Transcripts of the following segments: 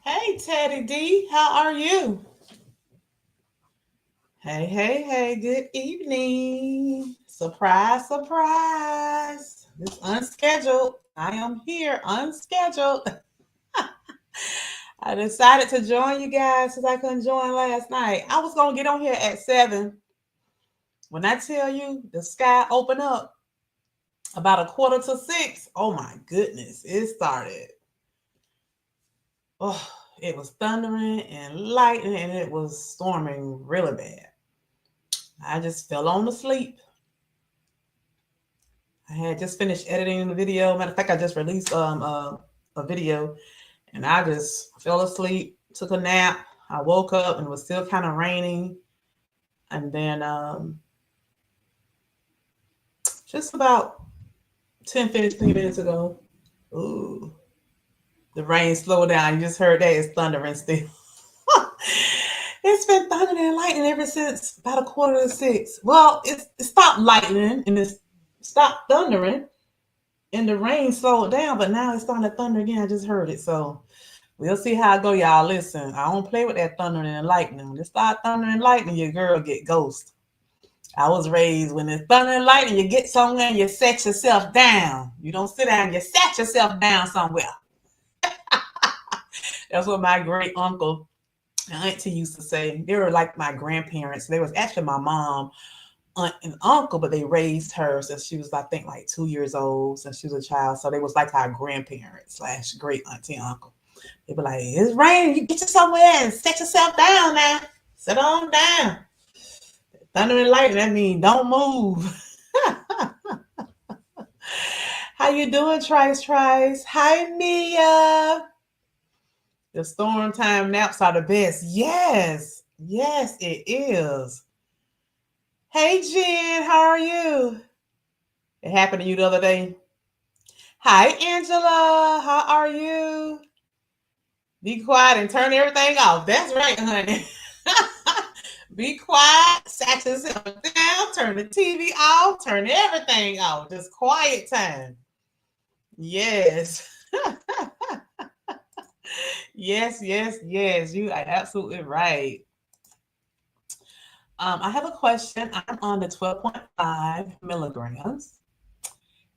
Hey, Teddy D, how are you? Hey, hey, hey, good evening. Surprise, surprise. It's unscheduled. I am here unscheduled. I decided to join you guys since I couldn't join last night. I was going to get on here at 7. When I tell you the sky opened up about a quarter to 6, oh my goodness, it started. Oh, it was thundering and lightning and it was storming really bad. I just fell on to sleep. I had just finished editing the video. Matter of fact, I just released a video, and I just fell asleep. Took a nap. I woke up and it was still kind of raining, and then just about 10, 15 minutes ago, ooh, the rain slowed down. You just heard that it's thundering still. It's been thundering and lightning ever since about a quarter to 6. Well, it stopped lightning and it stopped thundering and the rain slowed down, but now it's starting to thunder again. I just heard it. So we'll see how it go, y'all. Listen, I don't play with that thundering and lightning. When it start thundering and lightning, your girl get ghost. I was raised when it's thunder and lightning, you get somewhere and you set yourself down. You don't sit down, you set yourself down somewhere. That's what my great uncle and auntie used to say. They were like my grandparents. They was actually my mom, aunt, and uncle, but they raised her since she was, I think, like 2 years old, since she was a child. So they was like our grandparents / great auntie and uncle. They be like, it's raining, you get you somewhere and set yourself down now. Sit on down. Thunder and lightning, that means don't move. How you doing, Trice? Hi, Mia. The storm time naps are the best. Yes. Yes, it is. Hey, Jen, how are you? It happened to you the other day. Hi, Angela. How are you? Be quiet and turn everything off. That's right, honey. Be quiet, sat yourself down, turn the TV off, turn everything off. Just quiet time. Yes. Yes, yes, yes. You are absolutely right. I have a question. I'm on the 12.5 milligrams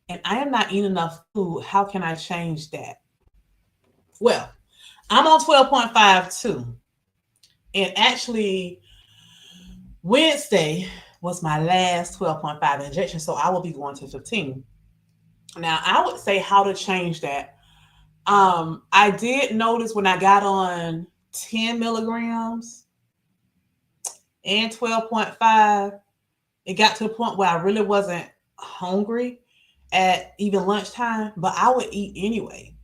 and I am not eating enough food. How can I change that? Well, I'm on 12.5 too. And actually, Wednesday was my last 12.5 injection, so I will be going to 15. Now, I would say how to change that. I did notice when I got on 10 milligrams and 12.5, it got to a point where I really wasn't hungry at even lunchtime, but I would eat anyway.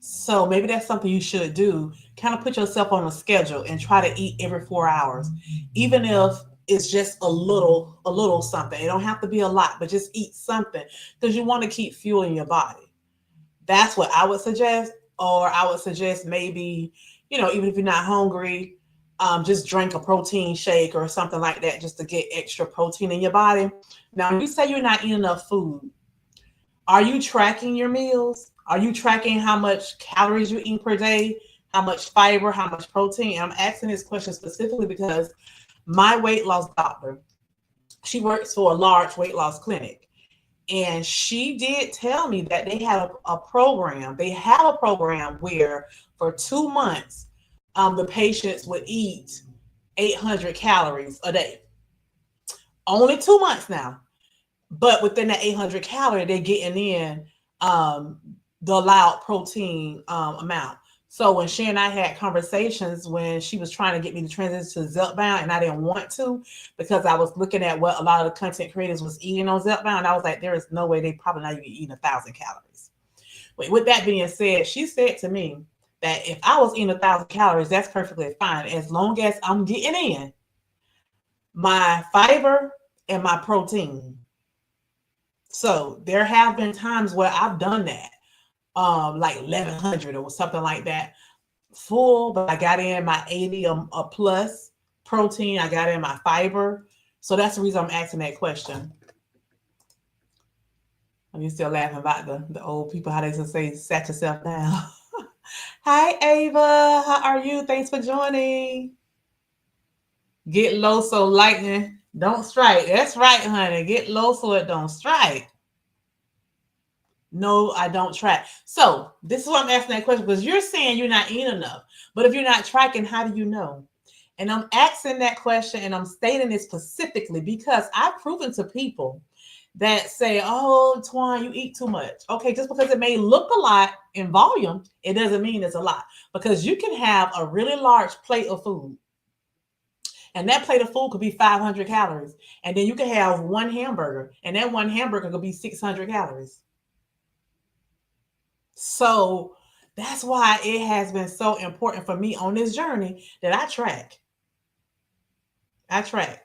So maybe that's something you should do. Kind of put yourself on a schedule and try to eat every 4 hours, even if it's just a little something. It don't have to be a lot, but just eat something because you want to keep fueling your body. That's what I would suggest. Or I would suggest maybe, even if you're not hungry, just drink a protein shake or something like that just to get extra protein in your body. Now, when you say you're not eating enough food, are you tracking your meals? Are you tracking how much calories you eat per day, how much fiber, how much protein? And I'm asking this question specifically because my weight loss doctor, she works for a large weight loss clinic. And she did tell me that they had a program. They have a program where for 2 months, the patients would eat 800 calories a day. Only 2 months now. But within that 800 calorie, they're getting in um, the allowed protein amount. So when she and I had conversations when she was trying to get me to transition to ZEPBOUND and I didn't want to because I was looking at what a lot of the content creators was eating on ZEPBOUND, I was like, there is no way they probably not even eating 1,000 calories. With that being said, she said to me that if I was eating 1,000 calories, that's perfectly fine as long as I'm getting in my fiber and my protein. So there have been times where I've done that, like 1,100 or something like that, full, but I got in my 80 a plus protein. I got in my fiber. So that's the reason I'm asking that question. Are you still laughing about the old people, how they used to say, set yourself down? Hi, Ava. How are you? Thanks for joining. Get low so lightning don't strike. That's right, honey. Get low so it don't strike. No, I don't track. So this is why I'm asking that question, because you're saying you're not eating enough. But if you're not tracking, how do you know? And I'm asking that question and I'm stating it specifically because I've proven to people that say, oh, Twan, you eat too much. Okay, just because it may look a lot in volume, it doesn't mean it's a lot. Because you can have a really large plate of food, and that plate of food could be 500 calories. And then you can have one hamburger, and that one hamburger could be 600 calories. So that's why it has been so important for me on this journey that I track. I track.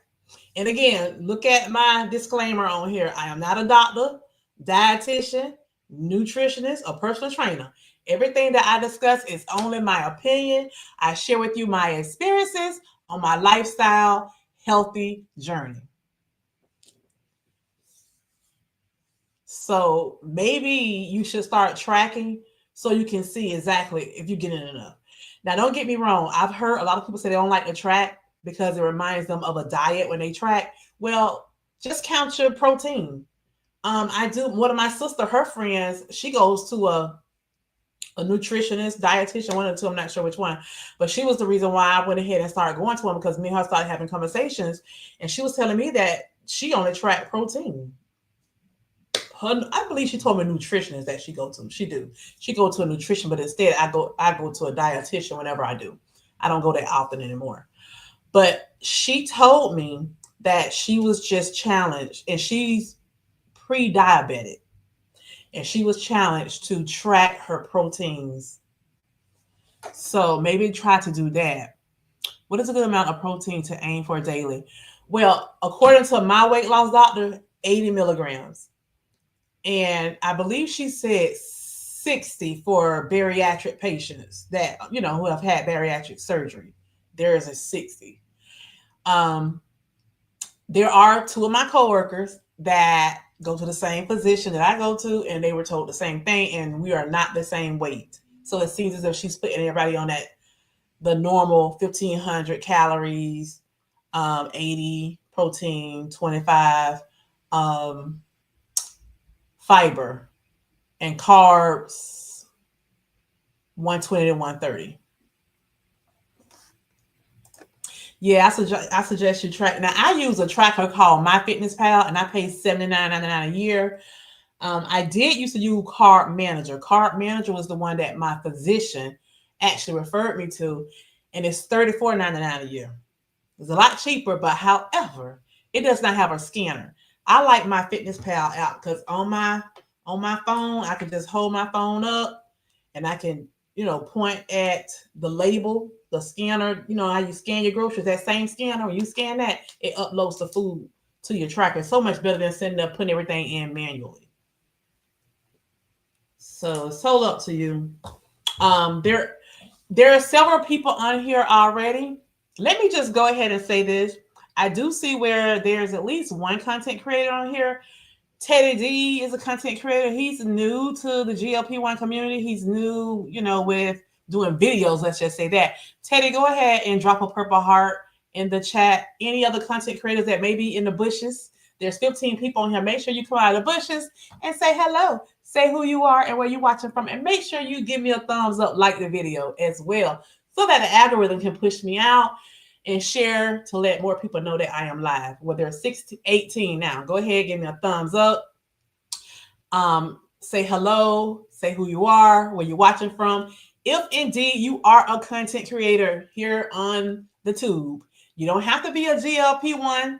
And again, look at my disclaimer on here. I am not a doctor, dietitian, nutritionist, or personal trainer. Everything that I discuss is only my opinion. I share with you my experiences on my lifestyle healthy journey. So maybe you should start tracking so you can see exactly if you're getting enough. Now, don't get me wrong. I've heard a lot of people say they don't like to track because it reminds them of a diet when they track. Well, just count your protein. I do. One of my sister, her friends, she goes to a nutritionist, dietitian, one of the two. I'm not sure which one, but she was the reason why I went ahead and started going to him, because me and her started having conversations, and she was telling me that she only tracked protein. I believe she told me nutritionist that she go to. She do. She go to a nutrition, but instead I go to a dietitian whenever I do. I don't go that often anymore. But she told me that she was just challenged, and she's pre-diabetic, and she was challenged to track her proteins. So maybe try to do that. What is a good amount of protein to aim for daily? Well, according to my weight loss doctor, 80 milligrams. And I believe she said 60 for bariatric patients that, who have had bariatric surgery. There is a 60. Um, there are two of my coworkers that go to the same physician that I go to, and they were told the same thing, and we are not the same weight. So it seems as if she's putting everybody on the normal 1,500 calories, 80 protein, 25 um, fiber, and carbs 120 to 130. Yeah, I suggest you track. Now I use a tracker called MyFitnessPal, and I pay $79.99 a year. I did used to use Carb Manager. Carb Manager was the one that my physician actually referred me to, and it's $34.99 a year. It's a lot cheaper, but however, it does not have a scanner. I like my Fitness Pal app because on my phone, I can just hold my phone up and I can, point at the label, the scanner, how you scan your groceries, that same scanner, when you scan that, it uploads the food to your tracker. So much better than sitting there putting everything in manually. So it's all up to you. There are several people on here already. Let me just go ahead and say this. I do see where there's at least one content creator on here. Teddy D is a content creator. He's new to the GLP-1 community. He's new, with doing videos. Let's just say that. Teddy, go ahead and drop a purple heart in the chat. Any other content creators that may be in the bushes? There's 15 people on here. Make sure you come out of the bushes and say hello. Say who you are and where you're watching from. And make sure you give me a thumbs up, like the video as well, so that the algorithm can push me out and share to let more people know that I am live. Well, there's 18 now. Go ahead, give me a thumbs up. Say hello, say who you are, where you're watching from. If indeed you are a content creator here on the tube, you don't have to be a GLP-1.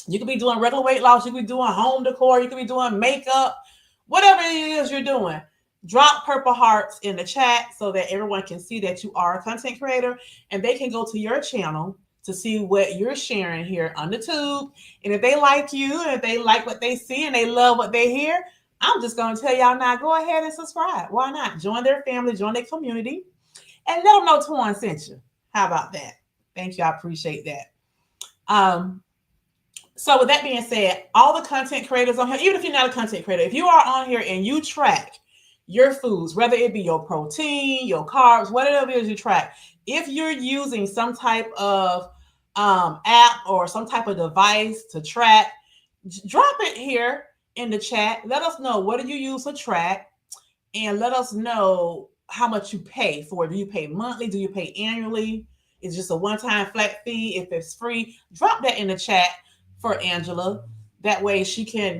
You could be doing regular weight loss. You could be doing home decor. You could be doing makeup, whatever it is you're doing. Drop purple hearts in the chat so that everyone can see that you are a content creator, and they can go to your channel to see what you're sharing here on the tube. And if they like you, and if they like what they see and they love what they hear, I'm just going to tell y'all now, go ahead and subscribe. Why not? Join their family, join their community, and let them know Twan sent you. How about that? Thank you. I appreciate that. So with that being said, all the content creators on here, even if you're not a content creator, if you are on here and you track, your foods, whether it be your protein, your carbs, whatever it is you track. If you're using some type of app or some type of device to track, drop it here in the chat. Let us know, what do you use to track, and let us know how much you pay for it. Do you pay monthly? Do you pay annually? It's just a one-time flat fee. If it's free, drop that in the chat for Angela. That way she can,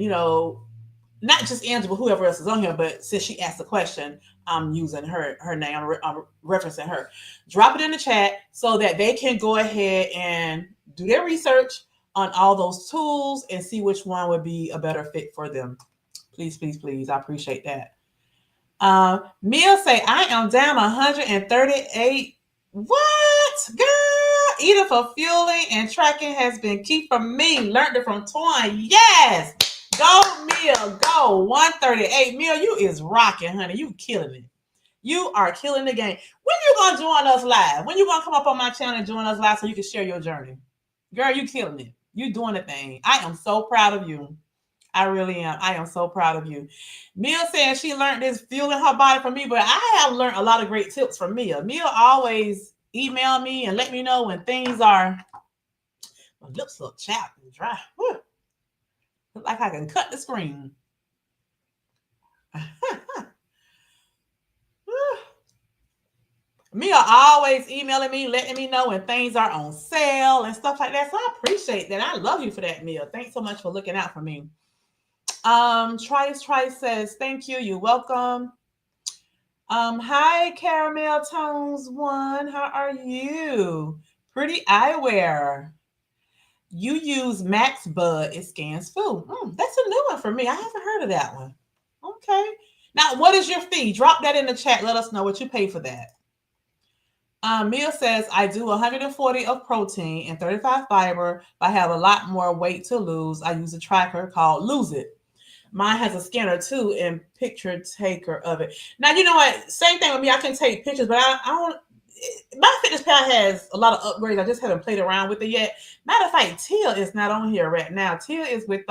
not just Angela, but whoever else is on here, but since she asked the question, I'm using her name, I'm referencing her. Drop it in the chat so that they can go ahead and do their research on all those tools and see which one would be a better fit for them. Please, please, please. I appreciate that. Mia say, I am down 138. What? Girl, eating for fueling and tracking has been key for me. Learned it from Twan. Yes. Go, Mia. Go. 138. Mia, you is rocking, honey. You killing it. You are killing the game. When you going to join us live? When you going to come up on my channel and join us live so you can share your journey? Girl, you killing it. You doing the thing. I am so proud of you. I really am. I am so proud of you. Mia said she learned this fueling her body from me, but I have learned a lot of great tips from Mia. Mia always email me and let me know when things are, my lips look chapped and dry. Whew. Look like I can cut the screen. Mia always emailing me, letting me know when things are on sale and stuff like that. So I appreciate that. I love you for that, Mia. Thanks so much for looking out for me. Trice says, thank you. You're welcome. Hi, Caramel Tones 1. How are you? Pretty eyewear. You use Max Bud. It scans food. That's a new one for me. I haven't heard of that one. Okay. Now, what is your fee? Drop that in the chat. Let us know what you pay for that. Mia says, I do 140 of protein and 35 fiber. But I have a lot more weight to lose. I use a tracker called Lose It. Mine has a scanner too and picture taker of it. Now, you know what? Same thing with me. I can take pictures, but I don't. My fitness pal has a lot of upgrades. I just haven't played around with it yet. Matter of fact, Tia is not on here right now. Tia is with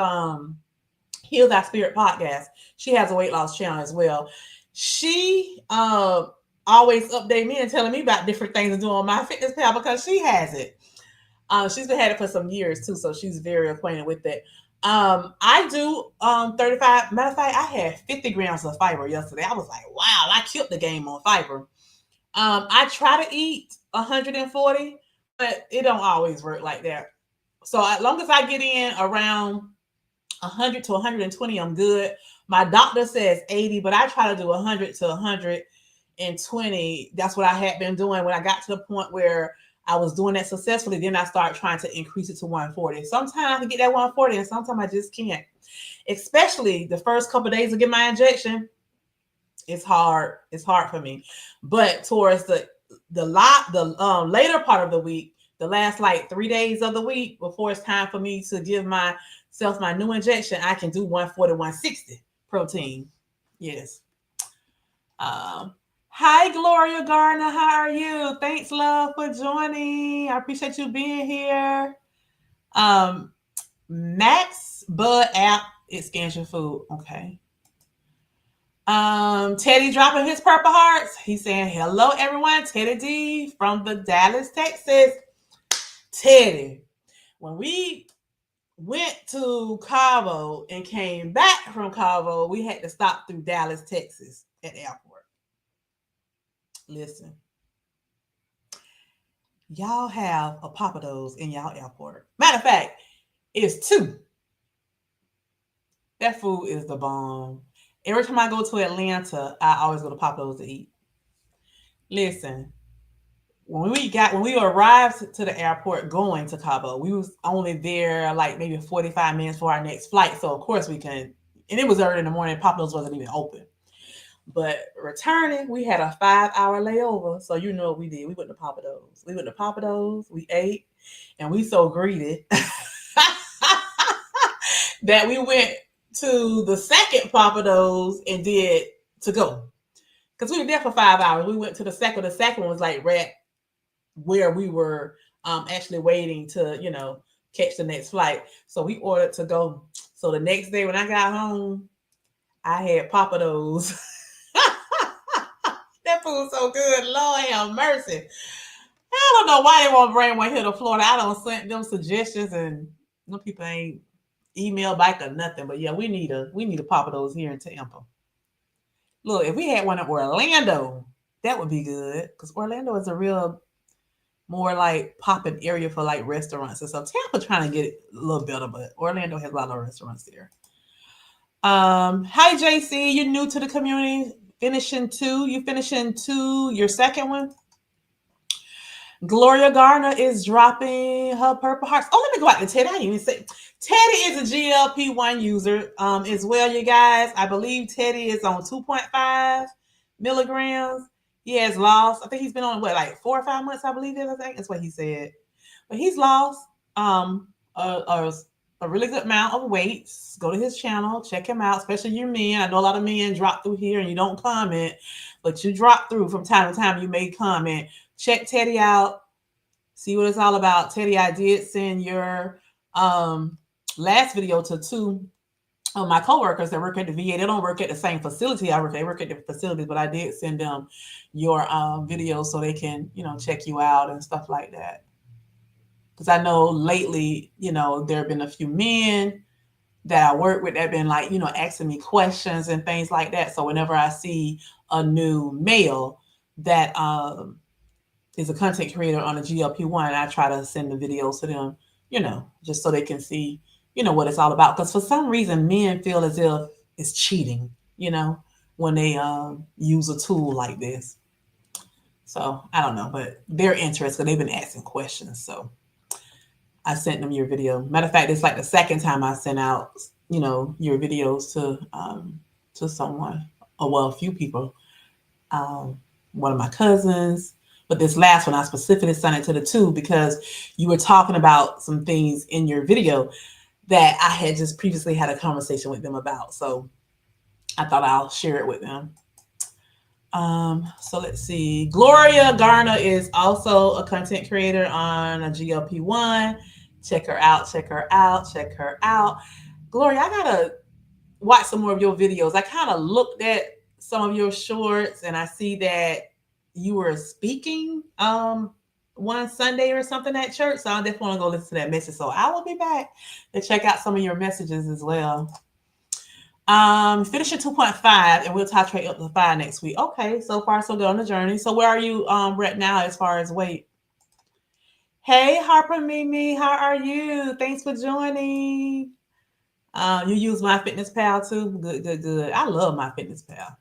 Heal Thy Spirit podcast. She has a weight loss channel as well. She always update me and telling me about different things to do on my fitness pal because she has it. She's been had it for some years too, so she's very acquainted with it. I do 35. Matter of fact, I had 50 grams of fiber yesterday. I was like, wow, I killed the game on fiber. I try to eat 140, but it don't always work like that. So as long as I get in around 100 to 120, I'm good. My doctor says 80, but I try to do 100 to 120. That's what I had been doing when I got to the point where I was doing that successfully. Then I started trying to increase it to 140. Sometimes I can get that 140 and sometimes I just can't. Especially the first couple of days to get my injection. It's hard. It's hard for me. But towards the later part of the week, the last like 3 days of the week before it's time for me to give myself my new injection, I can do 140, 160 protein. Yes. Hi, Gloria Gardner. How are you? Thanks, love, for joining. I appreciate you being here. Max Bud app, it scans your food. Okay. Teddy dropping his purple hearts. He's saying, hello, everyone. Teddy D from the Dallas, Texas. Teddy, when we went to Cabo and came back from Cabo, we had to stop through Dallas, Texas at the airport. Listen, y'all have a Papados in y'all airport. Matter of fact, it's 2. That food is the bomb. Every time I go to Atlanta, I always go to Papados to eat. Listen, when we arrived to the airport going to Cabo, we was only there like maybe 45 minutes for our next flight. So of course we can, and it was early in the morning. Papados wasn't even open. But returning, we had a 5-hour layover. So you know what we did. We went to Papados. We ate, and we so greedy that we went to the second Papados and did to go. Because we were there for 5 hours. We went to the second. The second one was like right where we were actually waiting to, catch the next flight. So we ordered to go. So the next day when I got home, I had Papados. That food's so good. Lord have mercy. I don't know why they won't bring one here to Florida. I don't send them suggestions and no people ain't email back or nothing. But yeah, we need a pop of those here in Tampa. Look, if we had one in Orlando, that would be good. Because Orlando is a real more like popping area for like restaurants and stuff. Tampa trying to get it a little better, but Orlando has a lot of restaurants there. Hi JC, you're new to the community. Finishing two. You finishing two, your second one? Gloria Garner is dropping her purple hearts. Oh, let me go out to Teddy. I didn't even say Teddy is a GLP-1 user as well, you guys. I believe Teddy is on 2.5 milligrams. He has lost, I think he's been on what, like 4 or 5 months, I believe I think that's what he said. But he's lost a really good amount of weight. Go to his channel, check him out, especially you men. I know a lot of men drop through here and you don't comment, but you drop through from time to time. You may comment. Check Teddy out. See what it's all about. Teddy, I did send your last video to two of my coworkers that work at the VA. They don't work at the same facility I work at. They work at different facilities, but I did send them your videos so they can, check you out and stuff like that. Because I know lately, there have been a few men that I work with that have been like, asking me questions and things like that. So whenever I see a new male that is a content creator on a GLP-1, I try to send the videos to them, just so they can see, what it's all about. Because for some reason, men feel as if it's cheating, when they use a tool like this. So I don't know, but they're interested. They've been asking questions. So I sent them your video. Matter of fact, it's like the second time I sent out, your videos to someone, or well, a few people. One of my cousins, but this last one I specifically sent it to the two because you were talking about some things in your video that I had just previously had a conversation with them about. So I thought I'll share it with them. So let's see. Gloria Garner is also a content creator on a GLP-1. Check her out, check her out, check her out. Gloria, I gotta watch some more of your videos. I kind of looked at some of your shorts and I see that you were speaking one Sunday or something at church. So I definitely want to go listen to that message. So I will be back to check out some of your messages as well. Finish at 2.5 and we'll titrate up to 5 next week. Okay, so far so good on the journey. So where are you right now as far as weight? Hey Harper Mimi, how are you? Thanks for joining. You use MyFitnessPal too? Good. I love MyFitnessPal.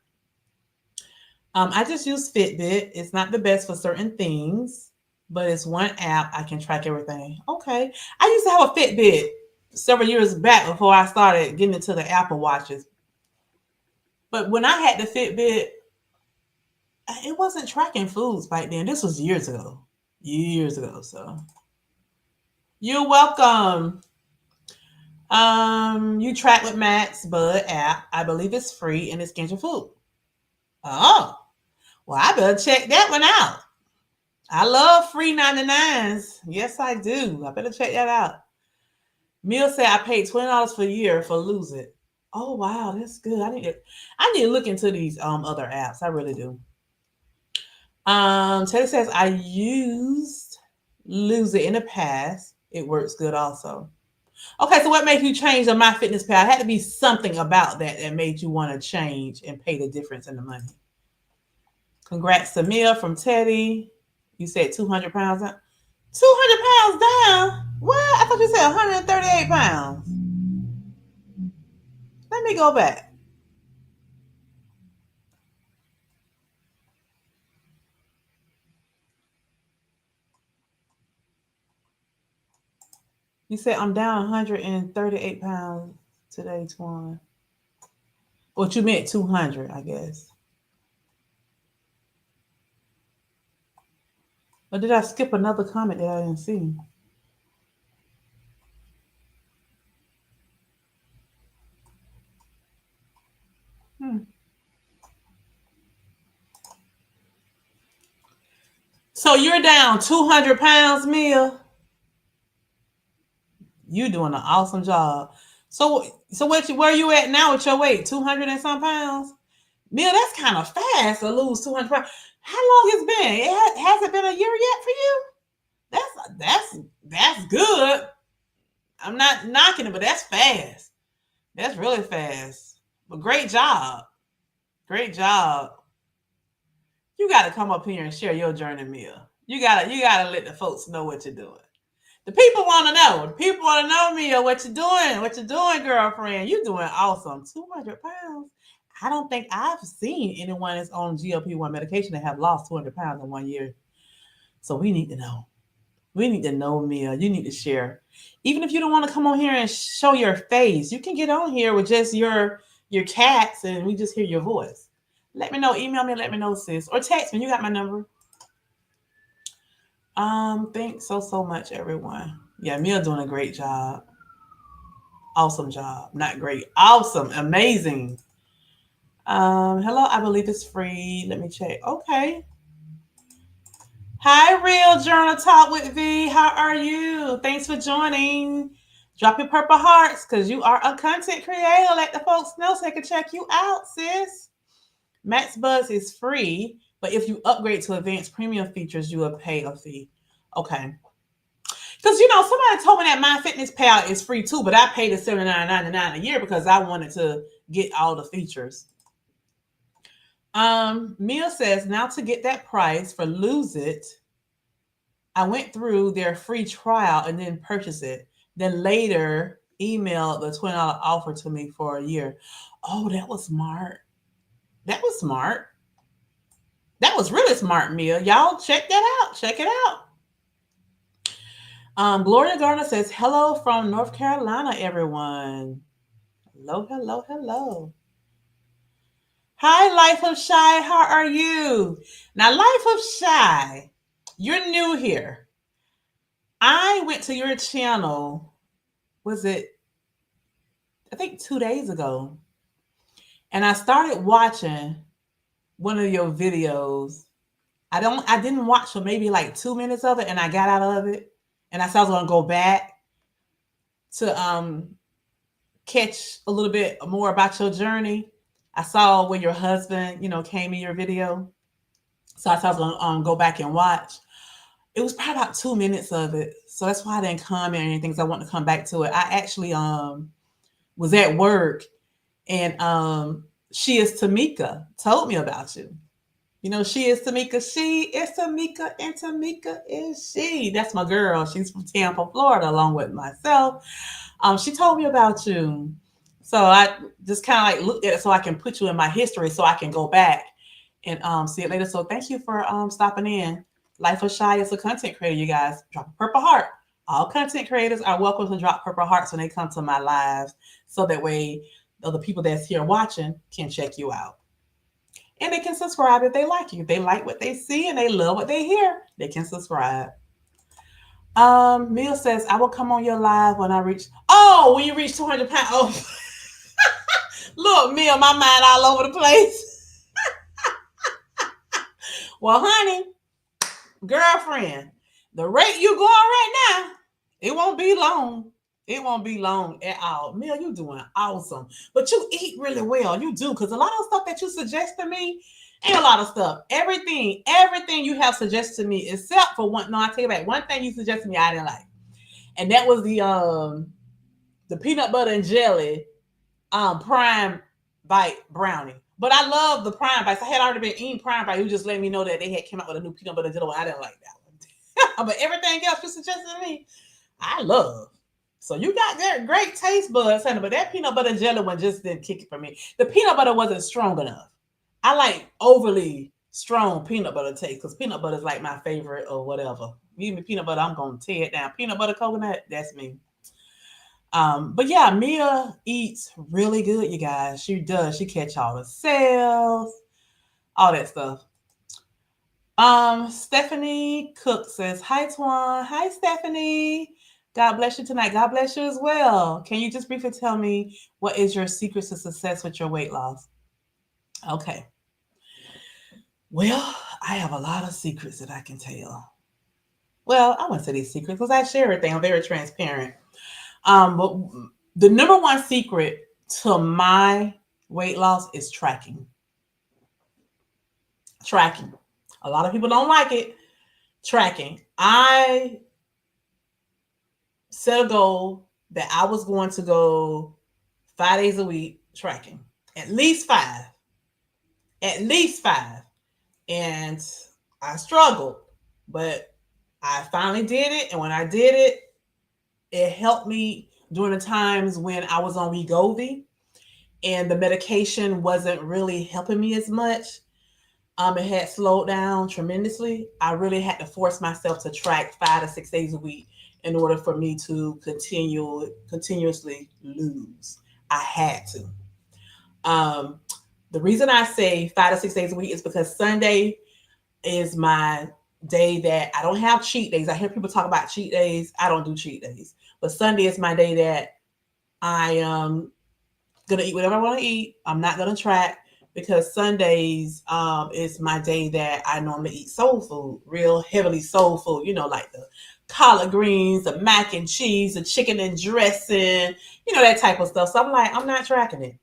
I just use Fitbit. It's not the best for certain things, but it's one app I can track everything. Okay. I used to have a Fitbit several years back before I started getting into the Apple Watches. But when I had the Fitbit, it wasn't tracking foods back then. This was years ago. So you're welcome. You track with Max Bud app. I believe it's free and it scans your food. Oh, well, I better check that one out. I love free 99s. Yes, I do. I better check that out. Mill said I paid $20 for a year for Lose It. Oh wow, that's good. I need to look into these other apps. I really do. Teddy says I used Lose It in the past. It works good also. Okay, so what made you change on MyFitnessPal? It had to be something about that made you want to change and pay the difference in the money. Congrats, Samir from Teddy. You said 200 pounds down. 200 pounds down? What? I thought you said 138 pounds. Let me go back. You said I'm down 138 pounds today, Twan. What you meant 200, I guess. Or did I skip another comment that I didn't see? So you're down 200 pounds, Mia. You doing an awesome job. So where you at now with your weight? 200 and some pounds? Mia, that's kind of fast to lose 200 pounds. How long it's been? Has it been a year yet for you? That's good. I'm not knocking it, but that's fast. That's really fast. But great job. Great job. You gotta come up here and share your journey, Mia. You gotta let the folks know what you're doing. The people want to know. The people want to know, Mia, what you doing? What you doing, girlfriend? You doing awesome. 200 pounds. I don't think I've seen anyone that's on GLP-1 medication that have lost 200 pounds in 1 year. So we need to know. We need to know, Mia. You need to share. Even if you don't want to come on here and show your face, you can get on here with just your cats and we just hear your voice. Let me know. Email me. Let me know, sis. Or text me. You got my number. Thanks so much, everyone. Yeah, Mia doing a great job. Awesome job. Not great. Awesome. Amazing. Hello, I believe it's free. Let me check. Okay. Hi, Real Journal Talk with V. How are you? Thanks for joining. Drop your purple hearts because you are a content creator. Let the folks know so they can check you out, sis. Max Buzz is free, but if you upgrade to advanced premium features, you will pay a fee. Okay. Because somebody told me that My Fitness Pal is free too, but I paid the $79.99 a year because I wanted to get all the features. Mia says, now to get that price for Lose It, I went through their free trial and then purchased it. Then later emailed the $20 offer to me for a year. Oh, that was smart. That was smart. That was really smart, Mia. Y'all check that out. Check it out. Gloria Garner says, hello from North Carolina, everyone. Hello, hello, hello. Hi, Life of Shy. How are you? Now, Life of Shy, you're new here. I went to your channel, was it, I think 2 days ago. And I started watching one of your videos. I didn't watch for maybe like 2 minutes of it and I got out of it. And I said I was gonna go back to catch a little bit more about your journey. I saw where your husband, came in your video. So I said I was gonna go back and watch. It was probably about 2 minutes of it. So that's why I didn't comment or anything because I want to come back to it. I actually was at work and She Is Tamika told me about you. She is Tamika. She is Tamika, and Tamika is she. That's my girl. She's from Tampa, Florida, along with myself. She told me about you. So I just kind of like looked at it so I can put you in my history so I can go back and see it later. So thank you for stopping in. Life of Shy is a content creator, you guys. Drop a purple heart. All content creators are welcome to drop purple hearts when they come to my lives. So that way the people that's here watching can check you out. And they can subscribe if they like you. If they like what they see and they love what they hear, they can subscribe. Mia says, I will come on your live when I reach. Oh, when you reach 200 pounds. Oh. Look, Mia, my mind all over the place. Well, honey, girlfriend, the rate you going right now, it won't be long. It won't be long at all. Mia, you doing awesome. But you eat really well. You do. Because a lot of stuff that you suggest to me ain't a lot of stuff. Everything you have suggested to me, except for one. No, I take it back. One thing you suggested to me I didn't like. And that was the peanut butter and jelly prime bite brownie. But I love the prime bites. I had already been eating prime bite. You just let me know that they had came out with a new peanut butter and jelly one. I didn't like that one. But everything else you suggested to me, I love. So you got that great taste buds, honey, but that peanut butter jelly one just didn't kick it for me. The peanut butter wasn't strong enough. I like overly strong peanut butter taste because peanut butter is like my favorite or whatever. Give me peanut butter, I'm going to tear it down. Peanut butter coconut, that's me. But yeah, Mia eats really good, you guys. She does. She catch all the sales, all that stuff. Stephanie Cook says, hi, Twan. Hi, Stephanie. God bless you tonight. God bless you as well. Can you just briefly tell me what is your secret to success with your weight loss? Okay. Well, I have a lot of secrets that I can tell. Well, I wouldn't say these secrets because I share everything. I'm very transparent. But the number one secret to my weight loss is tracking. Tracking. A lot of people don't like it. Tracking. I set a goal that I was going to go 5 days a week tracking. At least five. At least five. And I struggled, but I finally did it. And when I did it, it helped me during the times when I was on Wegovy and the medication wasn't really helping me as much. It had slowed down tremendously. I really had to force myself to track 5 to 6 days a week in order for me to continuously lose. I had to. The reason I say 5 to 6 days a week is because Sunday is my day that I don't have cheat days. I hear people talk about cheat days. I don't do cheat days. But Sunday is my day that I am going to eat whatever I want to eat. I'm not going to track because Sundays is my day that I normally eat soul food, real heavily soul food, like the collard greens, the mac and cheese, the chicken and dressing, that type of stuff. So I'm like, I'm not tracking it.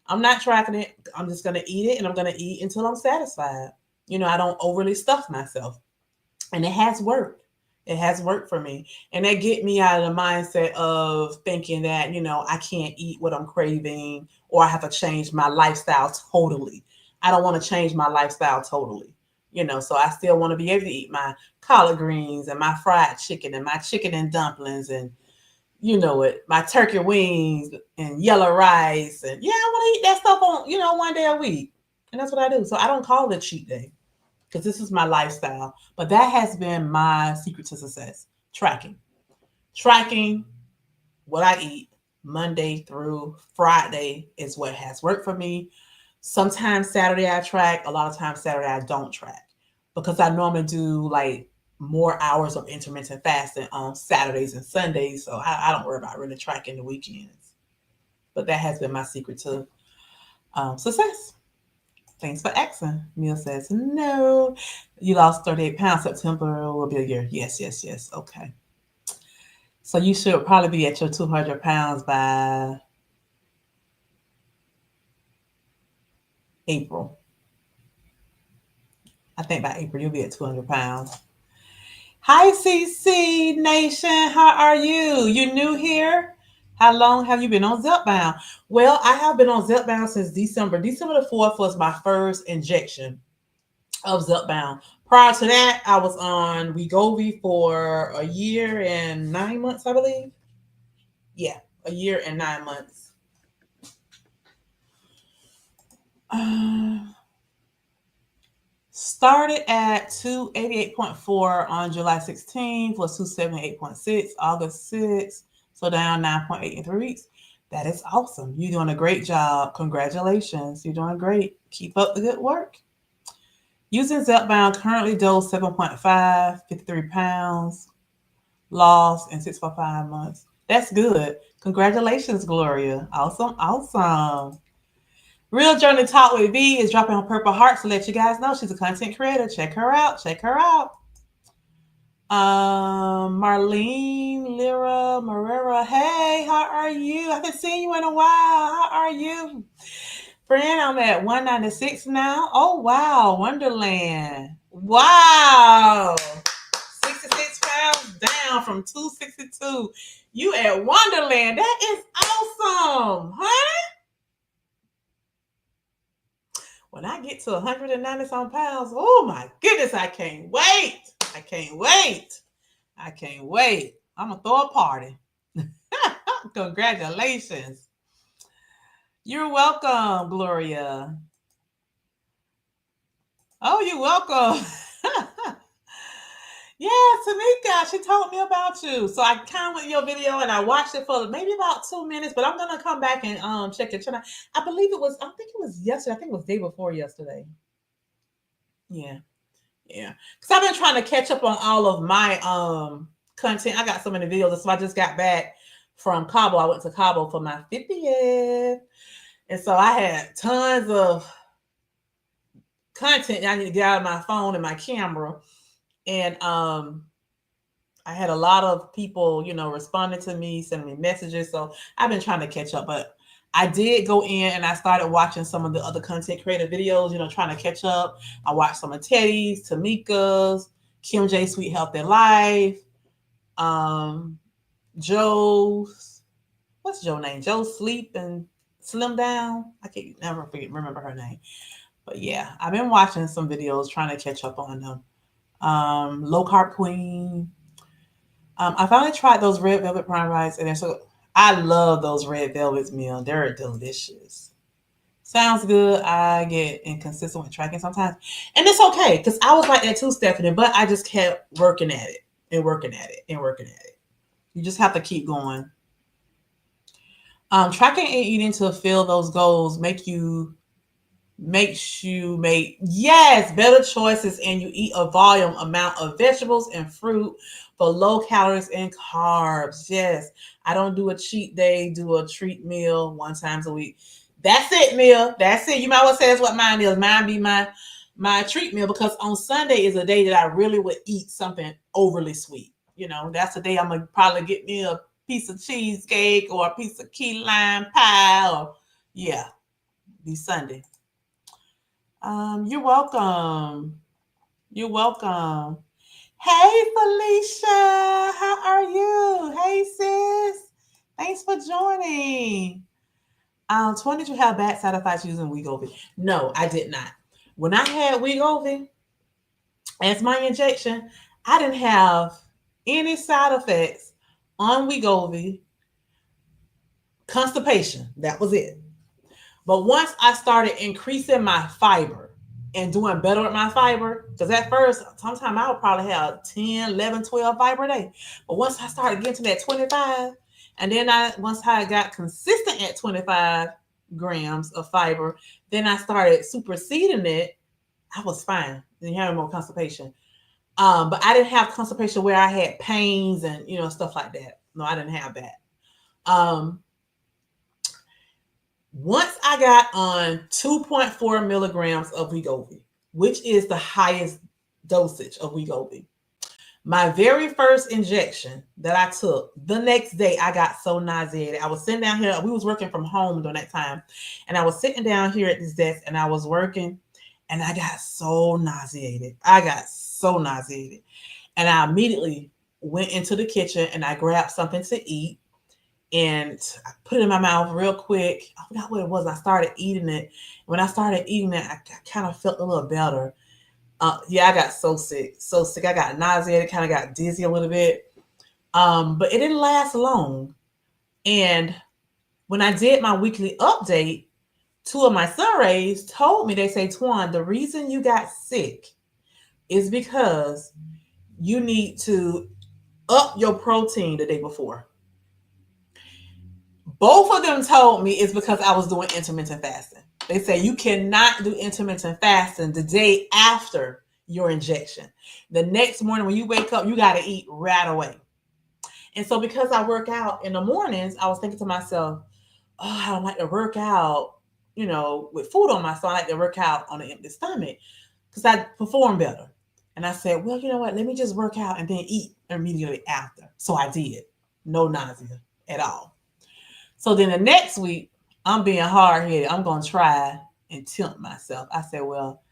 I'm not tracking it. I'm just going to eat it and I'm going to eat until I'm satisfied. I don't overly stuff myself. And it has worked. It has worked for me. And that get me out of the mindset of thinking that, I can't eat what I'm craving or I have to change my lifestyle totally. I don't want to change my lifestyle totally. So I still want to be able to eat my collard greens and my fried chicken and my chicken and dumplings and my turkey wings and yellow rice. And yeah, I want to eat that stuff on, one day a week. And that's what I do. So I don't call it a cheat day because this is my lifestyle. But that has been my secret to success. Tracking what I eat Monday through Friday is what has worked for me. Sometimes Saturday I track. A lot of times Saturday I don't track because I normally do like more hours of intermittent fasting on Saturdays and Sundays. So I don't worry about really tracking the weekends. But that has been my secret to success. Thanks for asking. Neil says, no. You lost 38 pounds. September will be a year. Yes. Okay. So you should probably be at your 200 pounds by April. I think by April you'll be at 200 pounds. Hi, CC Nation. How are you? You new here? How long have you been on ZEPBOUND? Well, I have been on ZEPBOUND since December. December the 4th was my first injection of ZEPBOUND. Prior to that, I was on Wegovy for a year and 9 months, I believe. Yeah, a year and 9 months. Started at 288.4 on July 16th, was 278.6 August 6th, so down 9.8 in 3 weeks. That is awesome. You're doing a great job. Congratulations. You're doing great. Keep up the good work. Using ZEPBOUND, currently dose 7.5, 53 pounds, lost in 6.5 months. That's good. Congratulations, Gloria. Awesome. Real Journey Talk with V is dropping her purple hearts to let you guys know she's a content creator. Check her out. Marlene Lyra Marrera. Hey, how are you? I haven't seen you in a while. How are you? Friend, I'm at 196 now. Oh, wow. Wonderland. Wow. 66 pounds down from 262. You at Wonderland. That is awesome, huh? When I get to 190 some pounds, oh my goodness, I can't wait. I'm going to throw a party. Congratulations. You're welcome, Gloria. Oh, you're welcome. Yeah, Tamika, she told me about you. So I kind of went your video and I watched it for maybe about 2 minutes, but I'm gonna come back and check your channel. I think it was yesterday. I think it was day before yesterday. Yeah. Because I've been trying to catch up on all of my content. I got so many videos. So I just got back from Cabo. I went to Cabo for my 50th. And so I had tons of content I need to get out of my phone and my camera. And I had a lot of people, responding to me, sending me messages. So I've been trying to catch up, but I did go in and I started watching some of the other content creator videos, trying to catch up. I watched some of Teddy's, Tamika's, Kim J Sweet Health and Life, Joe's, what's Joe's name? Joe Sleep and Slim Down. I can't never remember her name. But yeah, I've been watching some videos trying to catch up on them. Low Carb Queen. I finally tried those red velvet prime rice, and they're so I love those red velvets meal. They're delicious. Sounds good. I get inconsistent with tracking sometimes, and it's okay because I was like that too, Stephanie. But I just kept working at it and working at it and working at it. You just have to keep going. Tracking and eating to fill those goals makes you make better choices, and you eat a volume amount of vegetables and fruit for low calories and carbs. Yes, I don't do a cheat day, do a treat meal one times a week. That's it, meal. That's it. You might well say that's what mine is. Mine be my treat meal, because on Sunday is a day that I really would eat something overly sweet. That's the day I'm gonna probably get me a piece of cheesecake or a piece of key lime pie, or yeah, be Sunday. You're welcome. You're welcome. Hey, Felicia, how are you? Hey, sis. Thanks for joining. 20, did you have bad side effects using Wegovy? No, I did not. When I had Wegovy as my injection, I didn't have any side effects on Wegovy. Constipation, that was it. But once I started increasing my fiber and doing better with my fiber, because at first, sometimes I would probably have 10, 11, 12 fiber a day. But once I started getting to that 25, and then once I got consistent at 25 grams of fiber, then I started superseding it. I was fine. Then having more constipation. But I didn't have constipation where I had pains and stuff like that. No, I didn't have that. Once I got on 2.4 milligrams of Wegovy, which is the highest dosage of Wegovy, my very first injection that I took, the next day I got so nauseated. I was sitting down here. We was working from home during that time. And I was sitting down here at this desk and I was working, and I got so nauseated. And I immediately went into the kitchen and I grabbed something to eat. And I put it in my mouth real quick. I forgot what it was. I started eating it. When I started eating it, I kind of felt a little better. I got so sick. I got nauseated, kind of got dizzy a little bit. But it didn't last long. And when I did my weekly update, two of my sunrays told me, they say, Twan, the reason you got sick is because you need to up your protein the day before. Both of them told me it's because I was doing intermittent fasting. They say you cannot do intermittent fasting the day after your injection. The next morning when you wake up, you got to eat right away. And so because I work out in the mornings, I was thinking to myself, I don't like to work out, with food on my stomach. I like to work out on an empty stomach because I perform better. And I said, well, you know what? Let me just work out and then eat immediately after. So I did. No nausea at all. So then the next week, I'm being hard-headed. I'm going to try and tempt myself. I said, well,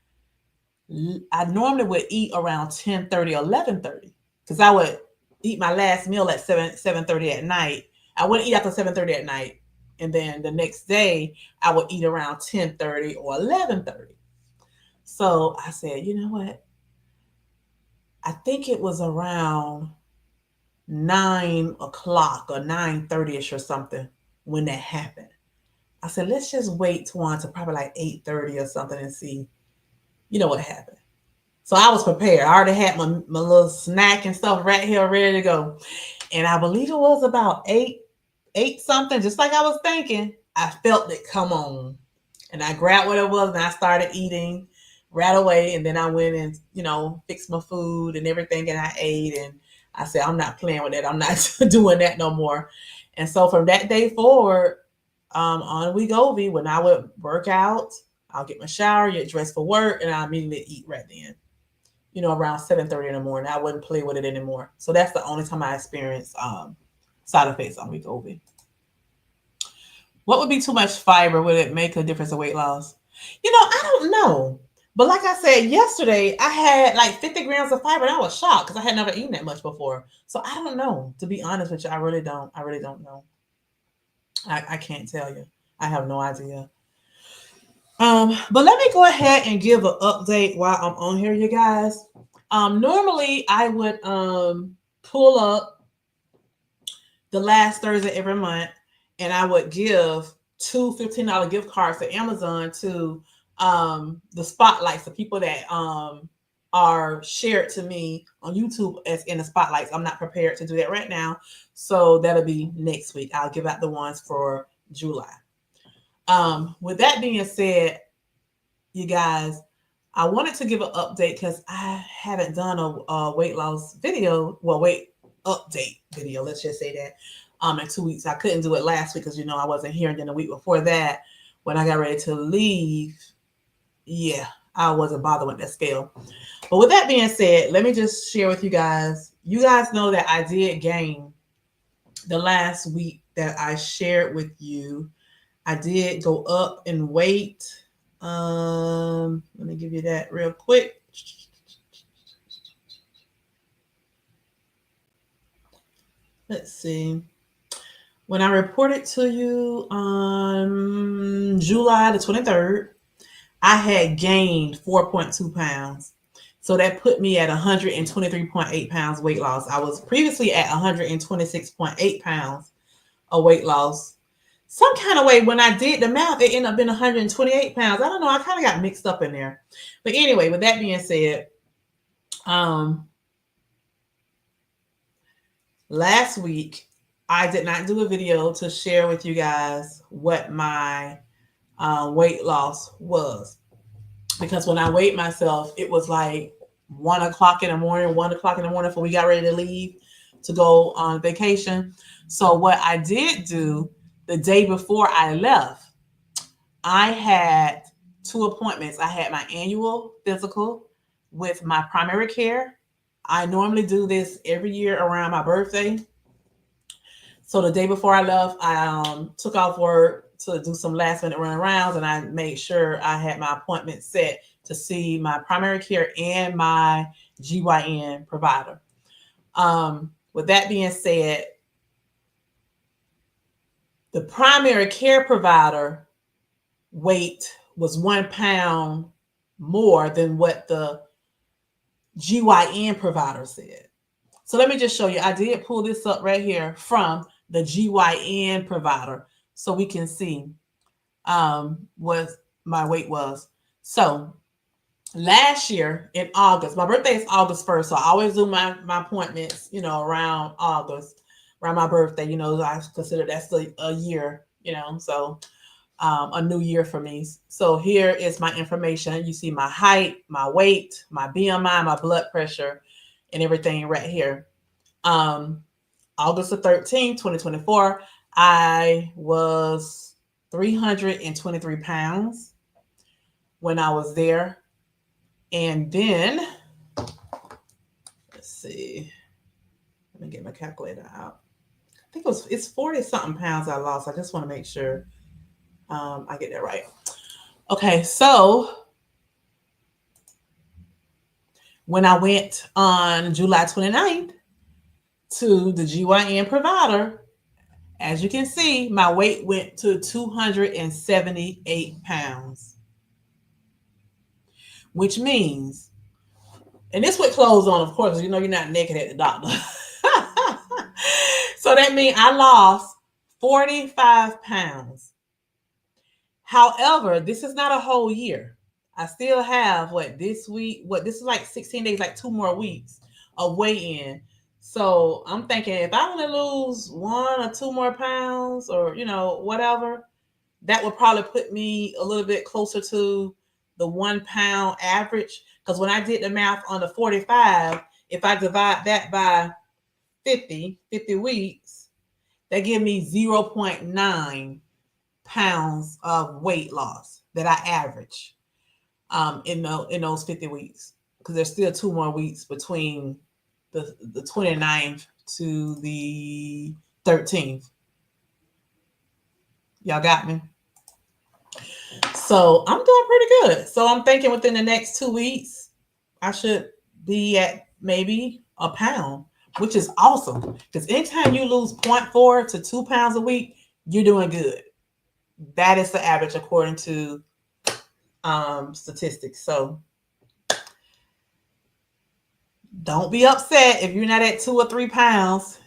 I normally would eat around 10:30, 11:30, because I would eat my last meal at 7:30 at night. I wouldn't eat after 7:30 at night. And then the next day, I would eat around 10:30 or 11:30. So I said, you know what? I think it was around 9 o'clock or 9:30ish or something when that happened. I said, let's just wait to probably like 8:30 or something and see, what happened. So I was prepared. I already had my little snack and stuff right here ready to go. And I believe it was about 8 something, just like I was thinking. I felt it come on. And I grabbed what it was and I started eating right away. And then I went and, fixed my food and everything, and I ate. And I said, I'm not playing with that. I'm not doing that no more. And so from that day forward, on Wegovy, when I would work out, I'll get my shower, get dressed for work, and I immediately eat right then. Around 7:30 in the morning. I wouldn't play with it anymore. So that's the only time I experienced side effects on Wegovy. What would be too much fiber? Would it make a difference in weight loss? I don't know. But like I said yesterday, I had like 50 grams of fiber and I was shocked because I had never eaten that much before. So I don't know. To be honest with you, I really don't. I really don't know. I can't tell you. I have no idea. But let me go ahead and give an update while I'm on here, you guys. Normally I would pull up the last Thursday every month, and I would give two $15 gift cards to Amazon to the spotlights, the people that are shared to me on YouTube as in the spotlights. I'm not prepared to do that right now, so that'll be next week. I'll give out the ones for July. With that being said, you guys, I wanted to give an update because I haven't done a weight loss video, well, weight update video. Let's just say that. In 2 weeks, I couldn't do it last week because I wasn't here, and then the week before that, when I got ready to leave, yeah, I wasn't bothered with that scale. But with that being said, let me just share with you guys. You guys know that I did gain the last week that I shared with you. I did go up in weight. Let me give you that real quick. Let's see. When I reported to you on July the 23rd, I had gained 4.2 pounds. So that put me at 123.8 pounds weight loss. I was previously at 126.8 pounds of weight loss. Some kind of way, when I did the math, it ended up being 128 pounds. I don't know. I kind of got mixed up in there. But anyway, with that being said, last week, I did not do a video to share with you guys what my weight loss was. Because when I weighed myself, it was like 1 o'clock in the morning, 1 o'clock in the morning before we got ready to leave to go on vacation. So what I did do the day before I left, I had 2 appointments. I had my annual physical with my primary care. I normally do this every year around my birthday. So the day before I left, I took off work to do some last minute run arounds, and I made sure I had my appointment set to see my primary care and my GYN provider. With that being said, the primary care provider weight was 1 pound more than what the GYN provider said. So let me just show you. I did pull this up right here from the GYN provider so we can see what my weight was. So last year in August, my birthday is August 1st, so I always do my appointments, around August, around my birthday. I consider that's a year, so a new year for me. So here is my information. You see my height, my weight, my BMI, my blood pressure, and everything right here. August the 13th, 2024, I was 323 pounds when I was there. And then, let's see, let me get my calculator out. I think it's 40 something pounds I lost. I just want to make sure I get that right. Okay, so when I went on July 29th to the GYN provider, as you can see, my weight went to 278 pounds, which means, and this with clothes on, of course, you're not naked at the doctor. So that means I lost 45 pounds. However, this is not a whole year. I still have this week, this is like 16 days, like 2 more weeks of weigh-in. So I'm thinking if I only lose 1 or 2 more pounds or, whatever, that would probably put me a little bit closer to the 1 pound average. Because when I did the math on the 45, if I divide that by 50 weeks, that gives me 0.9 pounds of weight loss that I average in those 50 weeks. Because there's still 2 more weeks between the 29th to the 13th. Y'all got me? So I'm doing pretty good. So I'm thinking within the next 2 weeks, I should be at maybe a pound, which is awesome. Because anytime you lose zero point 0.4 to 2 pounds a week, you're doing good. That is the average according to statistics. So don't be upset if you're not at 2 or 3 pounds.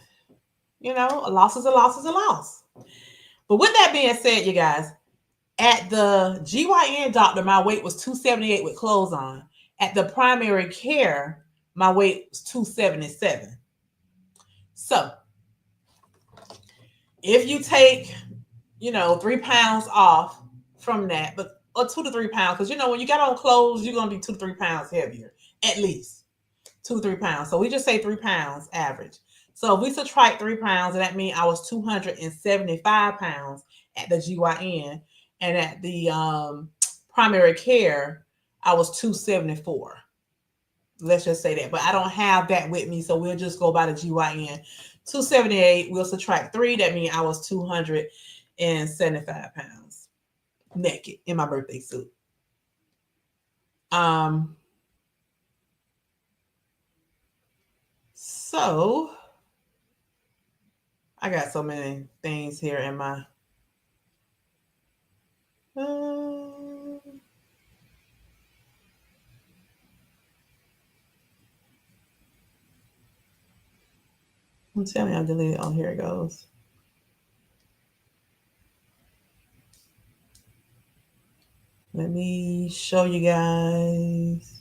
You know, a loss is a loss is a loss. But with that being said, you guys, at the GYN doctor, my weight was 278 with clothes on. At the primary care, my weight was 277. So if you take, 3 pounds off from that, but or 2 to 3 pounds, because when you got on clothes, you're gonna be 2 to 3 pounds heavier, at least 2 to 3 pounds. So we just say 3 pounds average. So if we subtract 3 pounds, and that means I was 275 pounds at the GYN, and at the primary care, I was 274. Let's just say that. But I don't have that with me, so we'll just go by the GYN. 278, we'll subtract 3. That means I was 275 pounds naked in my birthday suit. So I got so many things here in my tell me I deleted. Oh, here it goes. Let me show you guys.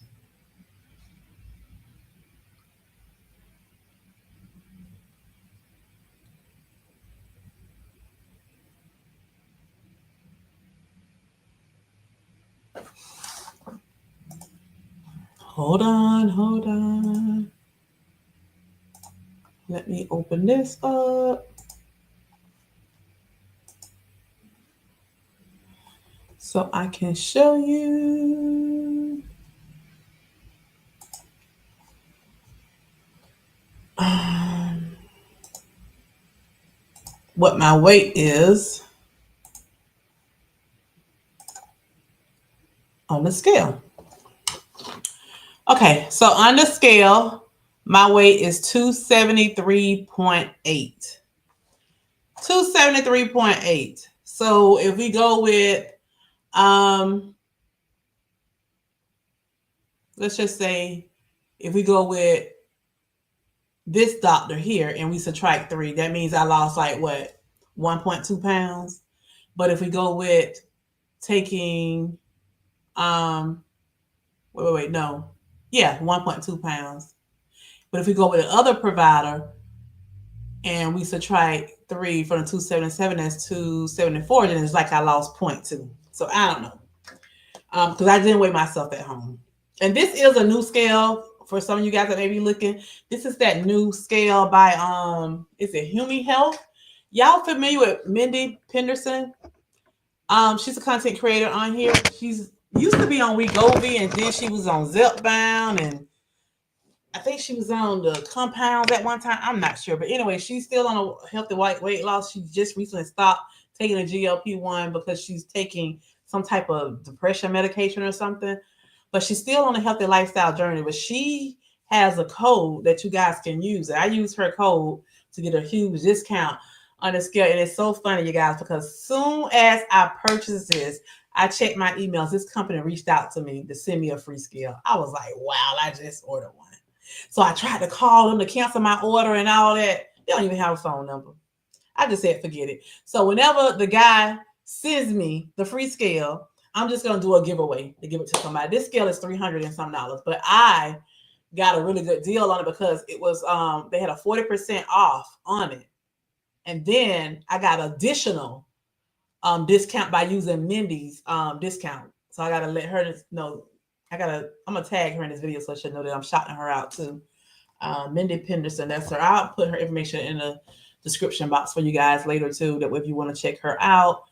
Hold on. Let me open this up. So I can show you. What my weight is on the scale. Okay, so on the scale, my weight is 273.8. 273.8. So if we go with let's just say if we go with this doctor here and we subtract 3, that means I lost like what, 1.2 pounds. But if we go with taking wait, no. Yeah, 1.2 pounds. But if we go with the other provider and we subtract 3 from the 277, that's 274, then it's like I lost 0.2. So I don't know. Because I didn't weigh myself at home. And this is a new scale for some of you guys that may be looking. This is that new scale by is it Humi Health? Y'all familiar with Mindy Penderson? She's a content creator on here. She's used to be on Wegovy, and then she was on ZEPBOUND, and I think she was on the compounds at one time. I'm not sure, but anyway, she's still on a healthy weight loss. She just recently stopped taking a GLP-1 because she's taking some type of depression medication or something. But she's still on a healthy lifestyle journey. But she has a code that you guys can use. I use her code to get a huge discount on the scale. And it's so funny, you guys, because soon as I purchased this, I checked my emails. This company reached out to me to send me a free scale. I was like, wow, I just ordered one. So I tried to call them to cancel my order and all that. They don't even have a phone number. I just said, forget it. So whenever the guy sends me the free scale, I'm just going to do a giveaway to give it to somebody. This scale is $300 and some, but I got a really good deal on it because it was, they had a 40% off on it. And then I got additional discount by using Mindy's discount. So I got to let her know. I'm going to tag her in this video so she'll know that I'm shouting her out too. Mindy Penderson, that's her. I'll put her information in the description box for you guys later too, that if you want to check her out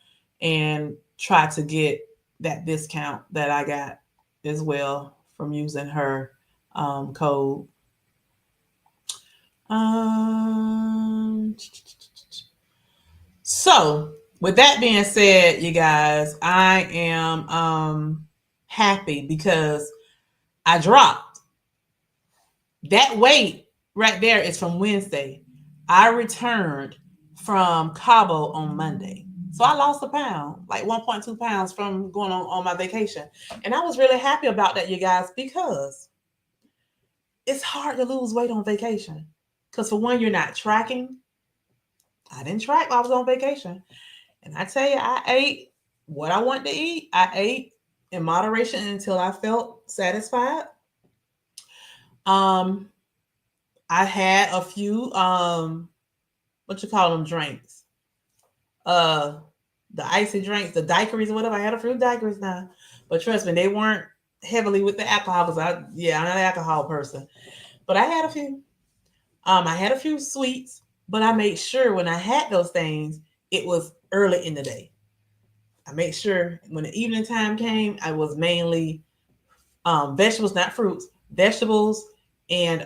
and try to get that discount that I got as well from using her code. So With that being said, you guys, I am happy because I dropped that weight right there is from Wednesday. I returned from Cabo on Monday. So I lost a pound, like 1.2 pounds from going on my vacation. And I was really happy about that, you guys, because it's hard to lose weight on vacation. Because for one, you're not tracking. I didn't track while I was on vacation. And I tell you, I ate what I wanted to eat. I ate in moderation until I felt satisfied. Um, I had a few what you call them drinks. Uh the icy drinks, the daiquiris or whatever. I had a few daiquiris now. But trust me, they weren't heavily with the alcohol because I'm not an alcohol person. But I had a few. I had a few sweets, but I made sure when I had those things, it was early in the day. I made sure when the evening time came, I was mainly vegetables, not fruits, vegetables and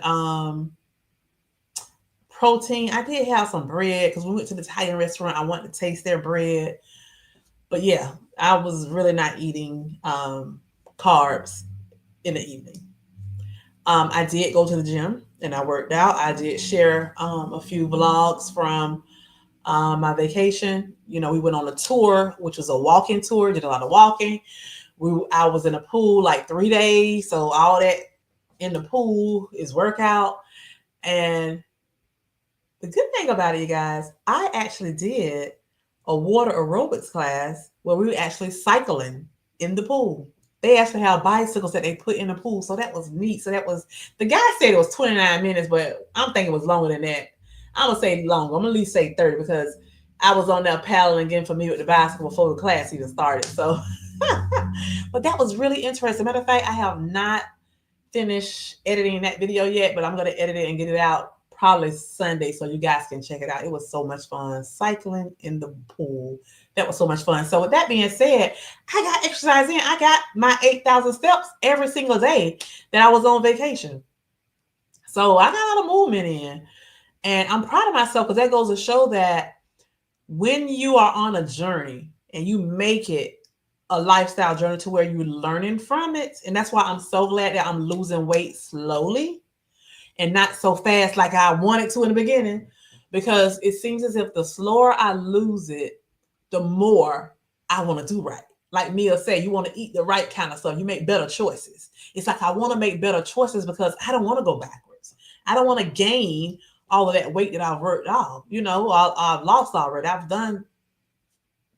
protein. I did have some bread because we went to the Italian restaurant. I wanted to taste their bread. But yeah, I was really not eating carbs in the evening. I did go to the gym and I worked out. I did share a few vlogs from my vacation. You know, we went on a tour, which was a walking tour, did a lot of walking. I was in a pool like 3 days. So all that in the pool is workout. And the good thing about it, you guys, I actually did a water aerobics class where we were actually cycling in the pool. They actually have bicycles that they put in the pool. So that was neat. So that was, the guy said it was 29 minutes, but I'm thinking it was longer than that. I'm going to say longer. I'm going to at least say 30 because I was on there paddling getting familiar with the bicycle before the class even started. So, but that was really interesting. Matter of fact, I have not finished editing that video yet, but I'm going to edit it and get it out probably Sunday so you guys can check it out. It was so much fun cycling in the pool. That was so much fun. So with that being said, I got exercise in. I got my 8,000 steps every single day that I was on vacation. So I got a lot of movement in. And I'm proud of myself because that goes to show that when you are on a journey and you make it a lifestyle journey to where you're learning from it. And that's why I'm so glad that I'm losing weight slowly and not so fast like I wanted to in the beginning, because it seems as if the slower I lose it, the more I want to do right. Like Mia said, you want to eat the right kind of stuff. You make better choices. It's like I want to make better choices because I don't want to go backwards. I don't want to gain all of that weight that I've worked off. You know, I've lost already. I've done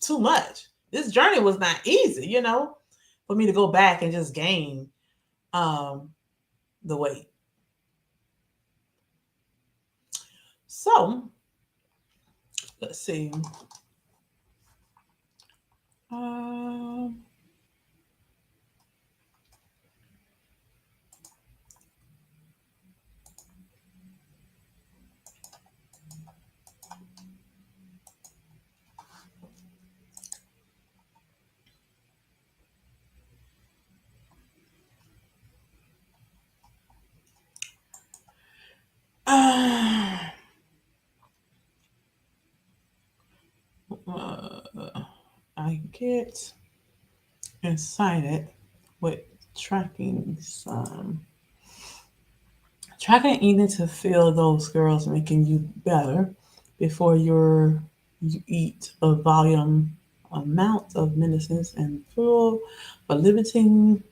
too much. This journey was not easy, you know, for me to go back and just gain um, the weight. So let's see. Um, uh, I get excited with tracking some. Tracking eating to feel those girls making you better before you eat a volume amount of medicines and fuel for limiting.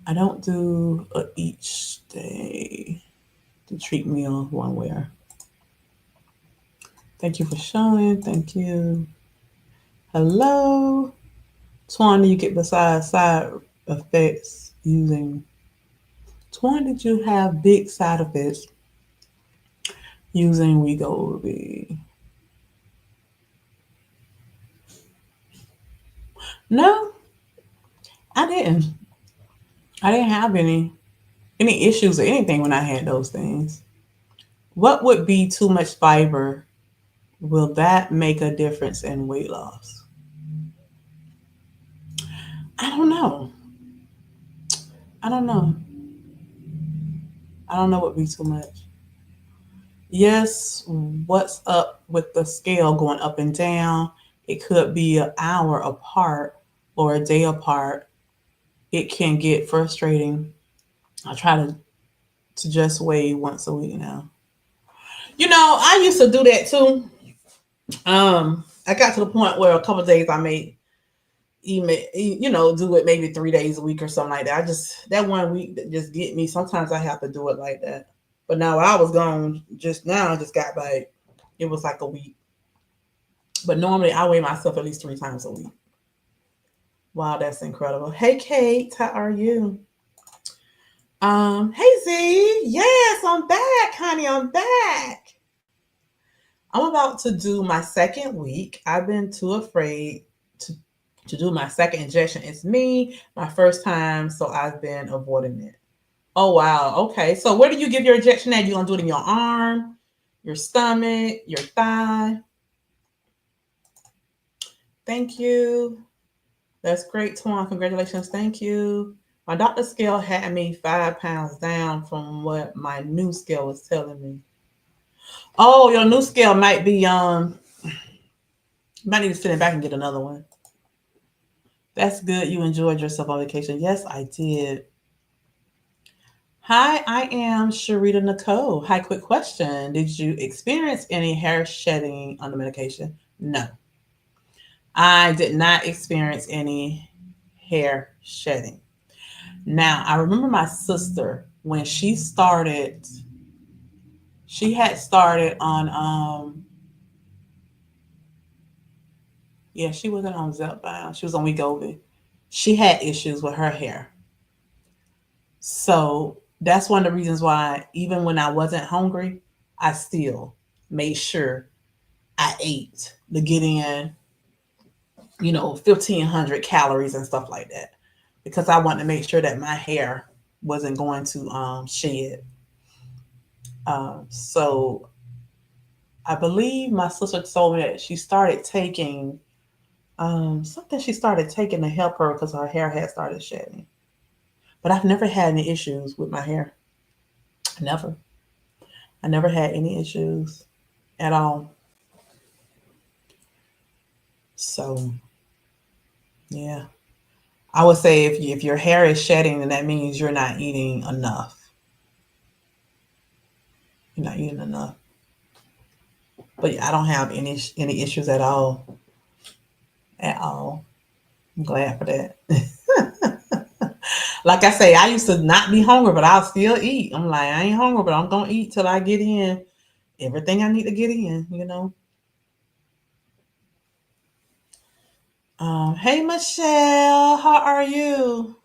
I don't do a each day to treat meal one where. Thank you for showing. Thank you. Hello. Twan, you get besides side effects using. Twan, did you have big side effects using Wegovy? No, I didn't. I didn't have any issues or anything when I had those things. What would be too much fiber? Will that make a difference in weight loss? I don't know. I don't know. I don't know what would be too much. Yes, what's up with the scale going up and down? It could be an hour apart or a day apart. It can get frustrating. I try to just weigh once a week now. I used to do that too. I got to the point where a couple of days I may even do it maybe 3 days a week or something like that. I just that one week that just get me. Sometimes I have to do it like that. But now I was gone just now. I just got back. It was like a week. But normally I weigh myself at least 3 times a week. Wow, that's incredible. Hey Kate, how are you? Hey Z, yes, I'm back, honey. I'm back. I'm about to do my second week. I've been too afraid to to do my second injection. It's me, my first time, so I've been avoiding it. Oh wow. Okay. So where do you give your injection at? You gonna do it in your arm, your stomach, your thigh? Thank you. That's great, Twan. Congratulations. Thank you. My doctor scale had me 5 pounds down from what my new scale was telling me. Oh, your new scale might be might need to send it back and get another one. That's good. You enjoyed yourself on vacation. Yes, I did. Hi, I am Sharita Nicole. Hi, quick question. Did you experience any hair shedding on the medication? No, I did not experience any hair shedding. Now, I remember my sister when she had started on yeah, she wasn't on ZEPBOUND. She was on Wegovy. She had issues with her hair. So that's one of the reasons why even when I wasn't hungry, I still made sure I ate to get in, 1,500 calories and stuff like that. Because I wanted to make sure that my hair wasn't going to shed. So I believe my sister told me that she started taking something she started taking to help her because her hair had started shedding. But I've never had any issues with my hair. Never. I never had any issues at all. So yeah, I would say if your hair is shedding, then that means you're not eating enough. You're not eating enough. But yeah, I don't have any issues at all. At all. I'm glad for that. Like I say, I used to not be hungry, but I'll still eat. I'm like, I ain't hungry, but I'm gonna eat till I get in everything I need to get in. Hey Michelle, how are you?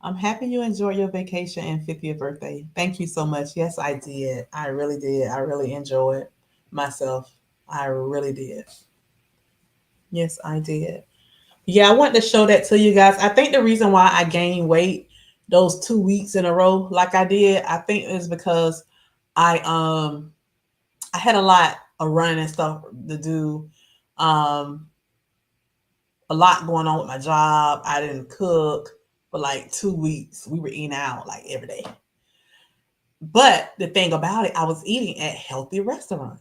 I'm happy you enjoyed your vacation and 50th birthday. Thank you so much. Yes, I did. I really did. I really enjoyed myself. I really did. Yes, I did. Yeah, I want to show that to you guys. I think the reason why I gained weight those 2 weeks in a row, like I did, I think is because I I had a lot of running and stuff to do. Um, a lot going on with my job. I didn't cook for like 2 weeks. We were eating out like every day. But the thing about it, I was eating at healthy restaurant.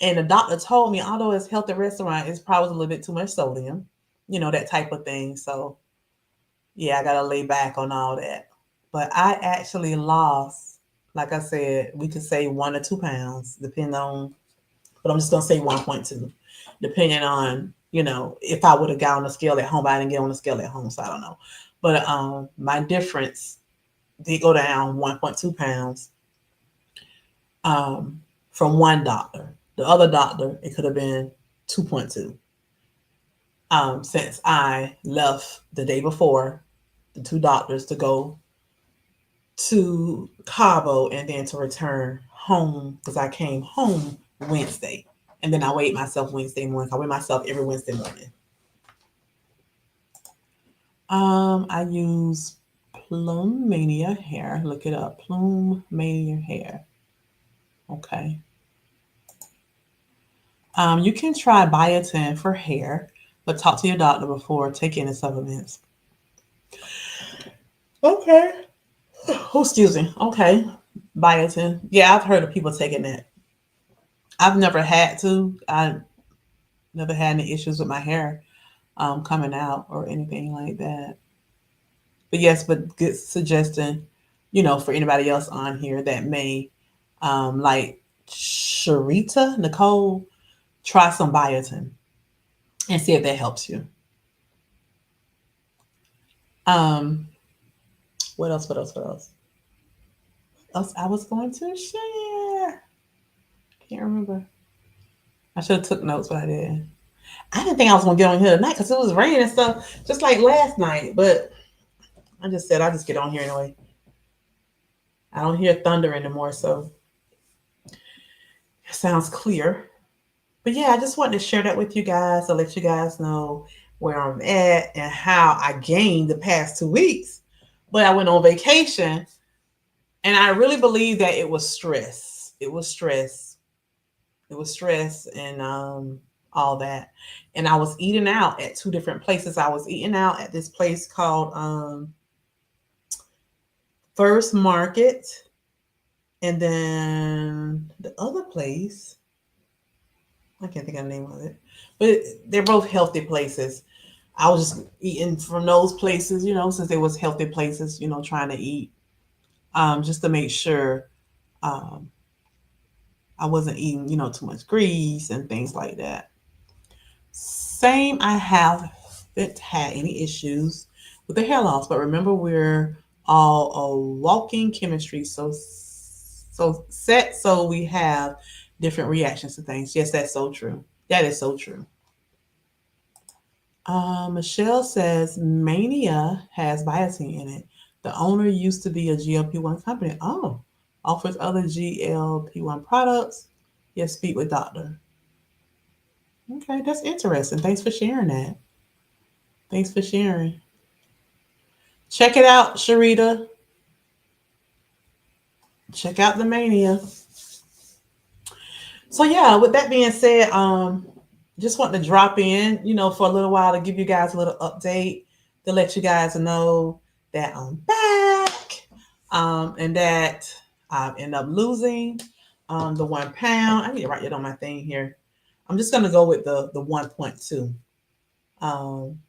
And the doctor told me, although it's healthy restaurant, it's probably a little bit too much sodium, that type of thing. So yeah, I gotta lay back on all that. But I actually lost, like I said, we could say 1 or 2 pounds, depending on, but I'm just gonna say 1.2, depending on, if I would have got on the scale at home, but I didn't get on the scale at home, so I don't know. But my difference did go down 1.2 pounds um, from one doctor. The other doctor, it could have been 2.2. Since I left the day before, the two doctors to go to Cabo and then to return home because I came home Wednesday. And then I weighed myself Wednesday morning. I weigh myself every Wednesday morning. I use Plume Mania hair. Look it up. Plume Mania hair. Okay. You can try biotin for hair, but talk to your doctor before taking the supplements. Okay. Oh, excuse me. Okay. biotin. Yeah, I've heard of people taking that. I've never had to. I never had any issues with my hair coming out or anything like that. But yes, but good suggestion, for anybody else on here that may, like Sharita, Nicole, try some biotin and see if that helps you. Um, what else? What else? What else? Else I was going to share. Can't remember. I should have took notes, but I didn't. I didn't think I was gonna get on here tonight because it was raining and stuff, just like last night. But I just said I'll just get on here anyway. I don't hear thunder anymore, so it sounds clear. But yeah, I just wanted to share that with you guys to let you guys know where I'm at and how I gained the past 2 weeks. But I went on vacation and I really believe that it was stress. It was stress. It was stress and all that. And I was eating out at two different places. I was eating out at this place called First Market, and then the other place, I can't think of the name of it, but they're both healthy places. I was just eating from those places, since they was healthy places, trying to eat, just to make sure um, I wasn't eating, too much grease and things like that. Same, I haven't had any issues with the hair loss, but remember we're all a walking chemistry, so set, so we have different reactions to things. Yes, that's so true. That is so true. Michelle says Mania has biotin in it. The owner used to be a GLP-1 company. Oh, offers other GLP-1 products. Yes, speak with doctor. Okay, that's interesting. Thanks for sharing that. Thanks for sharing. Check it out, Sharita. Check out the Mania. So yeah, with that being said, just want to drop in, for a little while to give you guys a little update to let you guys know that I'm back, and that I end up losing the 1 pound. I need to write it on my thing here. I'm just gonna go with the 1.2. Um,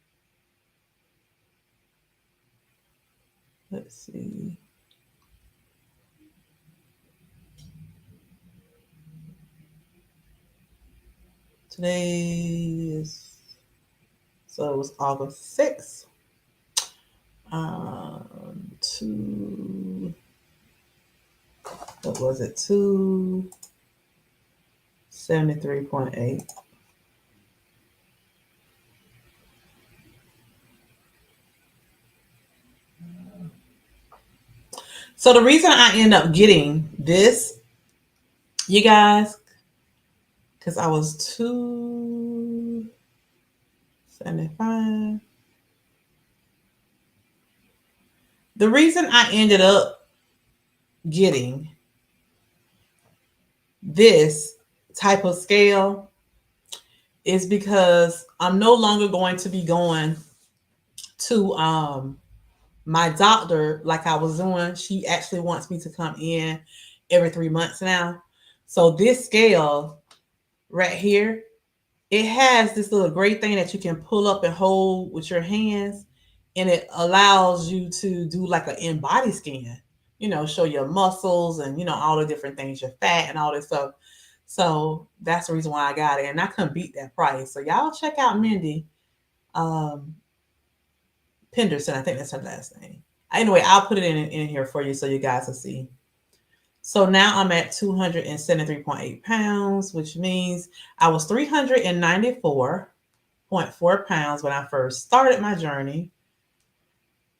let's see. Today is so it was August 6th. Two, what was it? 273.8. So the reason I end up getting this, you guys, because I was 275. The reason I ended up getting this type of scale is because I'm no longer going to be going to my doctor like I was doing. She actually wants me to come in every 3 months now. So this scale right here, it has this little great thing that you can pull up and hold with your hands, and it allows you to do like an in-body scan, show your muscles and all the different things, your fat and all this stuff. So that's the reason why I got it, and I couldn't beat that price. So y'all check out Mindy um, Penderson. I think that's her last name. Anyway, I'll put it in here for you so you guys will see. So now I'm at 273.8 pounds, which means I was 394.4 pounds when I first started my journey.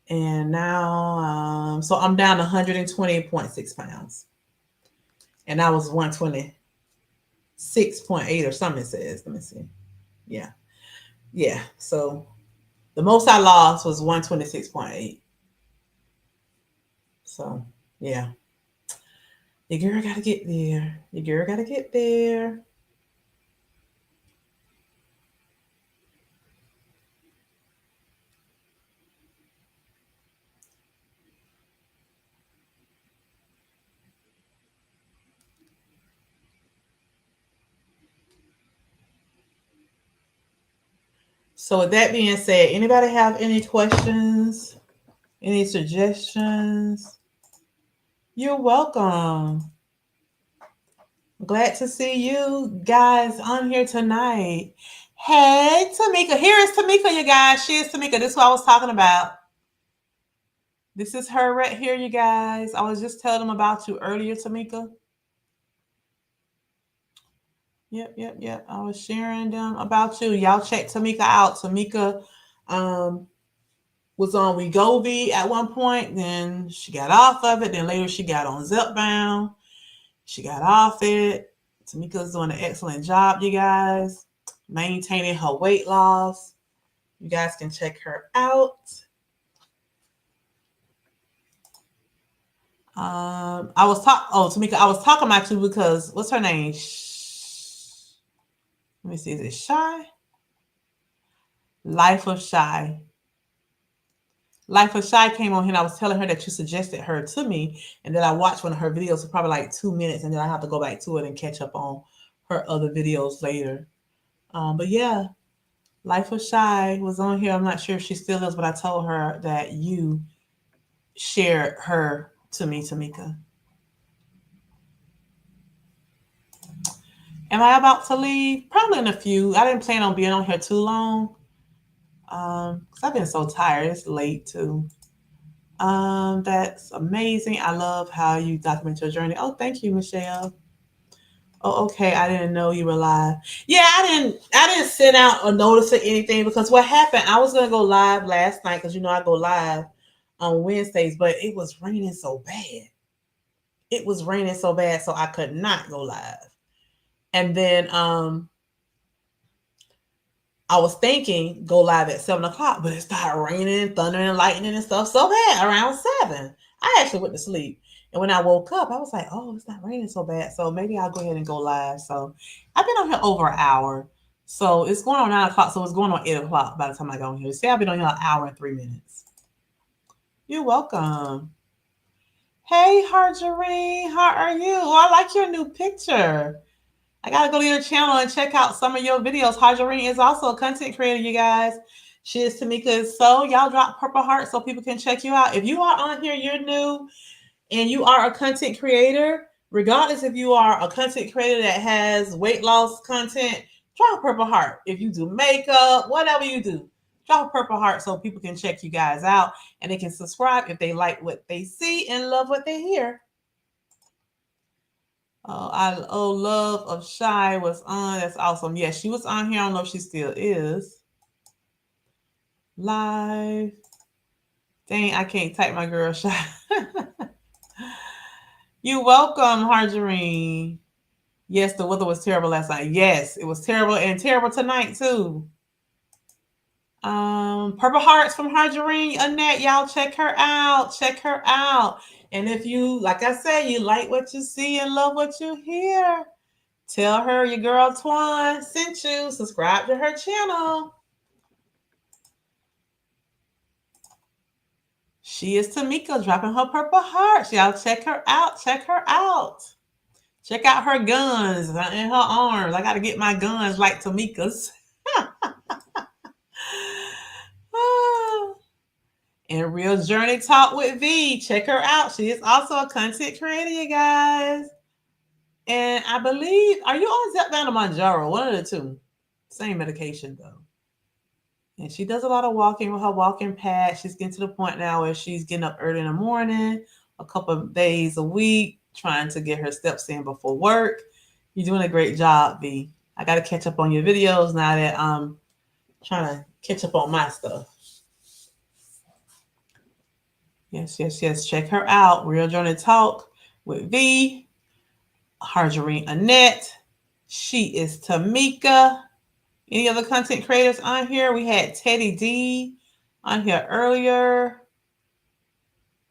And now, so I'm down to 120.6 pounds. And I was 126.8 or something, it says. Let me see. Yeah. Yeah. So the most I lost was 126.8. So, yeah. Your girl got to get there. Your girl got to get there. So with that being said, anybody have any questions? Any suggestions? You're welcome. Glad to see you guys on here tonight. Hey, Tamika. Here is Tamika, you guys. She is Tamika. This is what I was talking about. This is her right here, you guys. I was just telling them about you earlier, Tamika. Yep. I was sharing them about you. Y'all check Tamika out. Tamika was on Wegovy at one point. Then she got off of it. Then later she got on ZEPBOUND. She got off it. Tamika's doing an excellent job, you guys, maintaining her weight loss. You guys can check her out. Tamika, I was talking about you because what's her name? Let me see, is it Shy? Life of Shy. Life of Shy came on here and I was telling her that you suggested her to me and that I watched one of her videos for probably like 2 minutes and then I have to go back to it and catch up on her other videos later. But yeah, Life of Shy was on here. I'm not sure if she still is, but I told her that you shared her to me, Tamika. Am I about to leave? Probably in a few. I didn't plan on being on here too long. Because I've been so tired. It's late too. That's amazing. I love how you document your journey. Oh, thank you, Michelle. Oh, okay. I didn't know you were live. Yeah, I didn't send out a notice or anything because what happened, I was gonna go live last night because I go live on Wednesdays, but it was raining so bad. It was raining so bad, so I could not go live. And then I was thinking go live at 7 o'clock, but it started raining, thundering, and lightning and stuff so bad around 7. I actually went to sleep. And when I woke up, I was like, oh, it's not raining so bad. So maybe I'll go ahead and go live. So I've been on here over an hour. So it's going on 9 o'clock. So it's going on 8 o'clock by the time I go on here. See, I've been on here an hour and 3 minutes. You're welcome. Hey, Harjarine, how are you? Oh, I like your new picture. I gotta go to your channel and check out some of your videos. Harjarine is also a content creator, you guys. She is Tamika. So y'all drop purple heart so people can check you out. If you are on here, you're new, and you are a content creator, regardless if you are a content creator that has weight loss content, drop a purple heart. If you do makeup, whatever you do, drop a purple heart so people can check you guys out and they can subscribe if they like what they see and love what they hear. Love of Shy was on. That's awesome. Yes, she was on here. I don't know if she still is. Live. Dang, I can't type my girl Shy. You're welcome, Harjarine. Yes, the weather was terrible last night. Yes, it was terrible and terrible tonight too. Purple hearts from Harjarine Annette. Y'all check her out. Check her out. And if you, like I said, you like what you see and love what you hear, tell her your girl Twan sent you. Subscribe to her channel. She is Tamika dropping her purple hearts. Y'all check her out. Check her out. Check out her guns in her arms. I got to get my guns like Tamika's. And Real Journey Talk with V. Check her out. She is also a content creator, you guys. And I believe, are you on ZEPBOUND or Mounjaro? One of the two. Same medication, though. And she does a lot of walking with her walking pad. She's getting to the point now where she's getting up early in the morning, a couple of days a week, trying to get her steps in before work. You're doing a great job, V. I got to catch up on your videos now that I'm trying to catch up on my stuff. Yes. Check her out. Real Journey Talk with V. Harjarine Annette. She is Tamika. Any other content creators on here? We had Teddy D on here earlier.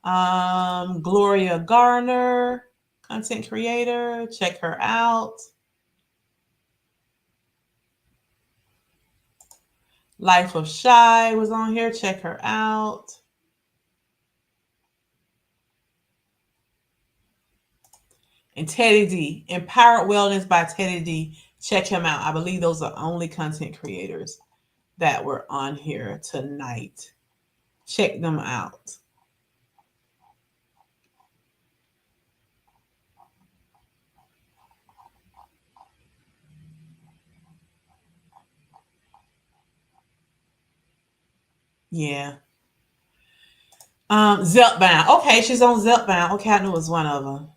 Gloria Garner, content creator. Check her out. Life of Shy was on here. Check her out. And Teddy D, Empowered Wellness by Teddy D. Check him out. I believe those are only content creators that were on here tonight. Check them out. Yeah. ZEPBOUND. Okay, she's on ZEPBOUND. Okay, I knew it was one of them.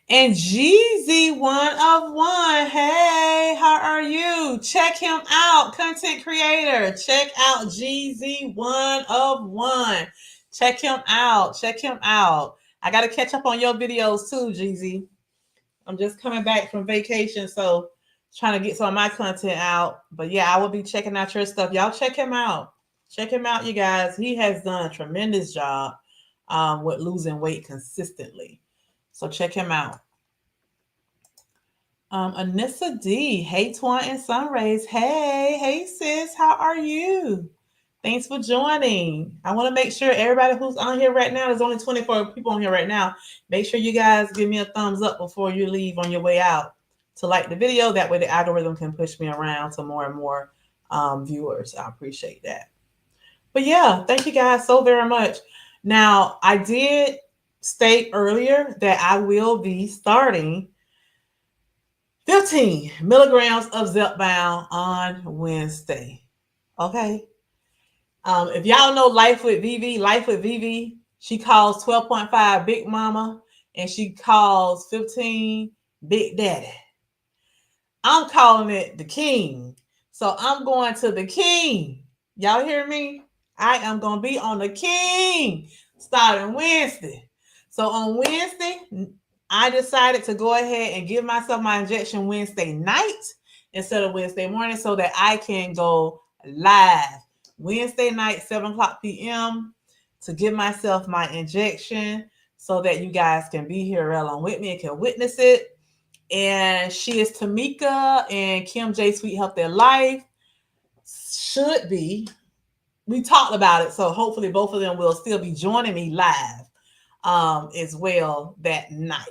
And GZ one of one. Hey, how are you? Check him out, content creator. Check out GZ one of one. Check him out. Check him out. I got to catch up on your videos too, GZ. I'm just coming back from vacation, so trying to get some of my content out. But yeah, I will be checking out your stuff. Y'all check him out. Check him out, you guys. He has done a tremendous job with losing weight consistently. So check him out. Anissa D. Hey, Twan and Sunrays. Hey, sis. How are you? Thanks for joining. I want to make sure everybody who's on here right now, there's only 24 people on here right now. Make sure you guys give me a thumbs up before you leave on your way out to like the video. That way the algorithm can push me around to more and more viewers. I appreciate that. But yeah, thank you guys so very much. Now, I did state earlier that I will be starting 15 milligrams of ZEPBOUND on Wednesday. Okay. If y'all know Life with Vivi, she calls 12.5 Big Mama and she calls 15 Big Daddy. I'm calling it the King. So I'm going to the King. Y'all hear me? I am going to be on the King starting Wednesday. So on Wednesday, I decided to go ahead and give myself my injection Wednesday night instead of Wednesday morning so that I can go live Wednesday night, 7 o'clock p.m. to give myself my injection so that you guys can be here along with me and can witness it. And she is Tamika and Kim J. Sweet Health Their Life. Should be. We talked about it, so hopefully both of them will still be joining me live as well that night.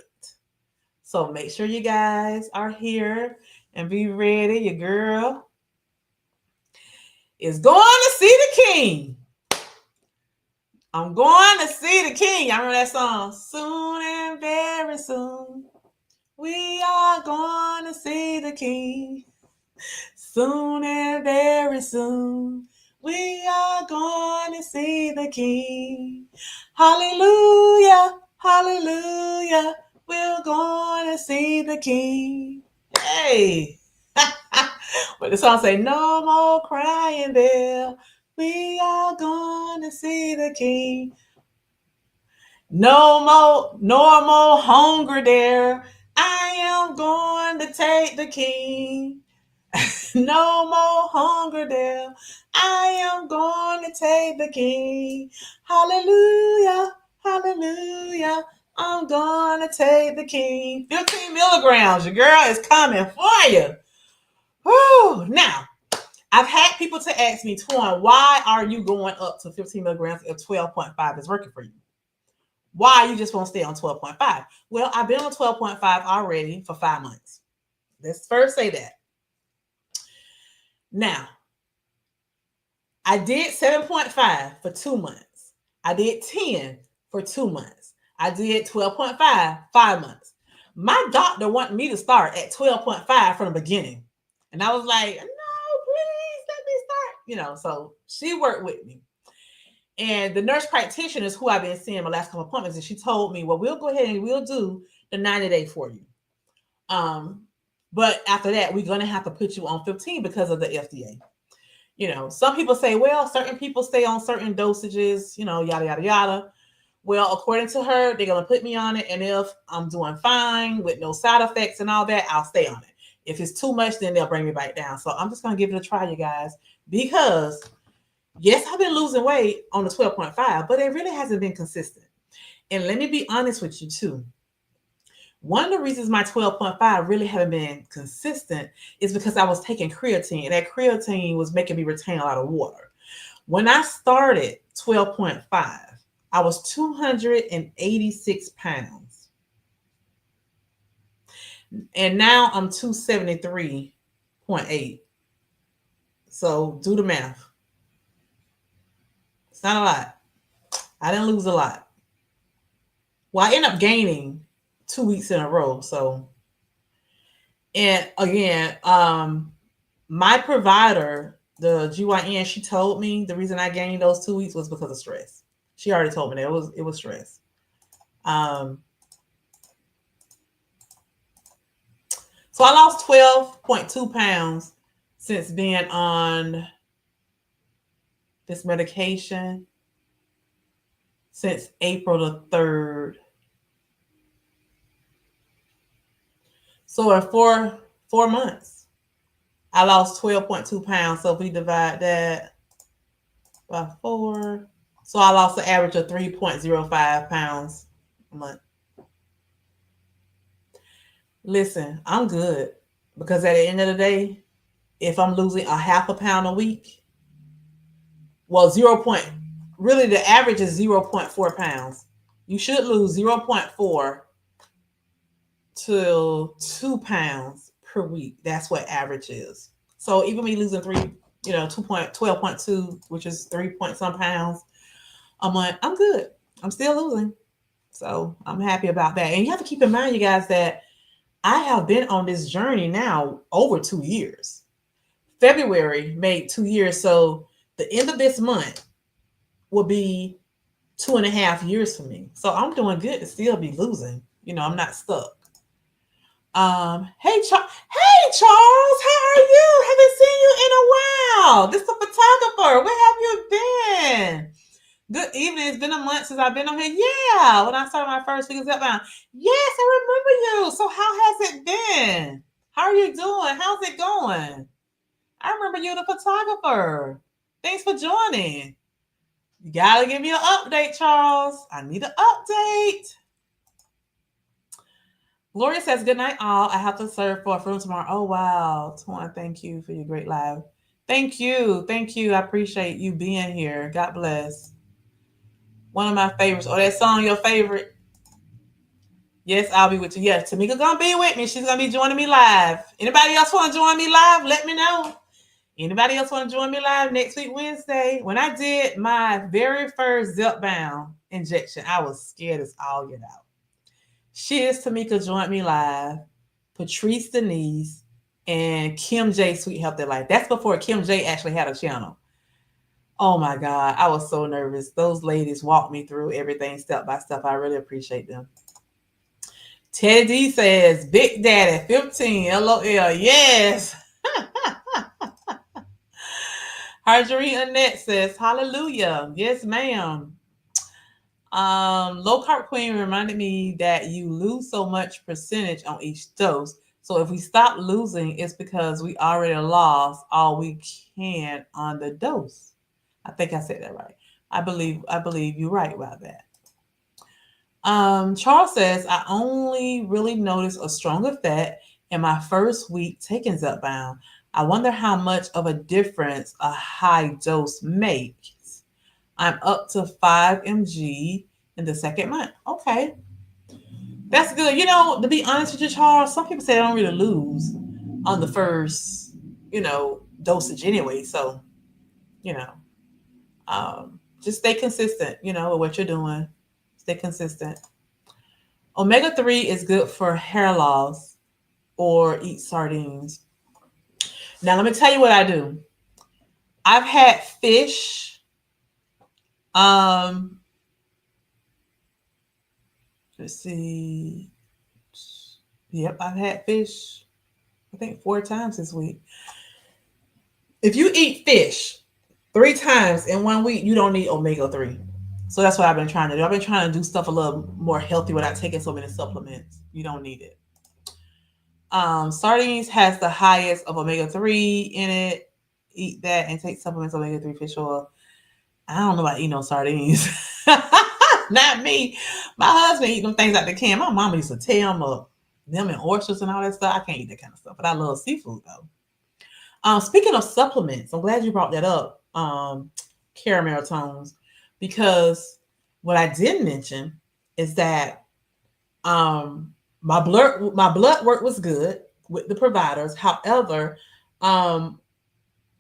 So make sure you guys are here and be ready. Your girl is going to see the King. I'm going to see the King. Y'all remember that song? Soon and very soon, we are going to see the King. Soon and very soon, we are going to see the King. Hallelujah, hallelujah, we're going to see the King. Hey. But the song say, no more crying there. We are going to see the King. No more hunger there. I am going to take the King. No more hunger there. I am going to take the King. Hallelujah, hallelujah. I'm going to take the King. 15 milligrams. Your girl is coming for you. Whew. Now, I've had people to ask me, Twan, why are you going up to 15 milligrams if 12.5 is working for you? Why you just won't stay on 12.5? Well, I've been on 12.5 already for 5 months. Let's first say that. Now, I did 7.5 for 2 months. I did 10 for 2 months. I did 12.5, 5 months. My doctor wanted me to start at 12.5 from the beginning. And I was like, no, please let me start. So she worked with me. And the nurse practitioner is who I've been seeing my last couple of appointments. And she told me, well, we'll go ahead and we'll do the 90-day for you. But after that, we're going to have to put you on 15 because of the FDA. Some people say, well, certain people stay on certain dosages, yada, yada, yada. Well, according to her, they're going to put me on it. And if I'm doing fine with no side effects and all that, I'll stay on it. If it's too much, then they'll bring me back down. So I'm just going to give it a try, you guys, because yes, I've been losing weight on the 12.5, but it really hasn't been consistent. And let me be honest with you too. One of the reasons my 12.5 really haven't been consistent is because I was taking creatine, and that creatine was making me retain a lot of water. When I started 12.5, I was 286 pounds. And now I'm 273.8. So do the math. It's not a lot. I didn't lose a lot. Well, I ended up gaining 2 weeks in a row. So, and again, my provider, the GYN, she told me the reason I gained those 2 weeks was because of stress. She already told me that it was stress. Um, so I lost 12.2 pounds since being on this medication since April the 3rd. So in four months, I lost 12.2 pounds. So if we divide that by 4, so I lost an average of 3.05 pounds a month. Listen, I'm good because at the end of the day, if I'm losing a half a pound a week, well, really the average is 0.4 pounds. You should lose 0.4 to 2 pounds per week. That's what average is. So even me losing 12.2, which is 3 point some pounds a month, I'm good. I'm still losing. So I'm happy about that. And you have to keep in mind, you guys, that I have been on this journey now over 2 years. February made 2 years. So the end of this month will be 2.5 years for me. So I'm doing good to still be losing. I'm not stuck. Hey Charles, how are you? Haven't seen you in a while. This is a photographer. Where have you been? Good evening. It's been a month since I've been on here. Yeah, when I started my first week of ZEPBOUND. Yes, I remember you. So how has it been? How are you doing? How's it going? I remember you, the photographer. Thanks for joining. You gotta give me an update, Charles. I need an update. Gloria says, good night, all. I have to serve for a room tomorrow. Oh, wow. Tuan, thank you for your great live. Thank you. Thank you. I appreciate you being here. God bless. One of my favorites. Oh, that song, your favorite? Yes, I'll be with you. Yes, Tamika gonna be with me. She's gonna be joining me live. Anybody else want to join me live? Let me know. Anybody else want to join me live next week, Wednesday? When I did my very first ZEPBOUND injection, I was scared as all get out. Shiz Tamika joined me live. Patrice Denise and Kim J Sweet Healthy Life. That's before Kim J actually had a channel. Oh my God, I was so nervous. Those ladies walked me through everything step by step. I really appreciate them. Teddy says, Big Daddy 15, LOL. Yes. Marjorie Annette says, hallelujah. Yes, ma'am. Low carb queen reminded me that you lose so much percentage on each dose. So if we stop losing, it's because we already lost all we can on the dose. I think I said that right. I believe you're right about that. Charles says, I only really noticed a strong effect in my first week taking ZEPBOUND. I wonder how much of a difference a high dose makes. I'm up to 5 mg in the second month. Okay. That's good. To be honest with you, Charles, some people say they don't really lose on the first, dosage anyway. So, just stay consistent, with what you're doing. Stay consistent. Omega-3 is good for hair loss or eat sardines. Now, let me tell you what I do. I've had fish. Let's see. Yep, I've had fish, I think 4 times this week. If you eat fish 3 times in 1 week, you don't need omega-3. So that's what I've been trying to do. I've been trying to do stuff a little more healthy without taking so many supplements. You don't need it. Sardines has the highest of omega-3 in it. Eat that and take supplements omega-3 fish oil. I don't know about eating no sardines. Not me. My husband eat them things out the can. My mama used to tear them up. Them and oysters and all that stuff. I can't eat that kind of stuff, but I love seafood though. Speaking of supplements, I'm glad you brought that up, caramel tones, because what I did mention is that my blood work was good with the providers. However,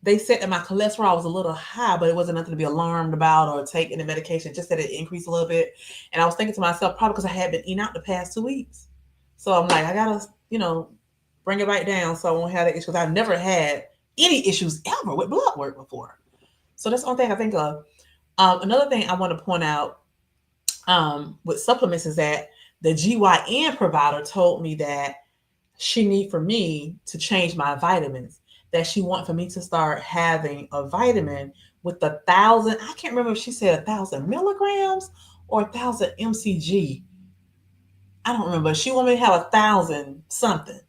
they said that my cholesterol was a little high, but it wasn't nothing to be alarmed about or taking the medication. Just that it increased a little bit. And I was thinking to myself, probably because I had been eating out the past 2 weeks. So I'm like, I gotta, bring it right down so I won't have that issue. Because I've never had any issues ever with blood work before. So that's the only thing I think of. Another thing I want to point out with supplements is that the GYN provider told me that she need for me to change my vitamins, that she want for me to start having a vitamin with 1,000, I can't remember if she said 1,000 milligrams or 1,000 mcg. I don't remember. She want me to have 1,000 something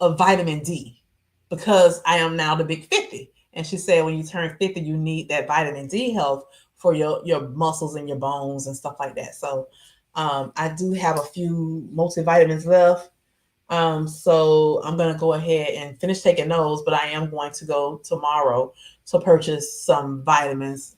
of vitamin D because I am now the big 50. And she said when you turn 50, you need that vitamin D health for your muscles and your bones and stuff like that. So I do have a few multivitamins left. So I'm gonna go ahead and finish taking those, but I am going to go tomorrow to purchase some vitamins.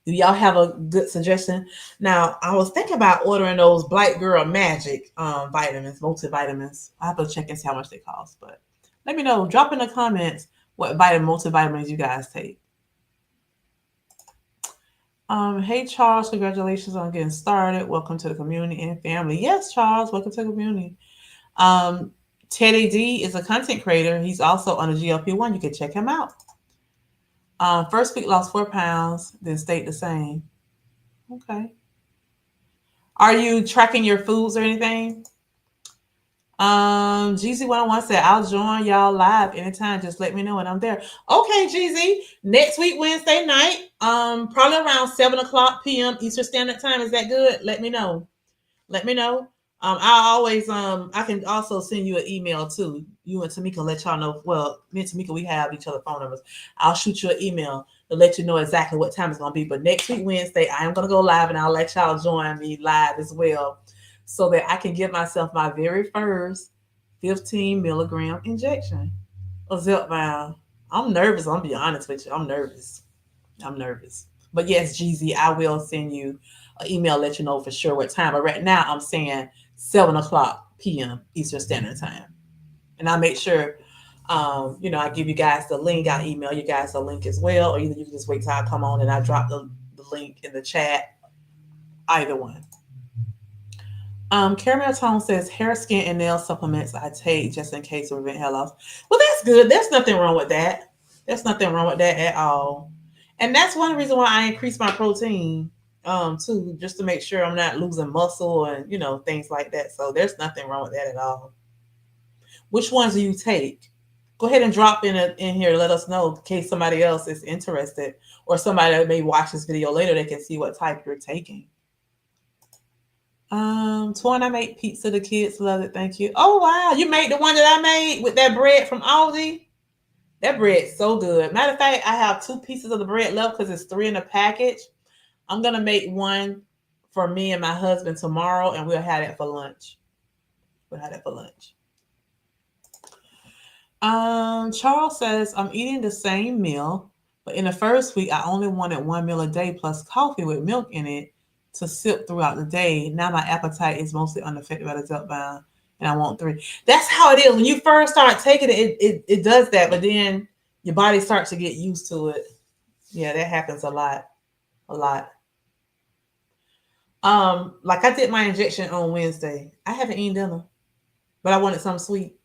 Do y'all have a good suggestion? Now I was thinking about ordering those Black Girl Magic vitamins, multivitamins. I have to check and see how much they cost, but let me know. Drop in the comments what multivitamins you guys take. Hey Charles, congratulations on getting started. Welcome to the community and family. Yes, Charles, welcome to the community. Teddy D is a content creator. He's also on a GLP-1. You can check him out. First week lost 4 pounds, then stayed the same. Okay. Are you tracking your foods or anything? GZ101 said, I'll join y'all live anytime. Just let me know when I'm there. Okay, GZ. Next week, Wednesday night, probably around 7 o'clock p.m. Eastern Standard Time. Is that good? Let me know. Let me know. I always I can also send you an email too. You and Tamika let y'all know. Well, me and Tamika, we have each other phone numbers. I'll shoot you an email to let you know exactly what time it's gonna be. But next week, Wednesday, I am gonna go live and I'll let y'all join me live as well, so that I can give myself my very first 15 milligram injection of ZEPBOUND. I'm nervous. I'm gonna be honest with you. I'm nervous. I'm nervous. But yes, GZ, I will send you an email, let you know for sure what time. But right now I'm saying 7 o'clock p.m. Eastern Standard Time. And I'll make sure I give you guys the link. I'll email you guys the link as well. Or either you can just wait till I come on and I drop the link in the chat. Either one. Caramel Tone says hair, skin, and nail supplements I take just in case to prevent hair loss. Well, that's good. There's nothing wrong with that. There's nothing wrong with that at all. And that's one reason why I increase my protein too, just to make sure I'm not losing muscle and things like that. So there's nothing wrong with that at all. Which ones do you take? Go ahead and drop in here. Let us know in case somebody else is interested or somebody that may watch this video later. They can see what type you're taking. Twan, I made pizza. The kids love it. Thank you. Oh wow, you made the one that I made with that bread from Aldi. That bread's so good. Matter of fact, I have 2 pieces of the bread left because it's 3 in the package. I'm gonna make one for me and my husband tomorrow, and we'll have that for lunch. We'll have that for lunch. Charles says I'm eating the same meal, but in the first week I only wanted 1 meal a day plus coffee with milk in it to sip throughout the day. Now my appetite is mostly unaffected by the ZEPBOUND, and I want 3. That's how it is. When you first start taking it does that, but then your body starts to get used to it. Yeah, that happens a lot. A lot. Like I did my injection on Wednesday. I haven't eaten dinner, but I wanted something sweet.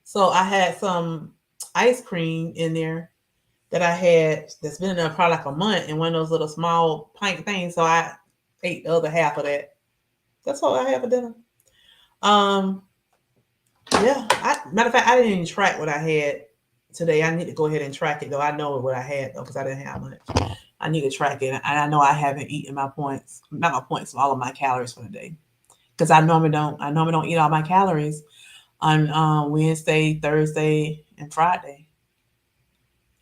So I had some ice cream in there that I had that's been in there probably like a month in one of those little small pint things. So I ate the other half of that. That's all I had for dinner. Yeah. Matter of fact, I didn't even track what I had today. I need to go ahead and track it though. I know what I had though because I didn't have much. I need to track it, and I know I haven't eaten my points, not my points, all of my calories for the day, because I normally don't. I normally don't eat all my calories on Wednesday, Thursday, and Friday,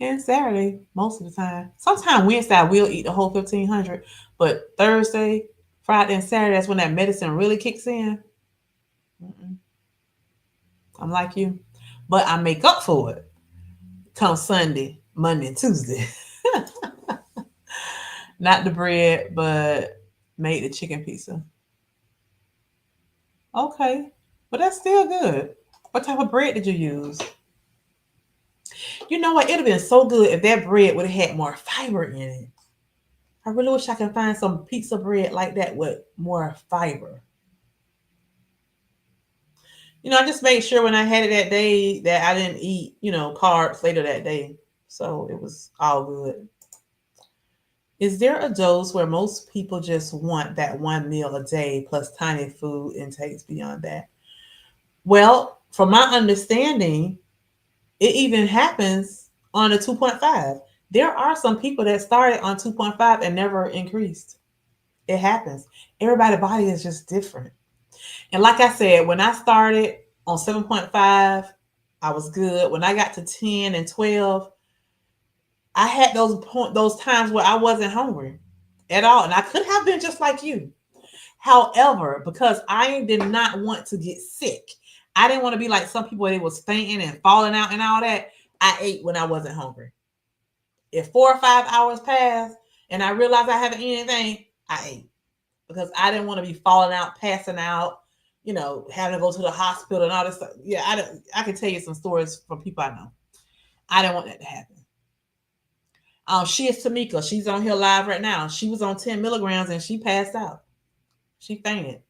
and Saturday most of the time. Sometimes Wednesday I will eat the whole 1,500, but Thursday, Friday, and Saturday that's when that medicine really kicks in. Mm-mm. I'm like you, but I make up for it come Sunday, Monday, and Tuesday. Not the bread, but made the chicken pizza. Okay, but that's still good. What type of bread did you use? You know what? It'd have been so good if that bread would have had more fiber in it. I really wish I could find some pizza bread like that with more fiber. I just made sure when I had it that day that I didn't eat, carbs later that day. So it was all good. Is there a dose where most people just want that one meal a day plus tiny food intakes beyond that? Well, from my understanding, it even happens on a 2.5. There are some people that started on 2.5 and never increased. It happens. Everybody's body is just different. And like I said, when I started on 7.5, I was good. When I got to 10 and 12, I had those times where I wasn't hungry at all. And I could have been just like you. However, because I did not want to get sick, I didn't want to be like some people that was fainting and falling out and all that. I ate when I wasn't hungry. If 4 or 5 hours passed and I realized I haven't eaten anything, I ate because I didn't want to be falling out, passing out, having to go to the hospital and all this stuff. Yeah, I can tell you some stories from people I know. I didn't want that to happen. She is Tamika. She's on here live right now. She was on 10 milligrams and she passed out. She fainted.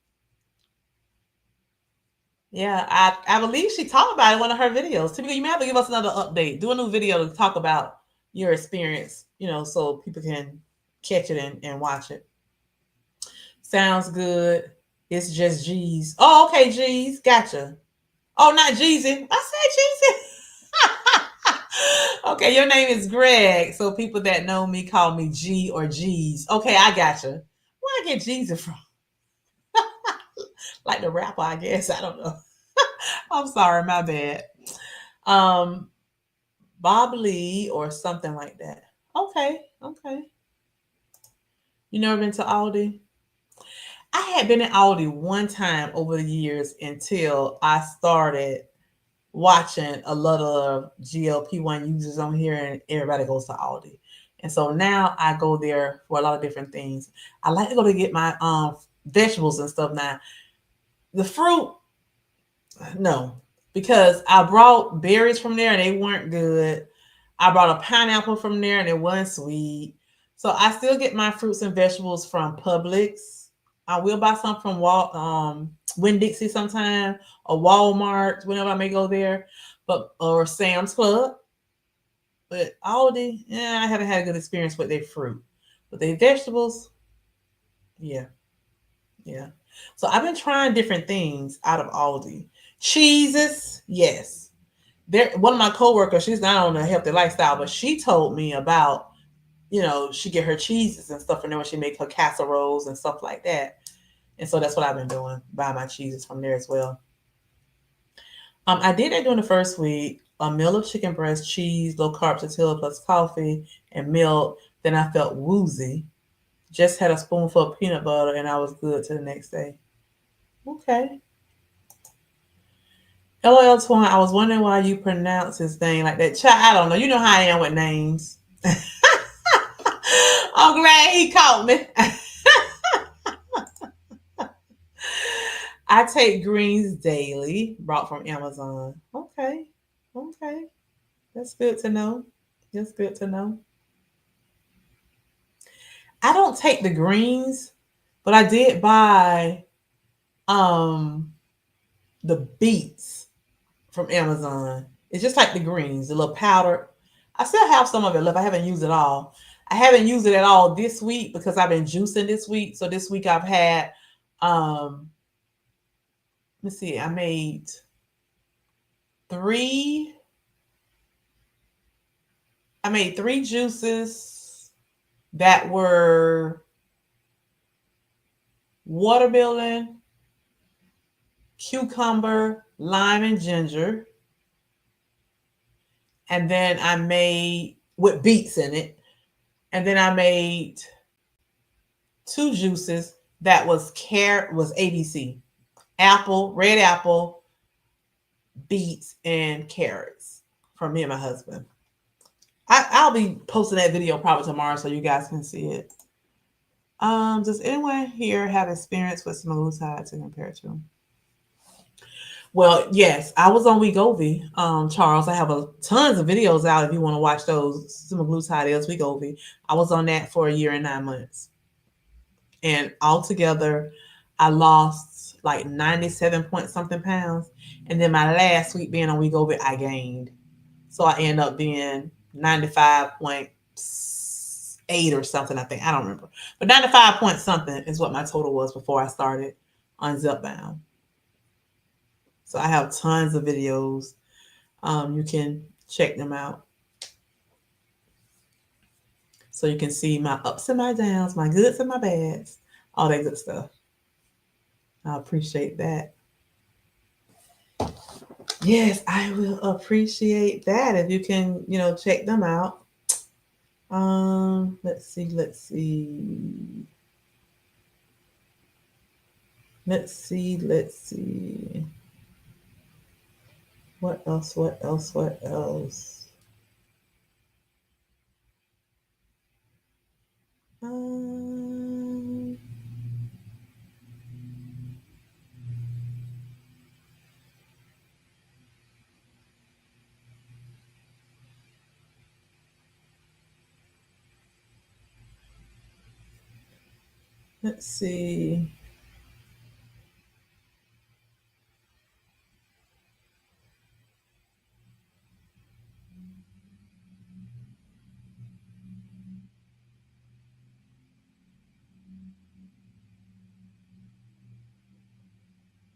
Yeah, I believe she talked about it in one of her videos. Tamika, you may have to give us another update. Do a new video to talk about your experience, so people can catch it and watch it. Sounds good. It's just G's. Oh, okay, G's. Gotcha. Oh, not Jeezy. I said Jeezy. Okay, your name is Greg. So people that know me call me G or G's. Okay, I gotcha. Where I get Jeezy from? Like the rapper, I guess. I don't know. I'm sorry, my bad. Bob Lee or something like that. Okay, okay. You never been to Aldi? I had been at Aldi one time over the years until I started watching a lot of GLP-1 users on here, and everybody goes to Aldi. And so now I go there for a lot of different things. I like to go to get my vegetables and stuff now. The fruit, no, because I brought berries from there and they weren't good. I brought a pineapple from there and it wasn't sweet. So I still get my fruits and vegetables from Publix. I will buy some from Winn-Dixie sometime or Walmart whenever I may go there, or Sam's Club. But Aldi, I haven't had a good experience with their fruit. But their vegetables, yeah, yeah. So I've been trying different things out of Aldi. Cheeses, yes. One of my coworkers, she's not on a healthy lifestyle, but she told me about, she get her cheeses and stuff from there when she make her casseroles and stuff like that. And so that's what I've been doing, buy my cheeses from there as well. I did that during the first week, a meal of chicken breast, cheese, low carb tortilla plus coffee and milk. Then I felt woozy. Just had a spoonful of peanut butter and I was good to the next day. Okay. LOL Twine, I was wondering why you pronounce his name like that. Child, I don't know. You know how I am with names. I'm glad he caught me. I take greens daily, brought from Amazon. Okay. Okay. That's good to know. That's good to know. I don't take the greens, but I did buy the beets from Amazon. It's just like the greens, the little powder. I still have some of it left. I haven't used it all. I haven't used it at all this week because I've been juicing this week. So this week I've had let's see, I made three juices that were watermelon, cucumber, lime, and ginger. And then I made with beets in it. And then I made two juices that was ABC. Red apple, beets, and carrots for me and my husband. I'll be posting that video probably tomorrow so you guys can see it. Does anyone here have experience with Semaglutide to compare to? Well, yes, I was on Wegovy, Charles. I have tons of videos out if you want to watch those. Semaglutide is Wegovy. I was on that for a year and 9 months, and altogether, I lost like 97 point something pounds. And then my last week being on Wegovy, I gained. So I end up being 95.8 or something. I think I don't remember, but 95 point something is what my total was before I started on ZEPBOUND. So I have tons of videos. You can check them out so you can see my ups and my downs, my goods and my bads, all that good stuff. I appreciate that. Yes, I will appreciate that if you can, check them out. Let's see, let's see. Let's see, let's see. What else? What else? What else? Um, let's see.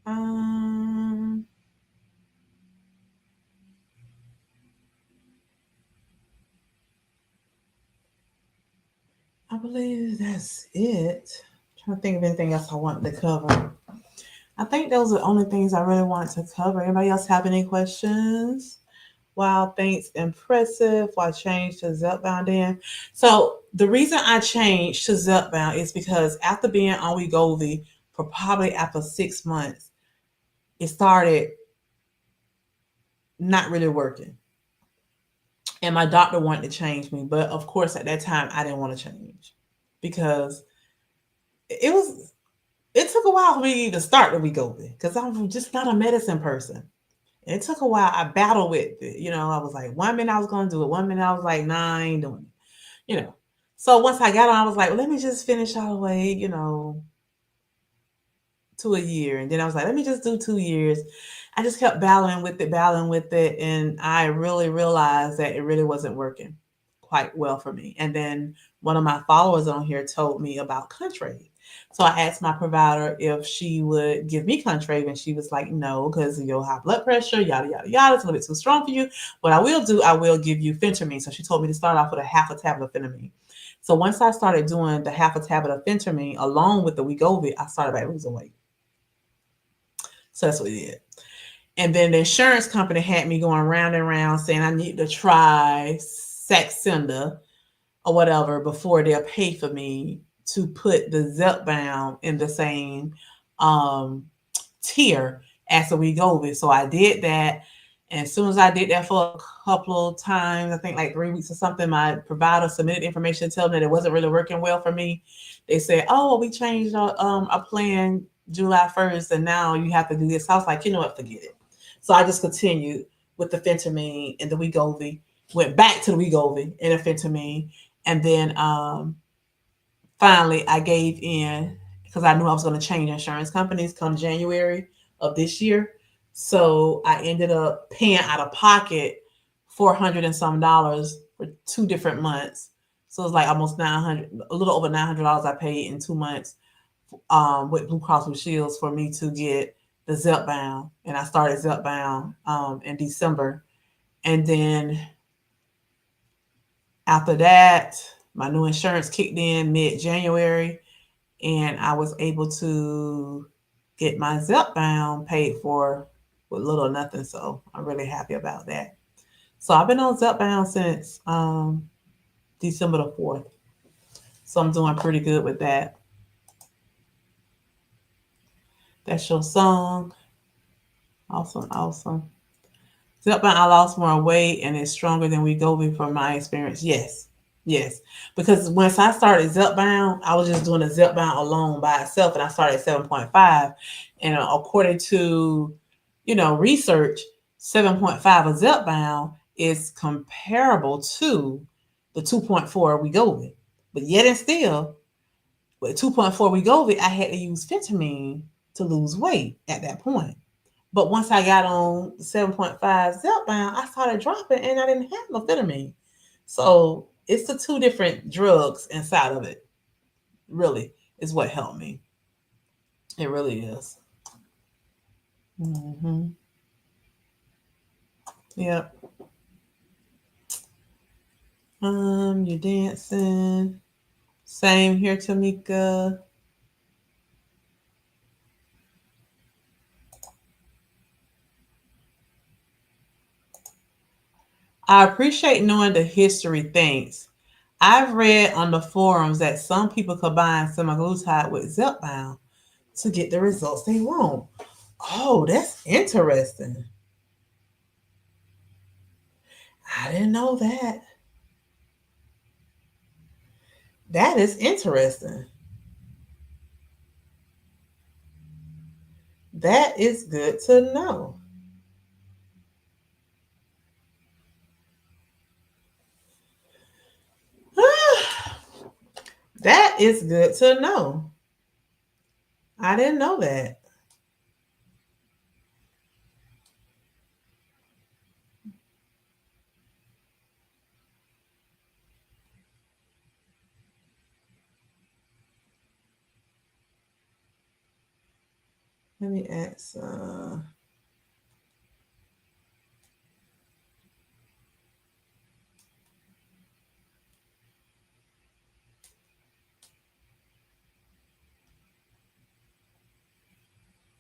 Um, I believe that's it. I'm trying to think of anything else I wanted to cover. I think those are the only things I really wanted to cover. Anybody else have any questions? Wow, thanks. Impressive. Why change to ZEPBOUND then? So the reason I changed to ZEPBOUND is because after being on Wegovy for probably after 6 months, it started not really working. And my doctor wanted to change me. But of course, at that time, I didn't want to change because it was it took a while for me to start the Wegovy because I'm just not a medicine person. And it took a while. I battled with it. I was like, 1 minute I was going to do it. 1 minute I was like, nah, I ain't doing it. So once I got on, I was like, well, let me just finish all the way, to a year. And then I was like, let me just do 2 years. I just kept battling with it. And I really realized that it really wasn't working quite well for me. And then one of my followers on here told me about Contrave. So I asked my provider if she would give me Contrave, and she was like, no, because of your high blood pressure, yada, yada, yada. It's a little bit too strong for you. What I will do, I will give you phentermine. So she told me to start off with a half a tablet of phentermine. So once I started doing the half a tablet of phentermine along with the Wegovy, I started by losing weight. So that's what we did. And then the insurance company had me going round and round saying I need to try Saxenda or whatever before they'll pay for me to put the ZEPBOUND in the same um, tier as the Wegovy. So I did that. And as soon as I did that for a couple of times, I think like 3 weeks or something, my provider submitted information telling me that it wasn't really working well for me. They said, oh, well, we changed our plan July 1st, and now you have to do this. So I was like, you know what, forget it. So I just continued with the phentermine and the Wegovy, went back to the Wegovy and the phentermine, and then finally I gave in because I knew I was going to change insurance companies come January of this year. So I ended up paying out of pocket $400 and some for 2 different months. So it was like almost 900, a little over $900 I paid in 2 months with Blue Cross Blue Shields for me to get the ZEPBOUND. And I started ZEPBOUND in December. And then after that, my new insurance kicked in mid-January, and I was able to get my ZEPBOUND paid for with little or nothing. So I'm really happy about that. So I've been on ZEPBOUND since December the 4th. So I'm doing pretty good with that. That's your song. Awesome, awesome. ZEPBOUND, I lost more weight and it's stronger than Wegovy from my experience. Yes, yes. Because once I started ZEPBOUND, I was just doing a ZEPBOUND alone by itself, and I started at 7.5. And according to research, 7.5 of Zepbound is comparable to the 2.4 Wegovy. But yet and still, with 2.4 Wegovy, I had to use phentermine to lose weight at that point. But once I got on 7.5 Zepbound, I started dropping and I didn't have no phentermine. So it's the two different drugs inside of it, really, is what helped me. It really is. Mm-hmm. Yep. You're dancing. Same here, Tamika. I appreciate knowing the history. Thanks. I've read on the forums that some people combine semaglutide with Zepbound to get the results they want. Oh, that's interesting. I didn't know that. That is interesting. That is good to know. That is good to know. I didn't know that. Let me ask.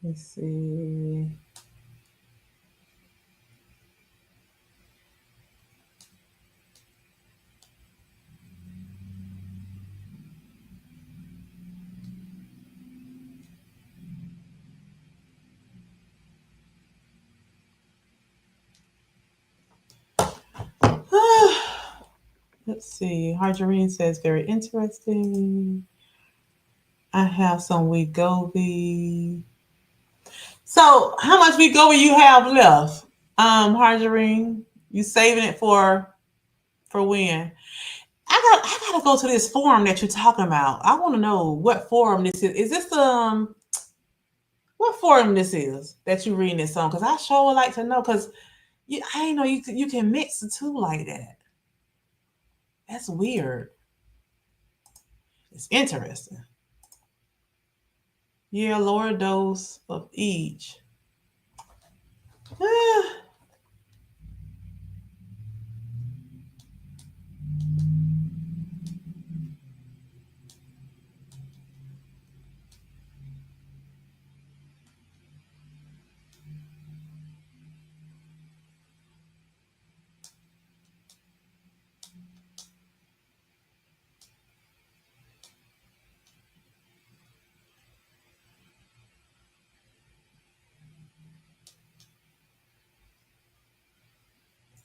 Let's see. Let's see. Harjarine says very interesting. I have some Wegovy. So, how much Wegovy you have left, Harjarine? You saving it for when? I gotta go to this forum that you're talking about. I want to know what forum this is. Is this what forum this is that you reading this on? Because I sure would like to know. Because I ain't know you can mix the two like that. That's weird. It's interesting. Yeah, lower dose of each.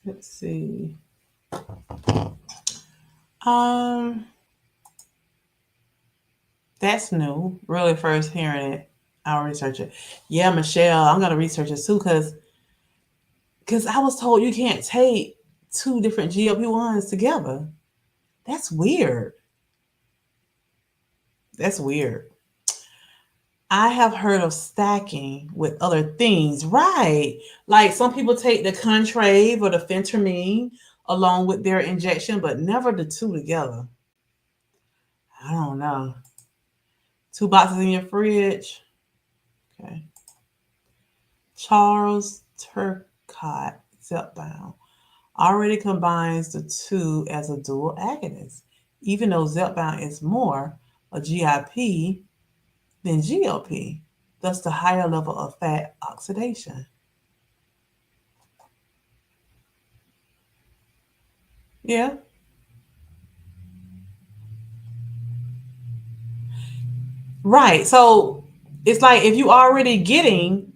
Let's see. Um, that's new. Really, first hearing it, I'll research it. Yeah, Michelle, I'm gonna research it too, because I was told you can't take two different GLP-1s together. That's weird. That's weird. I have heard of stacking with other things, right? Like some people take the Contrave or the phentermine along with their injection, but never the two together. I don't know. Two boxes in your fridge. Okay. Charles Turcott Zepbound already combines the two as a dual agonist, even though Zepbound is more a GIP than GLP, thus the higher level of fat oxidation. Yeah, right. So it's like if you already getting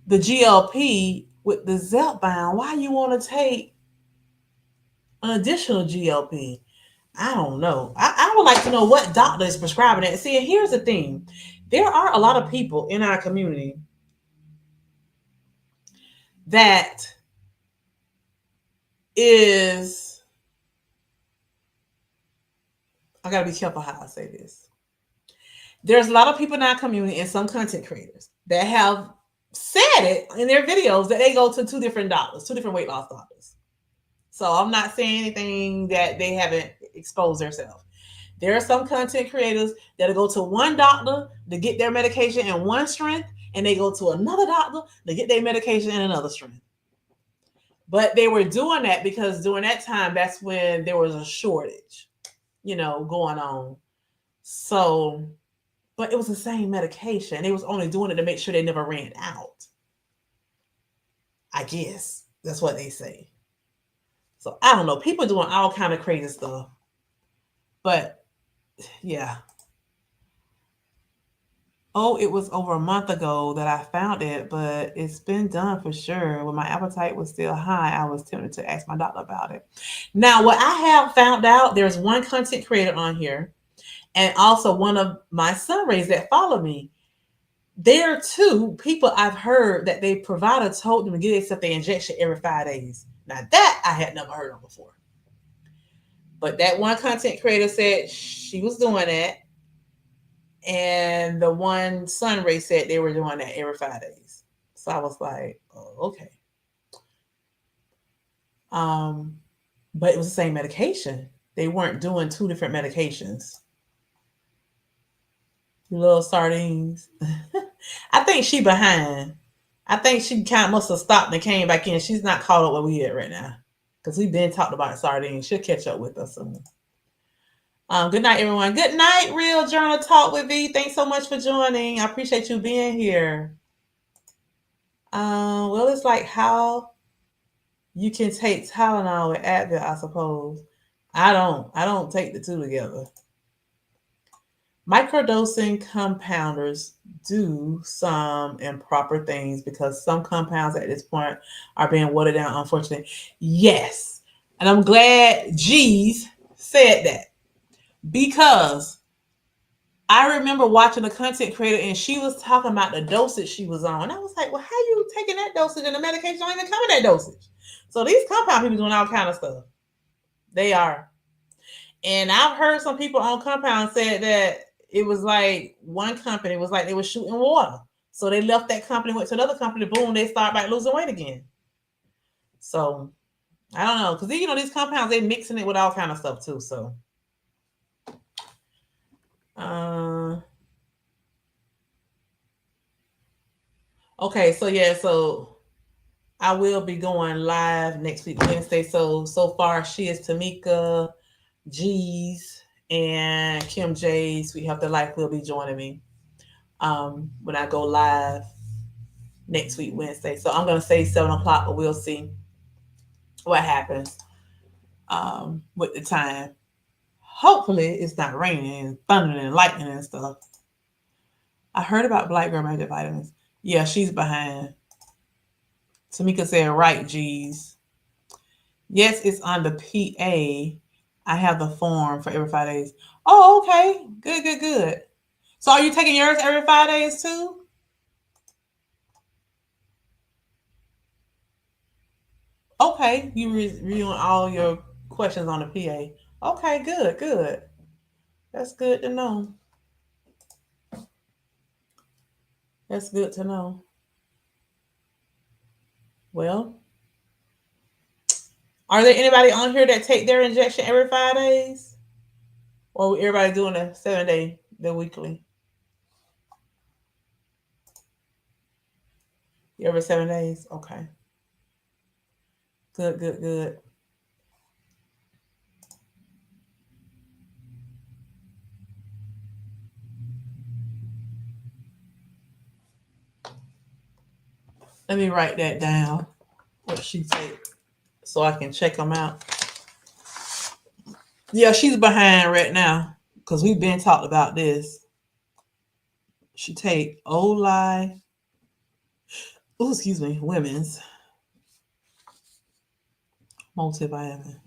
the GLP with the Zepbound, why you want to take an additional GLP? I don't know. I would like to know what doctor is prescribing it. See, and here's the thing: there are a lot of people in our community that is, I gotta be careful how I say this. There's a lot of people in our community and some content creators that have said it in their videos that they go to two different doctors, two different weight loss doctors. So I'm not saying anything that they haven't exposed themselves. There are some content creators that go to one doctor to get their medication in one strength, and they go to another doctor to get their medication in another strength. But they were doing that because during that time, that's when there was a shortage, going on. So, but it was the same medication. They was only doing it to make sure they never ran out. I guess that's what they say. So I don't know. People doing all kind of crazy stuff. But yeah. Oh, it was over a month ago that I found it, but it's been done for sure. When my appetite was still high, I was tempted to ask my doctor about it. Now, what I have found out, there's one content creator on here, and also one of my sunrays that follow me. There are two people I've heard that their provider told them to get themselves their injection every 5 days. Now, that I had never heard of before. But that one content creator said she was doing that, and the one sunray said they were doing that every 5 days. So I was like, oh, okay. But it was the same medication. They weren't doing two different medications. Little sardines. I think she behind. I think she kind of must have stopped and came back in. She's not caught up where we at right now. Because we've been talking about sardines. She'll catch up with us soon. Good night, everyone. Good night, Real Journal Talk with V. Thanks so much for joining. I appreciate you being here. Well, it's like how you can take Tylenol with Advil, I suppose. I don't take the two together. Microdosing compounders do some improper things because some compounds at this point are being watered down, unfortunately. Yes. And I'm glad G's said that because I remember watching a content creator and she was talking about the dosage she was on. I was like, well, how you taking that dosage and the medication don't even come in that dosage? So these compound people doing all kind of stuff. They are. And I've heard some people on compound said that it was like one company was like they were shooting water. So they left that company, went to another company, boom, they start back losing weight again. So I don't know. Because these compounds, they mixing it with all kind of stuff too. So okay, so yeah, so I will be going live next week, Wednesday. So far she is Tamika, G's, and Kim J, Sweet Healthy Life will be joining me when I go live next week, Wednesday. So I'm gonna say 7 o'clock, but we'll see what happens with the time. Hopefully it's not raining and thundering and lightning and stuff. I heard about Black Girl Magic Vitamins. Yeah, she's behind. Tamika said, right, G's. Yes, it's on the PA. I have the form for every 5 days. Oh, okay. Good, good, good. So are you taking yours every 5 days too? Okay. You reviewing all your questions on the PA. Okay, good, good. That's good to know. That's good to know. Well, are there anybody on here that take their injection every 5 days? Or everybody doing a 7 day, the weekly? Every 7 days? Okay. Good, good, good. Let me write that down. What she take, so I can check them out. Yeah, she's behind right now because we've been talking about this. She take Oli, oh excuse me, women's multivitamin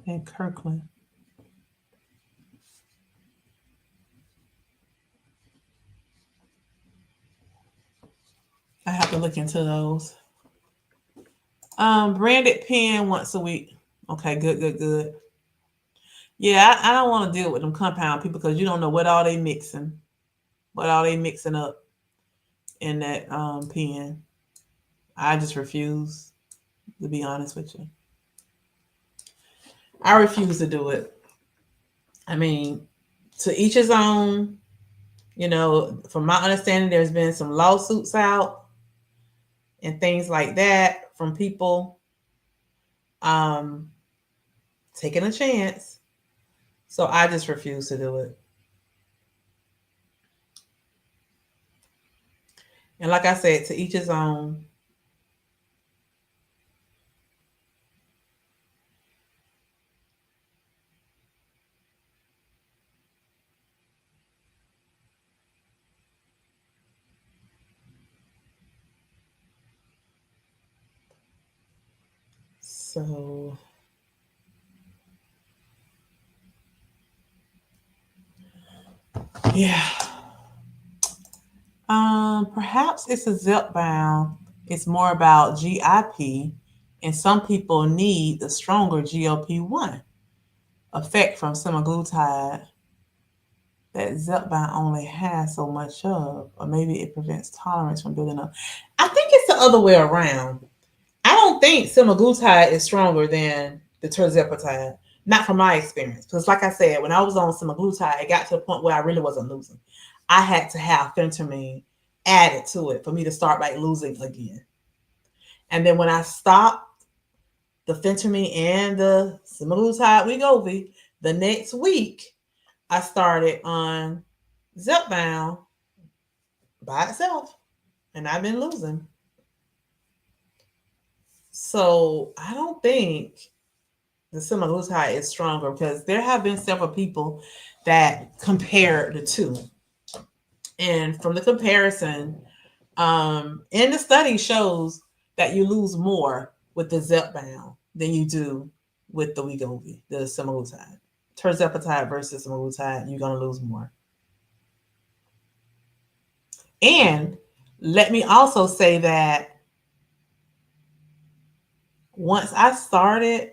and Kirkland. look into those. Branded pen once a week. Okay, good, good, good. Yeah, I don't want to deal with them compound people because you don't know what all they mixing, what all they mixing up in that pen. I just refuse, to be honest with you. I refuse to do it. I mean, to each his own. You know, from my understanding, there's been some lawsuits out and things like that from people um, taking a chance. So I just refuse to do it. And like I said, to each his own. So yeah. Perhaps it's a ZEPBOUND. It's more about GIP, and some people need the stronger GLP-1 effect from semaglutide that ZEPBOUND only has so much of, or maybe it prevents tolerance from building up. I think it's the other way around. I don't think semaglutide is stronger than the Tirzepatide, not from my experience. Because, like I said, when I was on semaglutide, it got to the point where I really wasn't losing. I had to have phentermine added to it for me to start like losing again. And then when I stopped the phentermine and the semaglutide Wegovy, the next week I started on ZEPBOUND by itself, and I've been losing. So I don't think the semaglutide is stronger because there have been several people that compare the two. And from the comparison, and the study shows that you lose more with the ZEPBOUND than you do with the Wegovy, the semaglutide. Tirzepatide versus semaglutide, you're going to lose more. And let me also say that once I started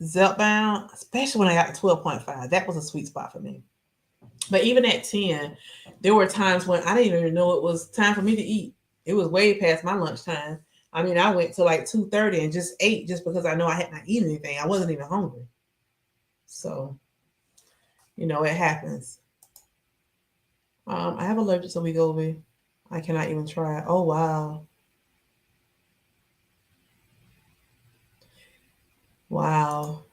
ZEPBOUND, especially when I got to 12.5, that was a sweet spot for me. But even at 10, there were times when I didn't even know it was time for me to eat. It was way past my lunchtime. I mean, I went to like 2:30 and just ate just because I know I had not eaten anything. I wasn't even hungry. So, it happens. I have allergic to Wegovy. I cannot even try it. Oh, wow. Wow.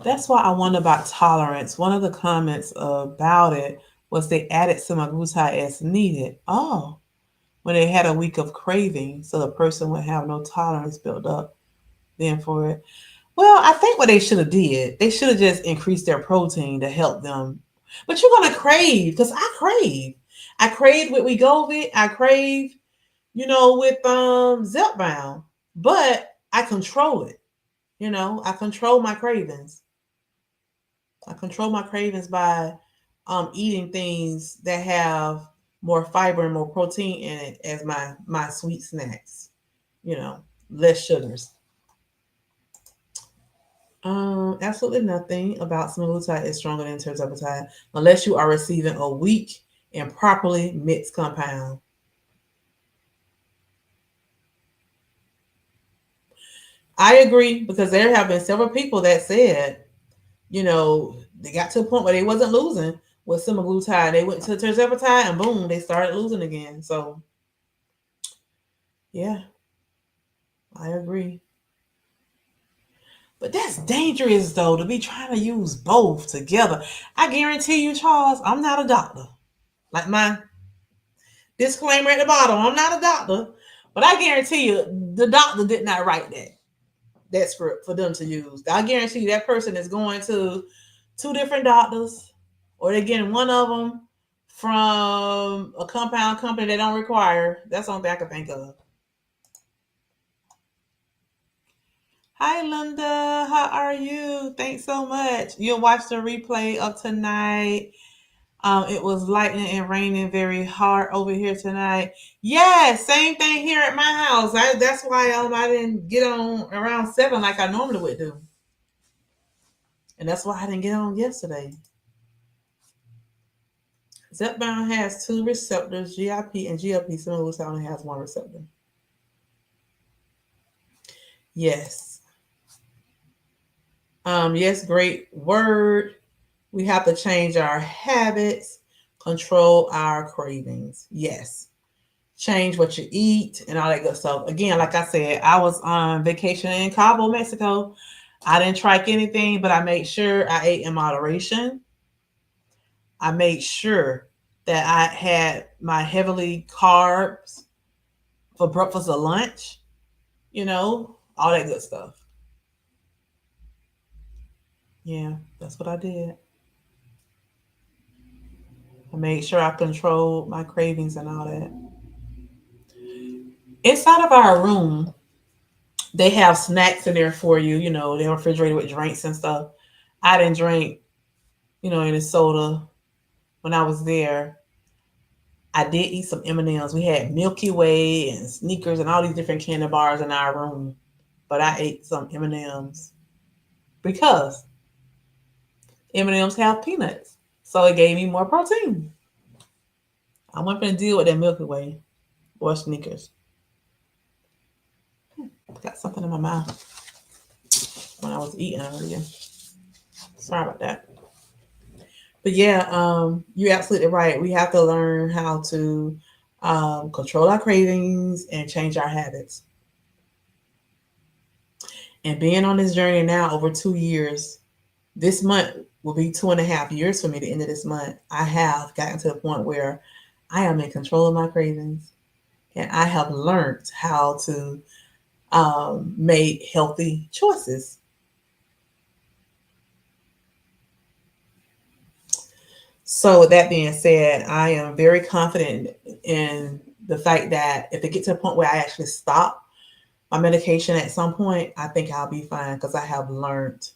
That's why I wonder about tolerance. One of the comments about it was they added semaglutide as needed. Oh, when they had a week of craving, so the person would have no tolerance built up then for it. Well, I think what they should have did, they should have just increased their protein to help them. But you're gonna crave because I crave. I crave with Wegovy. I crave, with ZEPBOUND. But I control it. I control my cravings. I control my cravings by eating things that have more fiber and more protein in it as my sweet snacks. You know, less sugars. Absolutely nothing about semaglutide is stronger than tirzepatide unless you are receiving a weak and properly mixed compound. I agree because there have been several people that said, they got to a point where they wasn't losing with semaglutide. They went to tirzepatide and boom, they started losing again. So, yeah, I agree. But that's dangerous though to be trying to use both together. I guarantee you, Charles, I'm not a doctor. Like my disclaimer at the bottom, I'm not a doctor, but I guarantee you the doctor did not write that script for them to use. I guarantee you that person is going to two different doctors, or they're getting one of them from a compound company they don't require. That's the only thing I can think of. Hi, Linda. How are you? Thanks so much. You'll watch the replay of tonight. It was lightning and raining very hard over here tonight. Yeah, same thing here at my house. That's why I didn't get on around 7 like I normally would do. And that's why I didn't get on yesterday. ZEPBOUND has 2 receptors, GIP and GLP. Semaglutide only has 1 receptor. Yes. Yes, great word. We have to change our habits, control our cravings. Yes. Change what you eat and all that good stuff. Again, like I said, I was on vacation in Cabo, Mexico. I didn't try anything, but I made sure I ate in moderation. I made sure that I had my heavily carbs for breakfast or lunch, all that good stuff. Yeah, that's what I did. I made sure I controlled my cravings and all that. Inside of our room, they have snacks in there for you. They're refrigerated with drinks and stuff. I didn't drink, any soda when I was there. I did eat some M&Ms. We had Milky Way and Snickers and all these different candy bars in our room, but I ate some M&Ms because M&Ms have peanuts, so it gave me more protein. I wasn't gonna deal with that Milky Way or Snickers. Got something in my mouth when I was eating earlier. Sorry about that. But yeah, you're absolutely right. We have to learn how to control our cravings and change our habits. And being on this journey now over 2 years, this month will be 2.5 years for me. The end of this month, I have gotten to the point where I am in control of my cravings, and I have learned how to make healthy choices. So, with that being said, I am very confident in the fact that if it gets to a point where I actually stop my medication at some point, I think I'll be fine because I have learned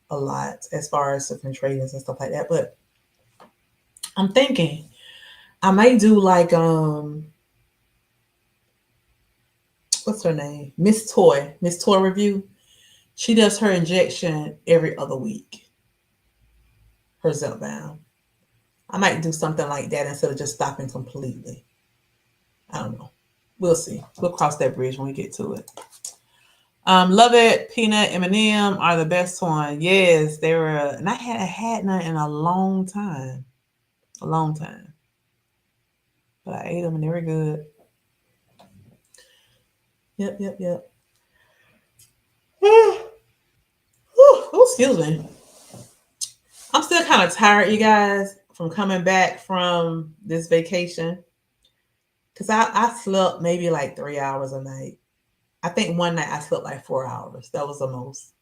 a lot as far as different cravings and stuff like that. But I'm thinking I might do like what's her name? Miss Toy Review. She does her injection every other week. Her ZEPBOUND. I might do something like that instead of just stopping completely. I don't know. We'll see. We'll cross that bridge when we get to it. Love it. Peanut M&M are the best one. Yes, they were, and I hadn't had none in a long time. A long time. But I ate them and they were good. Yep. Excuse me. I'm still kind of tired, you guys, from coming back from this vacation. Because I slept maybe like 3 hours a night. I think one night I slept like 4 hours. That was the most.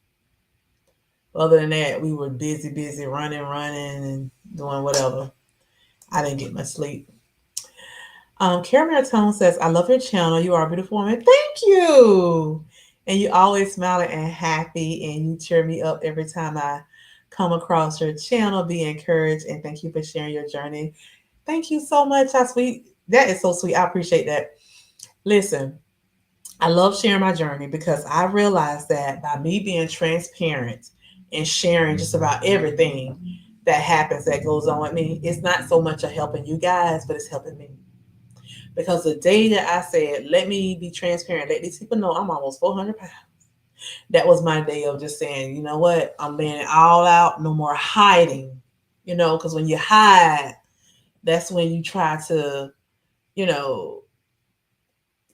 Other than that, we were busy, running, and doing whatever. I didn't get much sleep. Caramel Tone says, I love your channel. You are a beautiful woman. Thank you. And you always smiling and happy, and you cheer me up every time I come across your channel. Be encouraged, and thank you for sharing your journey. Thank you so much. How sweet. That is so sweet. I appreciate that. Listen, I love sharing my journey because I realized that by me being transparent and sharing just about everything that happens that goes on with me, it's not so much of helping you guys, but it's helping me. Because the day that I said, let me be transparent, let these people know I'm almost 400 pounds, that was my day of just saying, you know what, I'm laying it all out, no more hiding, because when you hide, that's when you try to, you know,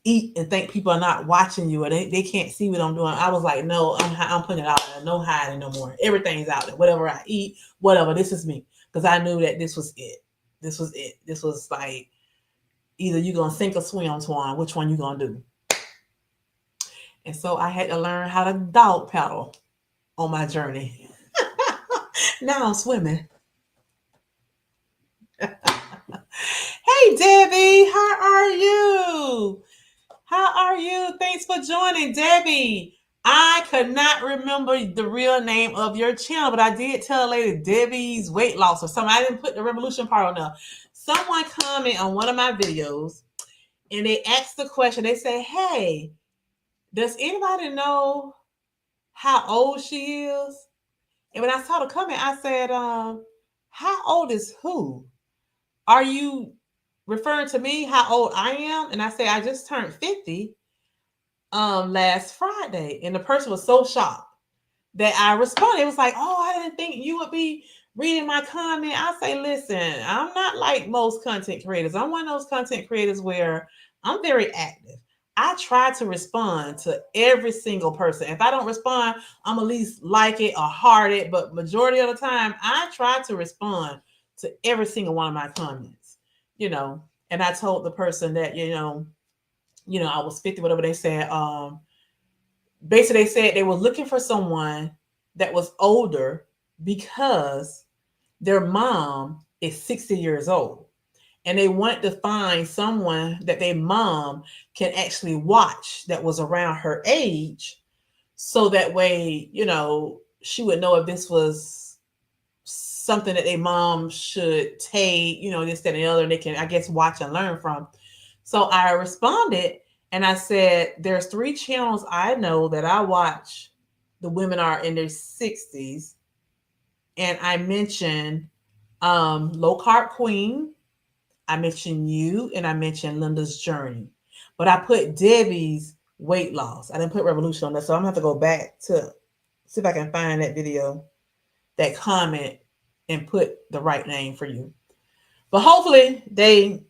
eat and think people are not watching you or they can't see what I'm doing. I was like, no, I'm putting it out there. No hiding no more. Everything's out there. Whatever I eat, whatever. This is me. Because I knew that this was it. This was it. This was like either you're going to sink or swim, Twan. Which one you going to do? And so I had to learn how to dog paddle on my journey. Now I'm swimming. Hey, Debbie, how are you? How are you? Thanks for joining, Debbie. I could not remember the real name of your channel, but I did tell a lady Debbie's weight loss or something. I didn't put the revolution part on there. Someone commented on one of my videos and they asked the question. They say, "Hey, does anybody know how old she is?" And when I saw the comment, I said, "How old is who? Are you referring to me? How old I am?" And I said, "I just turned 50 last Friday." And the person was so shocked that I responded. It was like, "Oh, I didn't think you would be reading my comment." I say, "Listen, I'm not like most content creators. I'm one of those content creators where I'm very active. I try to respond to every single person. If I don't respond, I'm at least like it or heart it. But majority of the time, I try to respond to every single one of my comments, you know." And I told the person that, I was 50, whatever they said. Basically, they said they were looking for someone that was older because their mom is 60 years old. And they wanted to find someone that their mom can actually watch that was around her age. So that way, she would know if this was something that their mom should take, this, that, and the other, and they can, I guess, watch and learn from. So I responded and I said, there's 3 channels I know that I watch. The women are in their 60s. And I mentioned Low Carb Queen, I mentioned you, and I mentioned Linda's Journey. But I put Debbie's weight loss. I didn't put Revolution on that. So I'm going to have to go back to see if I can find that video, that comment, and put the right name for you. But hopefully they,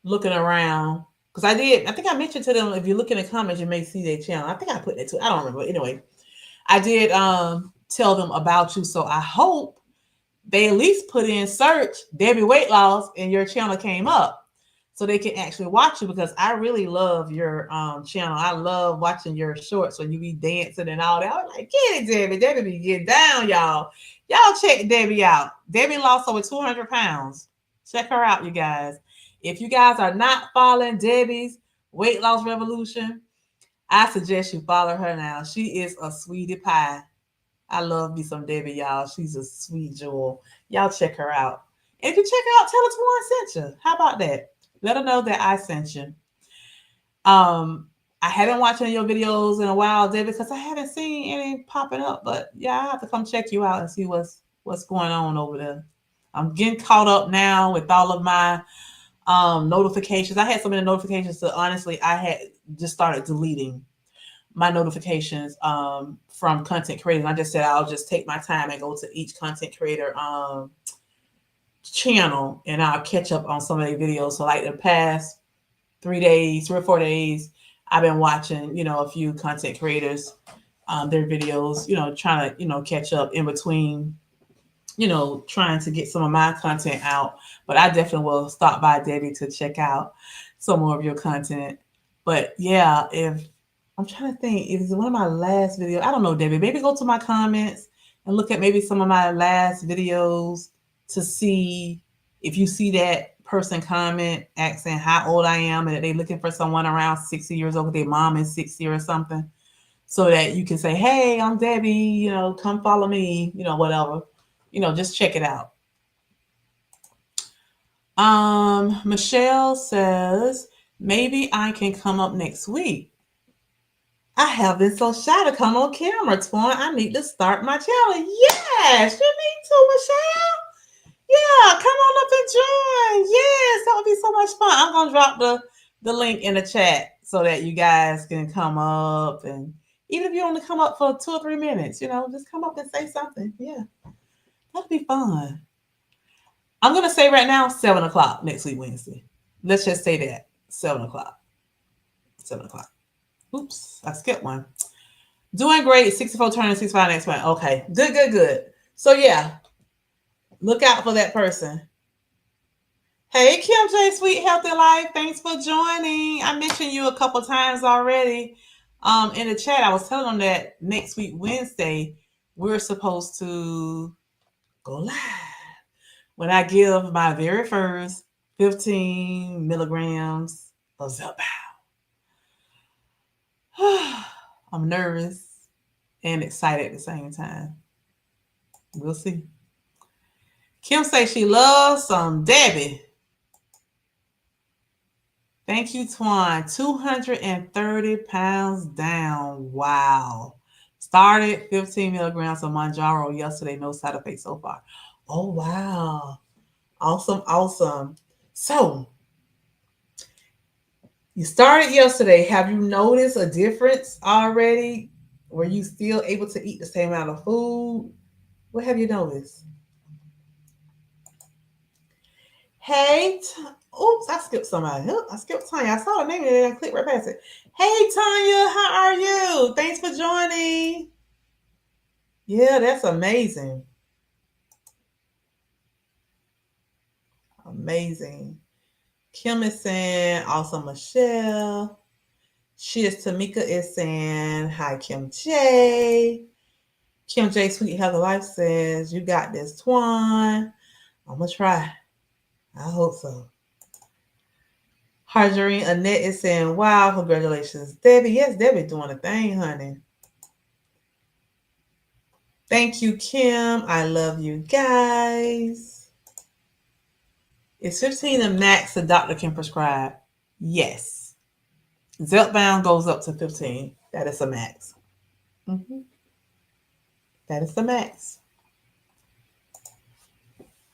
looking around. Because I think I mentioned to them, if you look in the comments, you may see their channel. I think I put that too. I don't remember. Anyway, I did tell them about you. So I hope they at least put in search Debbie weight loss and your channel came up so they can actually watch you, because I really love your channel. I love watching your shorts when you be dancing and all that. I was like, get it, Debbie. Debbie be getting down, y'all. Y'all check Debbie out. Debbie lost over 200 pounds. Check her out, you guys. If you guys are not following Debbie's weight loss revolution, I suggest you follow her now. She is a sweetie pie. I love me some Debbie, y'all. She's a sweet jewel. Y'all check her out. And if you check her out, tell her Twan sent you. How about that? Let her know that I sent you. I haven't watched any of your videos in a while, Debbie, because I haven't seen any popping up. But yeah, I have to come check you out and see what's going on over there. I'm getting caught up now with all of my notifications. I had so many notifications, so honestly, I had just started deleting my notifications from content creators. I just said I'll just take my time and go to each content creator channel and I'll catch up on some of their videos. So like the past 3 or 4 days, I've been watching, a few content creators, their videos, trying to, catch up in between, trying to get some of my content out. But I definitely will stop by, Debbie, to check out some more of your content. But yeah, if I'm trying to think, if it's one of my last videos, I don't know, Debbie, maybe go to my comments and look at maybe some of my last videos to see if you see that person comment asking how old I am and that they're looking for someone around 60 years old, their mom is 60 or something, so that you can say, hey, I'm Debbie, come follow me, whatever, just check it out. Michelle says, maybe I can come up next week. I have been so shy to come on camera, Twan. I need to start my channel. Yes, you need to, Michelle. Yeah, come on up and join. Yes, that would be so much fun. I'm gonna drop the link in the chat so that you guys can come up, and even if you want to come up for 2 or 3 minutes, just come up and say something. Yeah, that'd be fun. I'm gonna say right now, 7:00 next week, Wednesday. Let's just say that 7:00. 7:00. Oops, I skipped one. Doing great. 64 turning 65 next month. Okay, good. So yeah, look out for that person. Hey, Kim J, Sweet Healthy Life. Thanks for joining. I mentioned you a couple times already in the chat. I was telling them that next week, Wednesday, we're supposed to go live when I give my very first 15 milligrams of ZEPBOUND. I'm nervous and excited at the same time. We'll see. Kim says she loves some Debbie. Thank you, Twan. 230 pounds down. Wow. Started 15 milligrams of Manjaro yesterday. No side effects so far. Oh, wow. Awesome. Awesome. So, you started yesterday. Have you noticed a difference already? Were you still able to eat the same amount of food? What have you noticed? Hey, oops, I skipped somebody. I skipped Tanya. I saw the name and then I clicked right past it. Hey, Tanya, how are you? Thanks for joining. Yeah, that's amazing. Amazing. Kim is saying, awesome, Michelle. Cheers, Tamika is saying, hi, Kim J. Kim J, Sweet Heather Life says, you got this, Twan. I'm going to try. I hope so. Harjarine Annette is saying, wow, congratulations, Debbie. Yes, Debbie doing a thing, honey. Thank you, Kim. I love you guys. Is 15 the max the doctor can prescribe? Yes. ZEPBOUND goes up to 15. That is a max. Mm-hmm. That is the max.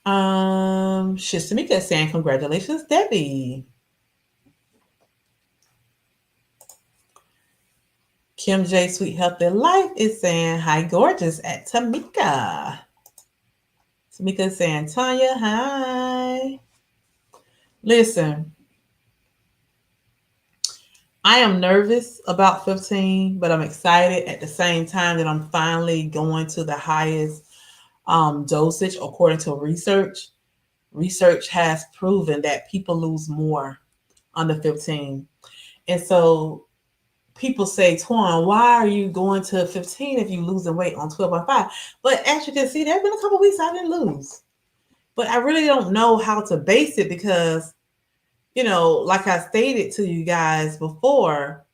Shistamika is saying, congratulations, Debbie. Kim J, Sweet Healthy Life is saying, hi, gorgeous, at Tamika. Tamika is saying, Tanya, hi. Listen, I am nervous about 15, but I'm excited at the same time that I'm finally going to the highest dosage according to research. Research has proven that people lose more under 15. And so people say, Twan, why are you going to 15 if you're losing weight on 12.5? But as you can see, there have been a couple weeks I didn't lose. But I really don't know how to base it because, like I stated to you guys before,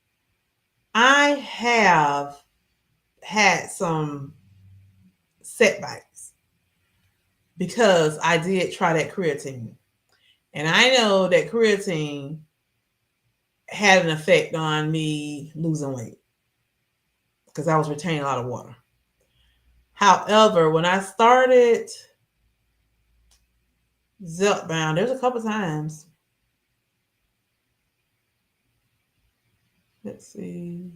I have had some setbacks because I did try that creatine. And I know that creatine had an effect on me losing weight because I was retaining a lot of water. However, when I started ZEPBOUND, there's a couple times. Let's see.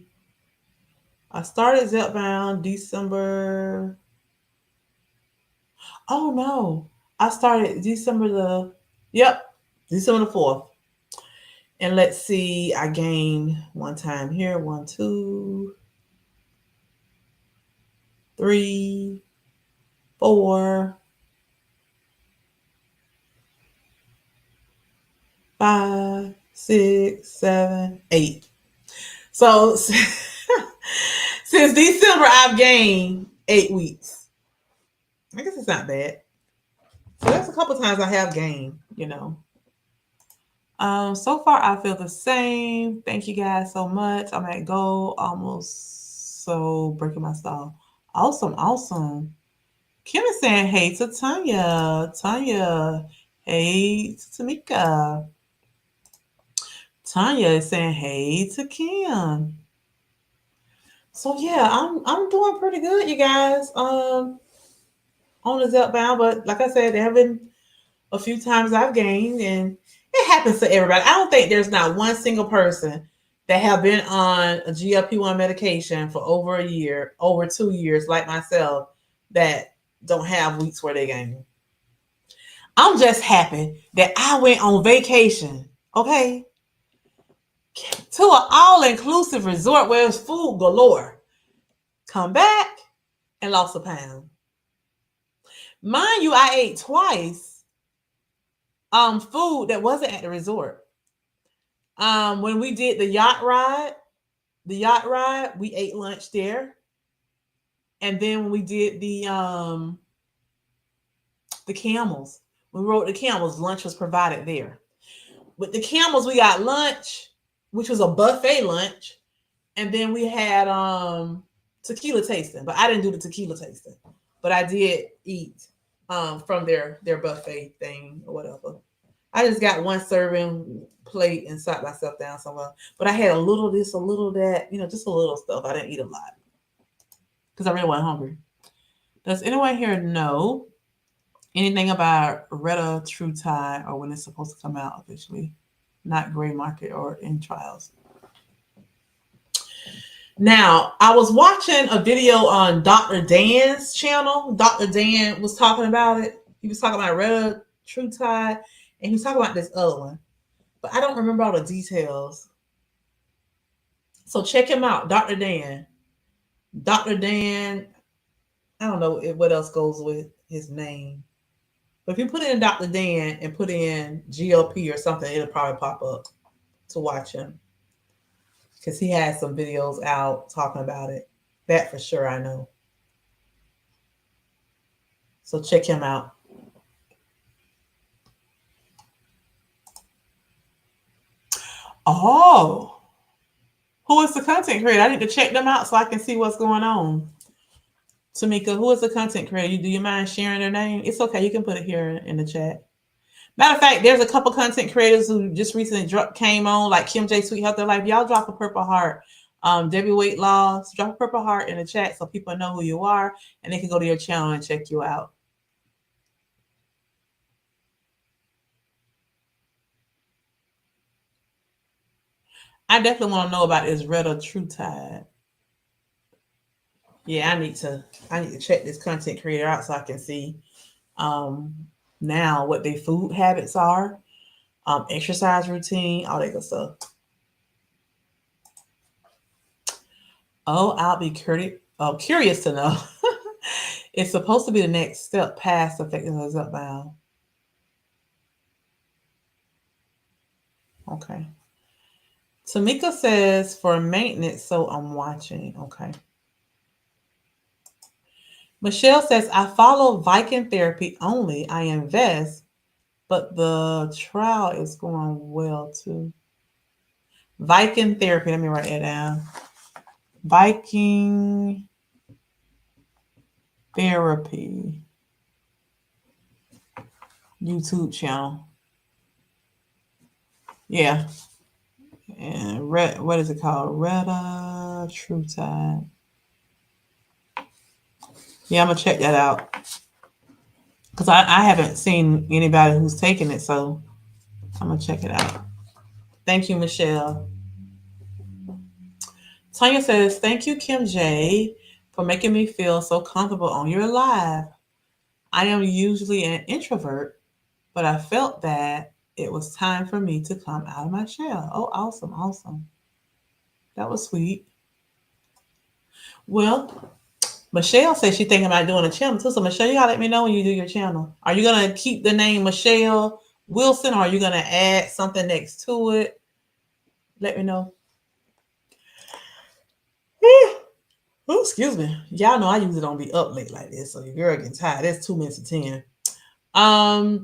I started ZEPBOUND December. Oh no. I started December the 4th. And let's see, I gained one time here, 1, 2, 3, 4, 5, 6, 7, 8. So since December, I've gained 8 weeks. I guess it's not bad. So that's a couple times I have gained, So far, I feel the same. Thank you guys so much. I'm at goal almost. So breaking my stall. Awesome, awesome. Kim is saying, hey to Tanya. Tanya, hey to Tamika. Tanya is saying, hey to Kim. So yeah, I'm doing pretty good, you guys. On the ZEPBOUND, but like I said, there have been a few times I've gained, and it happens to everybody. I don't think there's not one single person that have been on a GLP-1 medication for over a year, over 2 years, like myself, that don't have weeks where they gain. I'm just happy that I went on vacation, okay, to an all-inclusive resort where it's food galore. Come back and lost a pound. Mind you, I ate twice food that wasn't at the resort. When we did the yacht ride, we ate lunch there. And then when we did the camels, when we rode the camels, lunch was provided there. With the camels, we got lunch, which was a buffet lunch, And then we had tequila tasting, but I didn't do the tequila tasting. But I did eat from their buffet thing or whatever. I just got one serving plate and sat myself down somewhere. But I had a little of this, a little of that, just a little stuff. I didn't eat a lot because I really wasn't hungry. Does anyone here know anything about Retatrutide or when it's supposed to come out officially? Not gray market or in trials. Now, I was watching a video on Dr. Dan's channel. Dr. Dan was talking about it. He was talking about Retatrutide, and he was talking about this other one. But I don't remember all the details. So check him out, Dr. Dan. Dr. Dan, I don't know what else goes with his name. But if you put in Dr. Dan and put in GLP or something, it'll probably pop up to watch him. Because he has some videos out talking about it. That for sure I know. So check him out. Oh, who is the content creator? I need to check them out so I can see what's going on. Tamika, who is the content creator? Do you mind sharing their name? It's okay. You can put it here in the chat. Matter of fact, there's a couple content creators who just recently came on, like Kim J Sweet Health. They're like, y'all drop a purple heart. Debbie Weight Loss, drop a purple heart in the chat so people know who you are and they can go to your channel and check you out. I definitely want to know about this Retatrutide. Yeah, I need to check this content creator out so I can see now what their food habits are, exercise routine, all that good stuff. Oh, I'll be curious to know. It's supposed to be the next step past effectiveness ZEPBOUND. Okay. Tamika says for maintenance, so I'm watching. Okay. Michelle says, I follow Viking therapy only. I invest, but the trial is going well too. Viking therapy. Let me write it down. Viking therapy YouTube channel. Yeah. And what is it called? Retatrutide. Yeah, I'm gonna check that out. Because I haven't seen anybody who's taken it, so I'm gonna check it out. Thank you, Michelle. Tanya says, thank you, Kim J, for making me feel so comfortable on your live. I am usually an introvert, but I felt that it was time for me to come out of my shell. Oh, awesome, awesome. That was sweet. Well, Michelle says she's thinking about doing a channel too. So Michelle, you gotta let me know when you do your channel. Are you gonna keep the name Michelle Wilson, or are you gonna add something next to it? Let me know. Oh, excuse me. Y'all know I usually don't be up late like this, so your girl getting tired. It's 2 minutes to 10.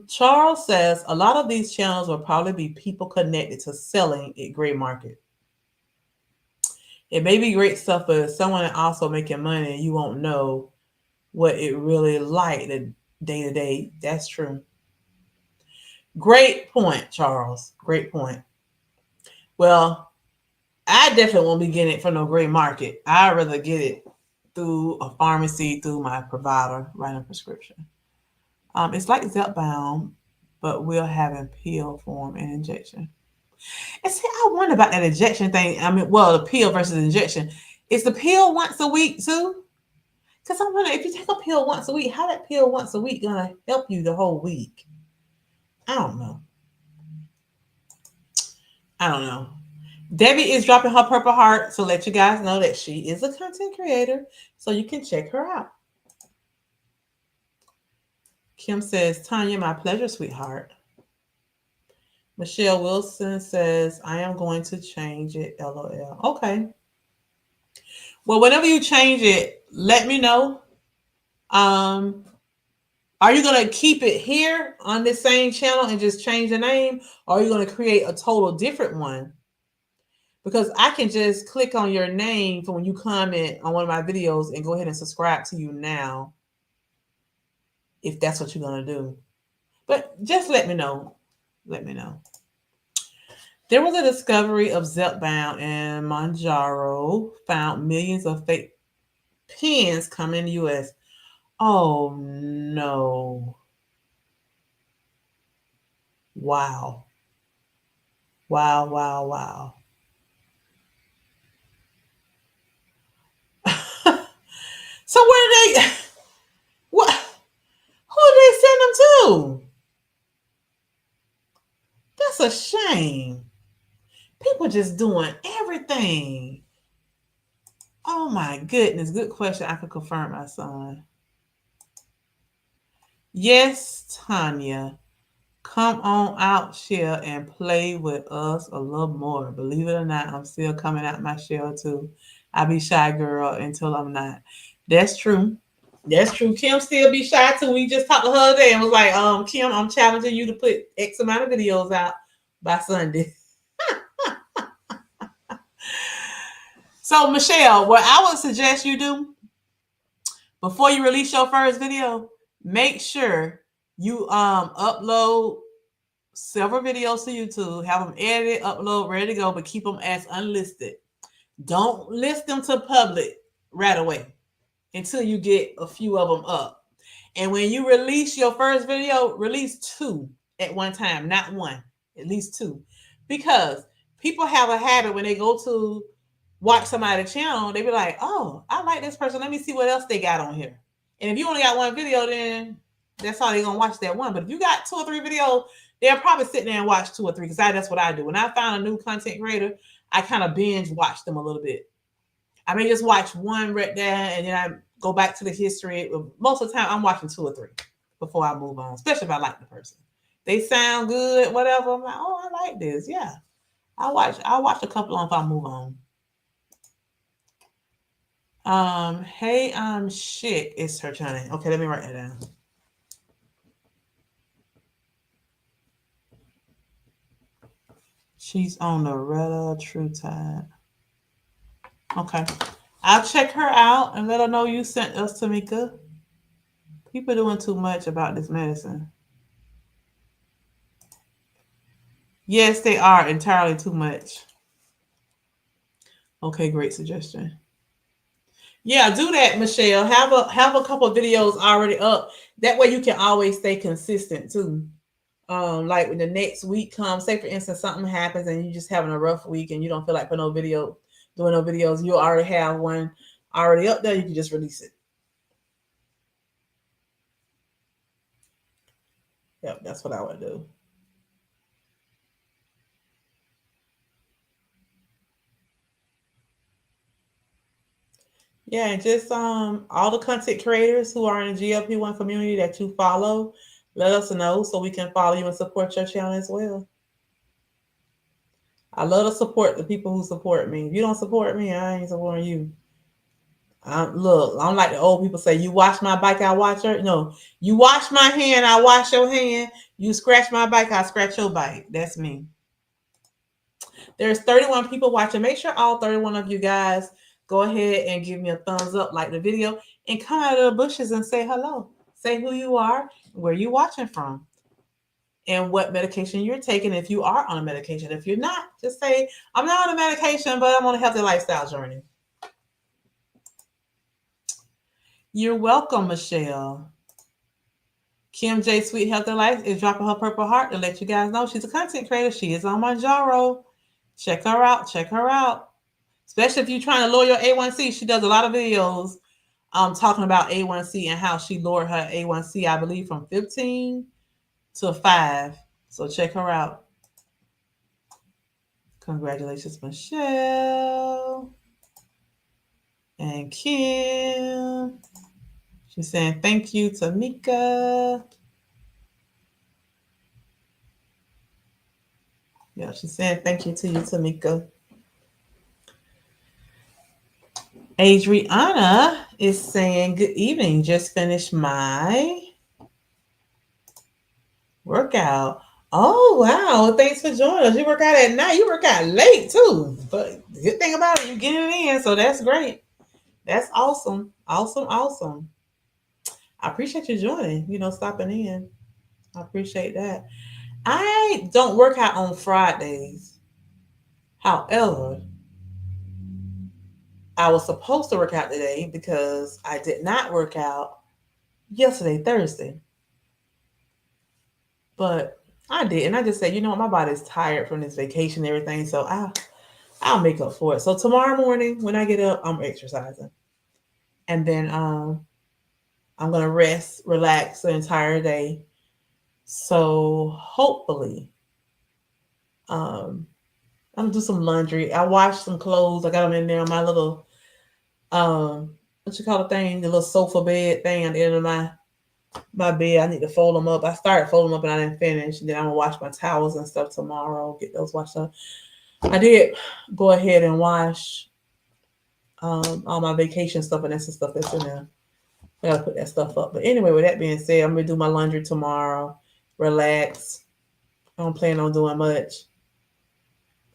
Charles says a lot of these channels will probably be people connected to selling at gray market. It may be great stuff, but if someone also making money, you won't know what it really like the day to day. That's true. Great point, Charles. Great point. Well, I definitely won't be getting it from no gray market. I'd rather get it through a pharmacy, through my provider, writing a prescription. It's like ZEPBOUND, but we'll have a pill form and injection. And see, I wonder about that injection thing. I mean, well, the pill versus injection. Is the pill once a week too? Because I'm wondering if you take a pill once a week, how that pill once a week gonna help you the whole week? I don't know. I don't know. Debbie is dropping her purple heart to let you guys know that she is a content creator, so you can check her out. Kim says, Tanya, my pleasure, sweetheart. Michelle Wilson says, I am going to change it, LOL. Okay. Well, whenever you change it, let me know. Are you going to keep it here on this same channel and just change the name? Or are you going to create a total different one? because I can just click on your name for when you comment on one of my videos and go ahead and subscribe to you now, if that's what you're going to do. But just let me know. Let me know. There was a discovery of ZEPBOUND in Manjaro, found millions of fake pens coming in the U.S. Oh, no. Wow. Wow, wow, wow. So where did they, what, who did they send them to? That's a shame. People just doing everything. Oh my goodness. Good question. I can confirm, my son. Yes, Tanya. Come on out, shell, and play with us a little more. Believe it or not, I'm still coming out my shell too. I be shy girl until I'm not. That's true. That's true. Kim still be shy too. We just talked to her today and was like, Kim, I'm challenging you to put X amount of videos out by Sunday. So Michelle, what I would suggest you do before you release your first video, make sure you upload several videos to YouTube, have them edited, upload, ready to go, but keep them as unlisted. Don't list them to public right away until you get a few of them up. And when you release your first video, release 2 at one time, not 1, at least 2. Because people have a habit when they go to watch somebody's channel, they be like, oh, I like this person. Let me see what else they got on here. And if you only got one video, then that's all they're going to watch, that one. But if you got 2 or 3 videos, they'll probably sit there and watch 2 or 3, because that's what I do. When I find a new content creator, I kind of binge watch them a little bit. I may just watch 1 right there, and then I go back to the history. Most of the time, I'm watching 2 or 3 before I move on, especially if I like the person. They sound good, whatever. I'm like, oh, I like this. Yeah. I'll watch a couple on if I move on. Hey, shit, it's her channel. Okay, let me write that down. She's on the Tirzepatide. Okay. I'll check her out and let her know you sent us, Tamika. People doing too much about this medicine. Yes, they are entirely too much. Okay, great suggestion. Yeah, do that, Michelle. Have a couple of videos already up. That way you can always stay consistent too. Like when the next week comes, say for instance something happens and you just having a rough week and you don't feel like doing no videos, you already have one already up there. You can just release it. Yep, that's what I would do. Yeah, and just all the content creators who are in the GLP-1 community that you follow, let us know so we can follow you and support your channel as well. I love to support the people who support me. If you don't support me, I ain't supporting you. Look, I'm like the old people say, you wash my bike, I wash your. No, you wash my hand, I wash your hand. You scratch my bike, I scratch your bike. That's me. There's 31 people watching. Make sure all 31 of you guys go ahead and give me a thumbs up, like the video, and come out of the bushes and say hello. Say who you are, where you watching from, and what medication you're taking if you are on a medication. If you're not, just say, I'm not on a medication, but I'm on a healthy lifestyle journey. You're welcome, Michelle. Kim J Sweet Healthy Life is dropping her purple heart to let you guys know she's a content creator. She is on Manjaro. Check her out. Check her out. Especially if you're trying to lower your A1C. She does a lot of videos talking about A1C and how she lowered her A1C, I believe, from 15 to 5. So check her out. Congratulations, Michelle. And Kim. She's saying thank you, Tamika. Yeah, she's saying thank you to you, Tamika. Adriana is saying good evening. Just finished my workout. Oh, wow. Thanks for joining us. You work out at night. You work out late, too. But you getting it in, so that's great. That's awesome. Awesome, awesome. I appreciate you joining, stopping in. I appreciate that. I don't work out on Fridays. However, I was supposed to work out today because I did not work out yesterday, Thursday. But I did. And I just said, what, my body's tired from this vacation and everything. So I'll make up for it. So tomorrow morning when I get up, I'm exercising. And then I'm gonna rest, relax the entire day. So hopefully, um, I'm gonna do some laundry. I washed some clothes. I got them in there on my little what you call the thing, the little sofa bed thing at the end of my bed. I need to fold them up. I started folding them up and I didn't finish. And then I'm gonna wash my towels and stuff tomorrow. Get those washed up. I did go ahead and wash all my vacation stuff, and that's the stuff that's in there. I gotta put that stuff up. But anyway, with that being said, I'm gonna do my laundry tomorrow. Relax. I don't plan on doing much.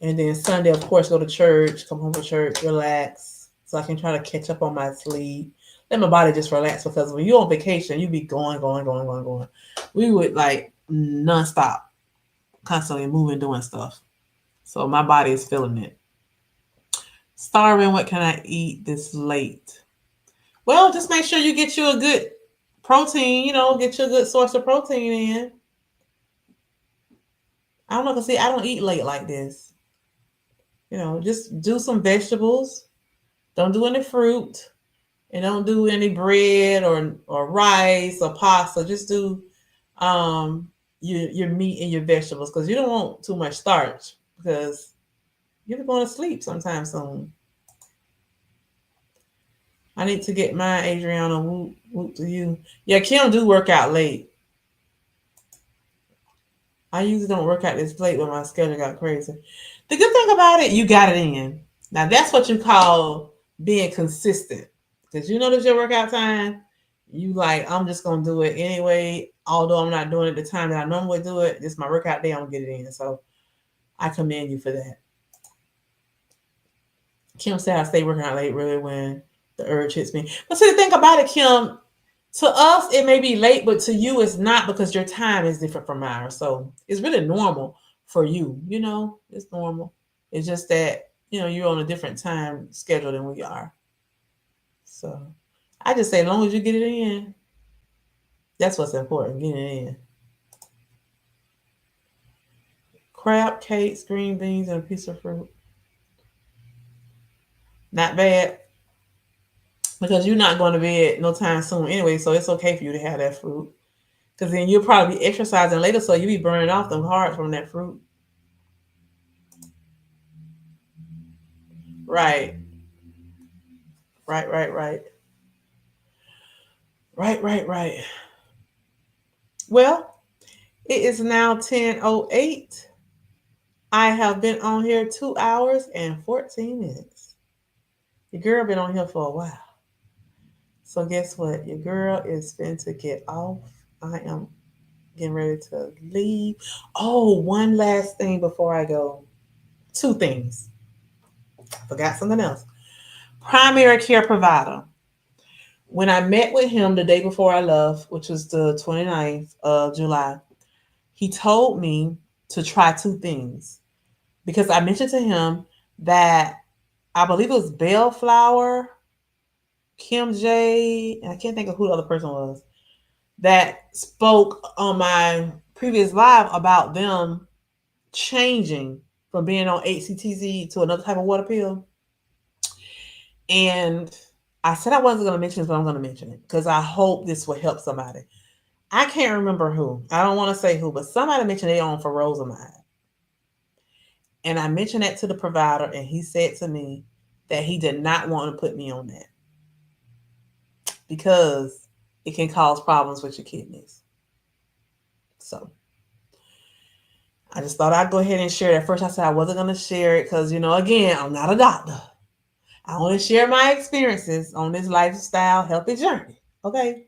And then Sunday, of course, go to church, come home from church, relax. So I can try to catch up on my sleep. Let my body just relax, because when you're on vacation, you be going, going, going, going, going. We would like nonstop, constantly moving, doing stuff. So my body is feeling it. Starving, what can I eat this late? Well, just make sure you get you a good protein, get you a good source of protein in. I don't know, because see, I don't eat late like this. Just do some vegetables. Don't do any fruit, and don't do any bread or rice or pasta. Just do your meat and your vegetables, because you don't want too much starch, because you're going to sleep sometime soon. I need to get my Adriana whoop to you. Yeah, Kim do work out late. I usually don't work out this late when my schedule got crazy. The good thing about it, you got it in. Now that's what you call being consistent. Because you know there's your workout time. You like, I'm just gonna do it anyway. Although I'm not doing it the time that I normally do it. This is my workout day, I'm gonna get it in. So I commend you for that. Kim said I stay working out late really when the urge hits me. But see, the thing about it, Kim, to us it may be late, but to you it's not, because your time is different from ours. So it's really normal for you. It's normal. It's just that you're on a different time schedule than we are. So I just say, as long as you get it in, that's what's important. Getting it in. Crab cakes, green beans, and a piece of fruit. Not bad, because you're not going to bed no time soon anyway. So it's okay for you to have that fruit, because then you'll probably be exercising later, so you'll be burning off them hard from that fruit. Right, right, right, right, right, right, right. Well, it is now 10:08. I have been on here 2 hours and 14 minutes. Your girl been on here for a while. So guess what? Your girl is fin to get off. I am getting ready to leave. Oh, one last thing before I go. Two things. Forgot something else. Primary care provider. When I met with him the day before I left, which was the 29th of July, he told me to try two things, because I mentioned to him that I believe it was Bellflower, Kim J, and I can't think of who the other person was, that spoke on my previous live about them changing from being on HCTZ to another type of water pill. And I said I wasn't going to mention it, but I'm going to mention it, because I hope this will help somebody. I can't remember who. I don't want to say who, but somebody mentioned they on furosemide. And I mentioned that to the provider, and he said to me that he did not want to put me on that, because it can cause problems with your kidneys. So I just thought I'd go ahead and share it. At first I said I wasn't going to share it because, again, I'm not a doctor. I want to share my experiences on this lifestyle healthy journey. Okay.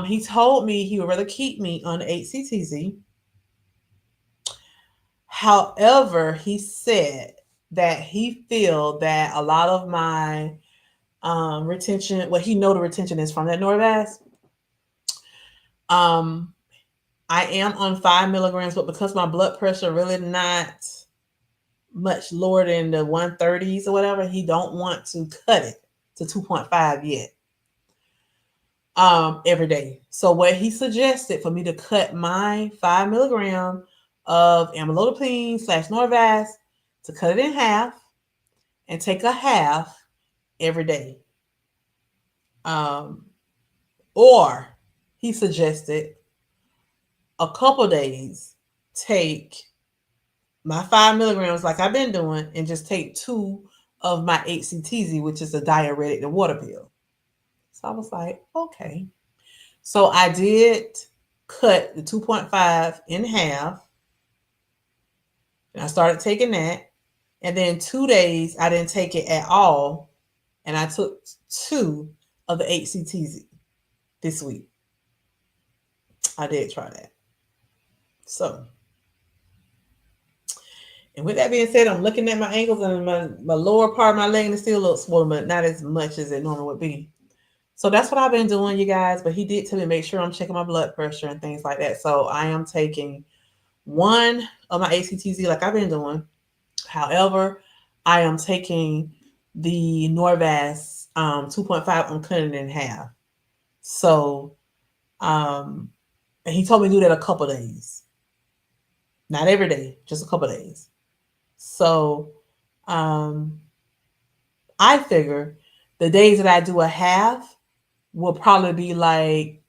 He told me he would rather keep me on HCTZ. However, he said that he feel that a lot of my retention, what he know the retention is from that Norvasc. Um, I am on 5 milligrams, but because my blood pressure really not much lower than the 130s or whatever, he don't want to cut it to 2.5 yet. Every day. So what he suggested for me to cut my 5 milligram of amlodipine / Norvasc, to cut it in half and take a half every day. Or he suggested a couple days take my 5 milligrams like I've been doing and just take 2 of my HCTZ, which is a diuretic, the water pill. So I was like, okay. So I did cut the 2.5 in half. And I started taking that. And then 2 days I didn't take it at all. And I took 2 of the HCTZ this week. I did try that. So, and with that being said, I'm looking at my ankles and my lower part of my leg is still a little swollen, but not as much as it normally would be. So that's what I've been doing, you guys. But he did tell me to make sure I'm checking my blood pressure and things like that. So I am taking 1 of my HCTZ like I've been doing. However, I am taking the Norvasc 2.5. I'm cutting it in half. So, and he told me to do that a couple days. Not every day, just a couple days. So, I figure the days that I do a half will probably be like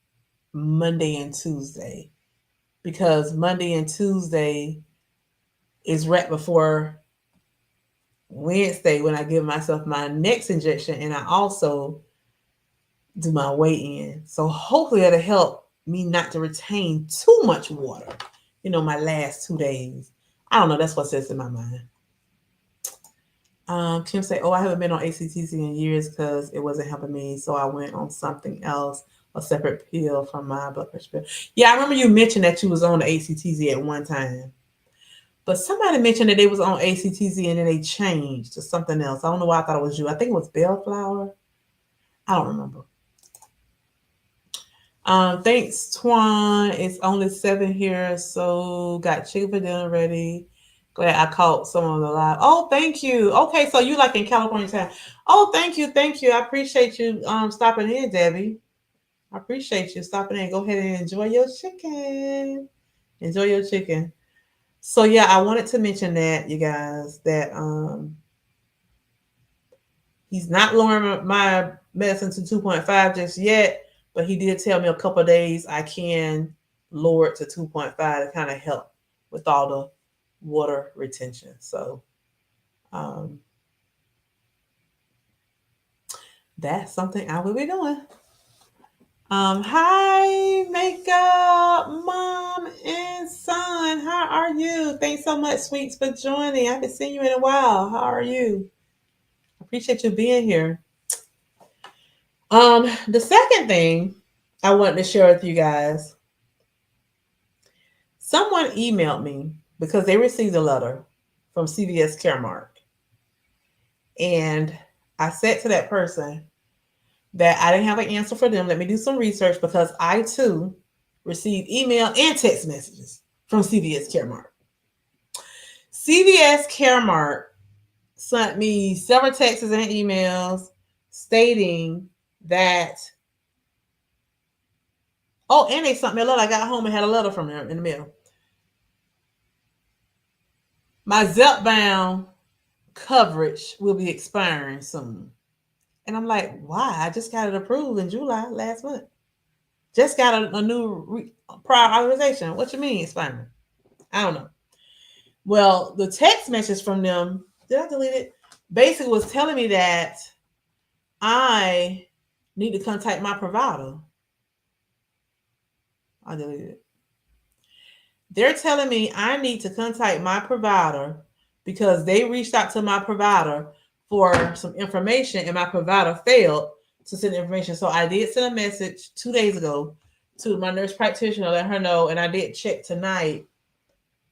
Monday and Tuesday, because Monday and Tuesday is right before Wednesday when I give myself my next injection, and I also do my weigh-in. So hopefully it'll help me not to retain too much water, my last 2 days. I don't know. That's what sits in my mind. Kim say, I haven't been on HCTC in years because it wasn't helping me. So I went on something else, a separate pill from my blood pressure pill. Yeah, I remember you mentioned that you was on the HCTZ at one time. But somebody mentioned that they was on HCTZ and then they changed to something else. I don't know why I thought it was you. I think it was Bellflower. I don't remember. Thanks, Twan. It's only 7 here, so got chicken for dinner ready. Glad I caught some of the live. Oh, thank you. Okay, so you like in California time. Oh, thank you. I appreciate you stopping in, Debbie. I appreciate you stopping in. Go ahead and enjoy your chicken. Enjoy your chicken. So yeah, I wanted to mention that, you guys, that he's not lowering my medicine to 2.5 just yet, but he did tell me a couple of days I can lower it to 2.5 to kind of help with all the water retention. So that's something I will be doing. Hi, makeup mom and son. How are you? Thanks so much, sweets, for joining. I haven't seen you in a while. How are you? I appreciate you being here. The second thing I wanted to share with you guys. Someone emailed me because they received a letter from CVS Caremark. And I said to that person that I didn't have an answer for them. Let me do some research, because I too received email and text messages from CVS Caremark. CVS Caremark sent me several texts and emails stating that, and they sent me a letter. I got home and had a letter from them in the mail. My ZEPBOUND coverage will be expiring soon. And I'm like, why? I just got it approved in July last month. Just got a new prior authorization. What you mean expiring? I don't know. Well, the text message from them, did I delete it? Basically was telling me that I need to contact my provider. I deleted it. They're telling me I need to contact my provider because they reached out to my provider for some information and my provider failed to send information. So I did send a message 2 days ago to my nurse practitioner, let her know, and I did check tonight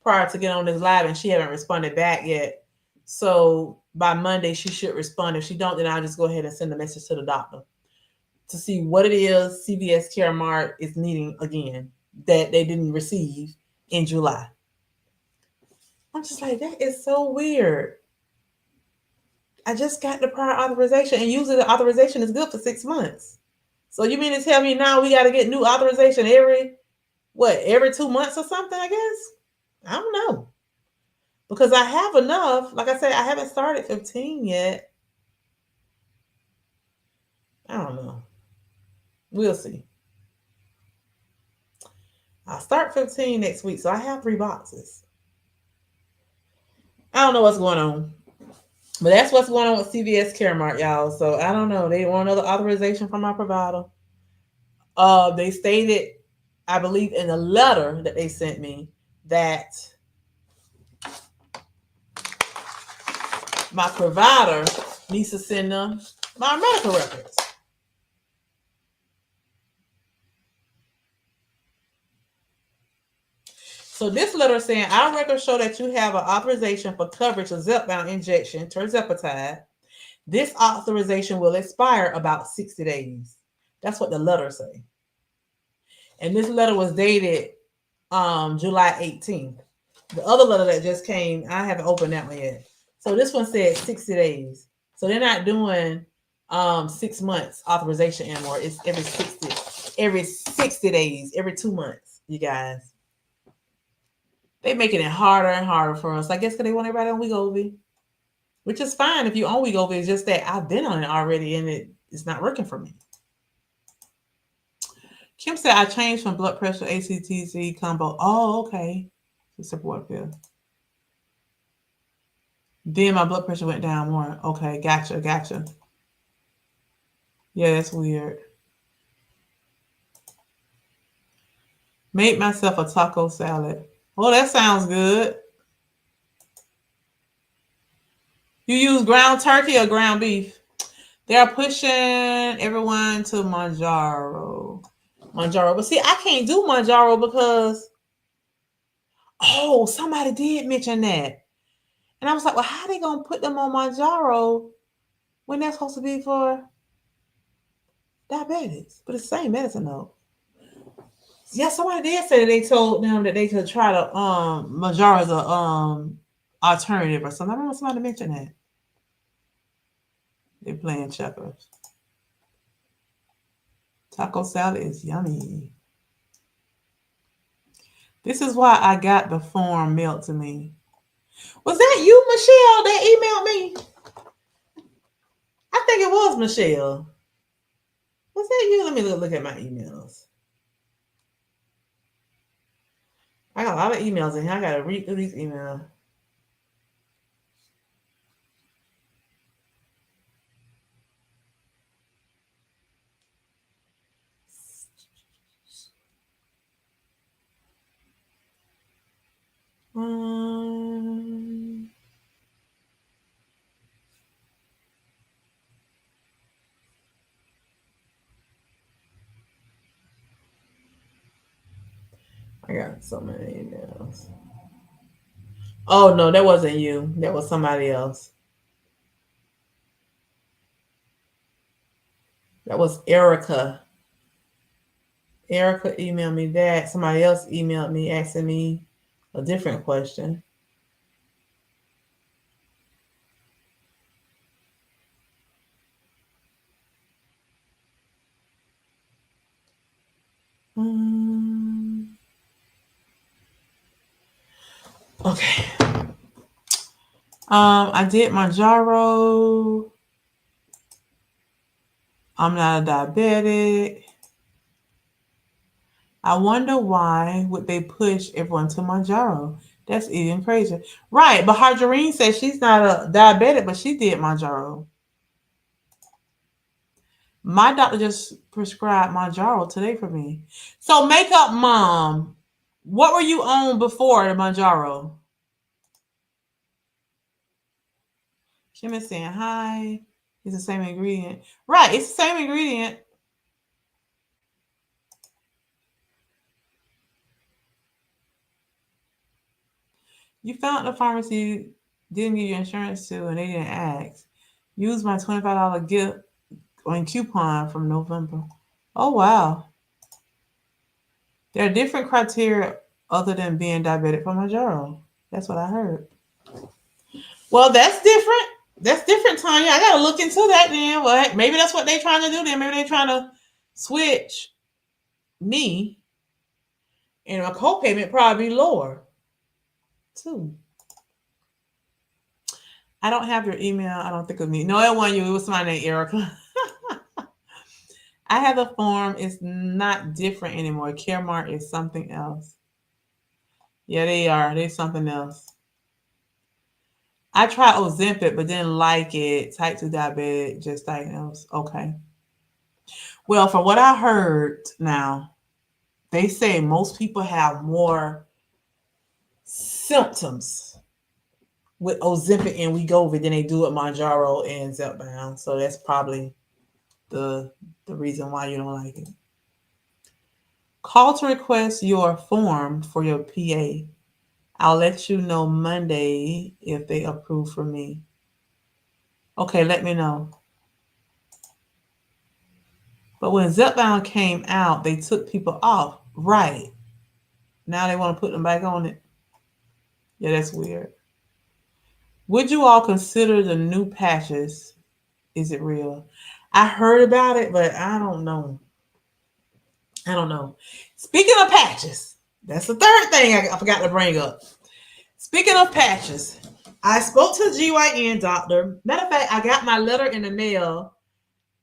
prior to get on this live, and she haven't responded back yet So by Monday, she should respond. If she don't, then I'll just go ahead and send a message to the doctor to see what it is CVS Caremark is needing again that they didn't receive in July. I'm just like, that is so weird. I just got the prior authorization, and usually the authorization is good for 6 months. So you mean to tell me now we got to get new authorization every 2 months or something? I guess I don't know, because I have enough. Like I said, I haven't started 15 yet. I don't know. We'll see. I'll start 15 next week, so I have 3 boxes. I don't know what's going on, but that's what's going on with CVS Caremark, y'all. So I don't know. They want another authorization from my provider. They stated, I believe, in a letter that they sent me that my provider needs to send them my medical records. So this letter saying our records show that you have an authorization for coverage of ZEPBOUND injection, Tirzepatide. This authorization will expire about 60 days. That's what the letter say. And this letter was dated July 18th. The other letter that just came, I haven't opened that one yet. So this one said 60 days. So they're not doing 6 months authorization anymore. It's every 60 days, every 2 months, you guys. They making it harder and harder for us. I guess because they want everybody on Wegovy, which is fine if you own Wegovy. It's just that I've been on it already and it's not working for me. Kim said I changed from blood pressure ACTC combo. Oh, okay. It's a blood pill. Then my blood pressure went down more. Okay, gotcha. Yeah, that's weird. Made myself a taco salad. Oh, that sounds good. You use ground turkey or ground beef? They are pushing everyone to Manjaro. But see, I can't do Manjaro because, somebody did mention that. And I was like, well, how are they going to put them on Manjaro when they're supposed to be for diabetics? But it's the same medicine, though. Yeah, somebody did say that they told them that they could try to Manjaro as a alternative or something. I remember somebody mentioned that. They're playing checkers. Taco salad is yummy. This is why I got the form mailed to me. Was that you, Michelle, that emailed me? I think it was Michelle. Was that you? Let me look at my emails. I got a lot of emails in here. I got to read through these emails. I got so many emails. Oh, no, that wasn't you. That was somebody else. That was Erica. Erica emailed me that. Somebody else emailed me asking me a different question. Okay. I did Manjaro. I'm not a diabetic. I wonder why would they push everyone to Manjaro? That's even crazy. Right, but Harjareen says she's not a diabetic, but she did Manjaro. My doctor just prescribed Manjaro today for me. So Makeup Mom, what were you on before the Manjaro? Kim is saying hi. It's the same ingredient. Right, it's the same ingredient. You found the pharmacy Didn't give you insurance to, and they didn't ask. Use my $25 gift on coupon from November. Oh wow. There are different criteria other than being diabetic for Manjaro. That's what I heard. Well, that's different. That's different, Tanya. I gotta look into that then. Well, maybe that's what they're trying to do then. Maybe they're trying to switch me and my co-payment probably lower too. I don't have your email. I don't think of me. No, it wasn't you. It was my name, Erica. I have the form. It's not different anymore. CareMart is something else. Yeah, they are. They're something else. I tried Ozempic, but didn't like it. Type 2 diabetic, just diagnosed. Okay. Well, from what I heard now, they say most people have more symptoms with Ozempic and Wegovy than they do with Manjaro and ZEPBOUND. So that's probably the the reason why you don't like it. Call to request your form for your PA. I'll let you know Monday if they approve for me. Okay, let me know. But when ZEPBOUND came out, they took people off. Right. Now they want to put them back on it. Yeah, that's weird. Would you all consider the new patches? Is it real? I heard about it, but I don't know. I don't know. Speaking of patches, that's the third thing I forgot to bring up. Speaking of patches, I spoke to a GYN doctor. Matter of fact, I got my letter in the mail.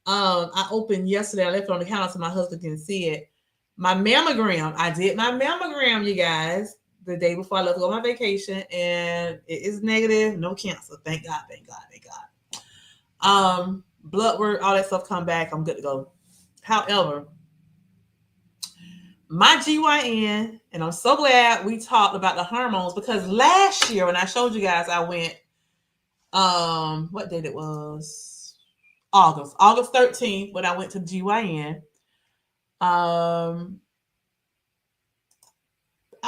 I opened yesterday. I left it on the counter so my husband can see it. My mammogram. I did my mammogram, you guys, the day before I left to go on my vacation, and it is negative, no cancer. Thank God, thank God, thank God. Blood work, all that stuff come back. I'm good to go. However, my GYN, and I'm so glad we talked about the hormones because last year when I showed you guys, I went, what date it was? August 13th when I went to GYN. I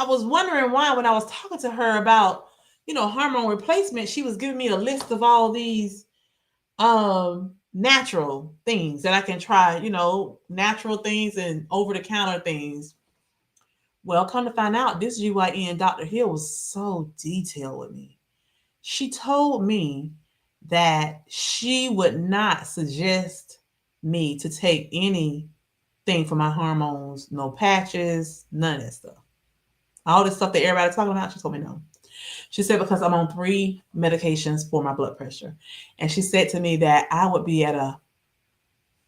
was wondering why when I was talking to her about, hormone replacement, she was giving me a list of all these natural things that I can try, natural things and over the counter things. Well, come to find out, this GYN Dr. Hill was so detailed with me. She told me that she would not suggest me to take anything for my hormones, no patches, none of that stuff. All this stuff that everybody's talking about, she told me no. She said because I'm on 3 medications for my blood pressure. And she said to me that I would be at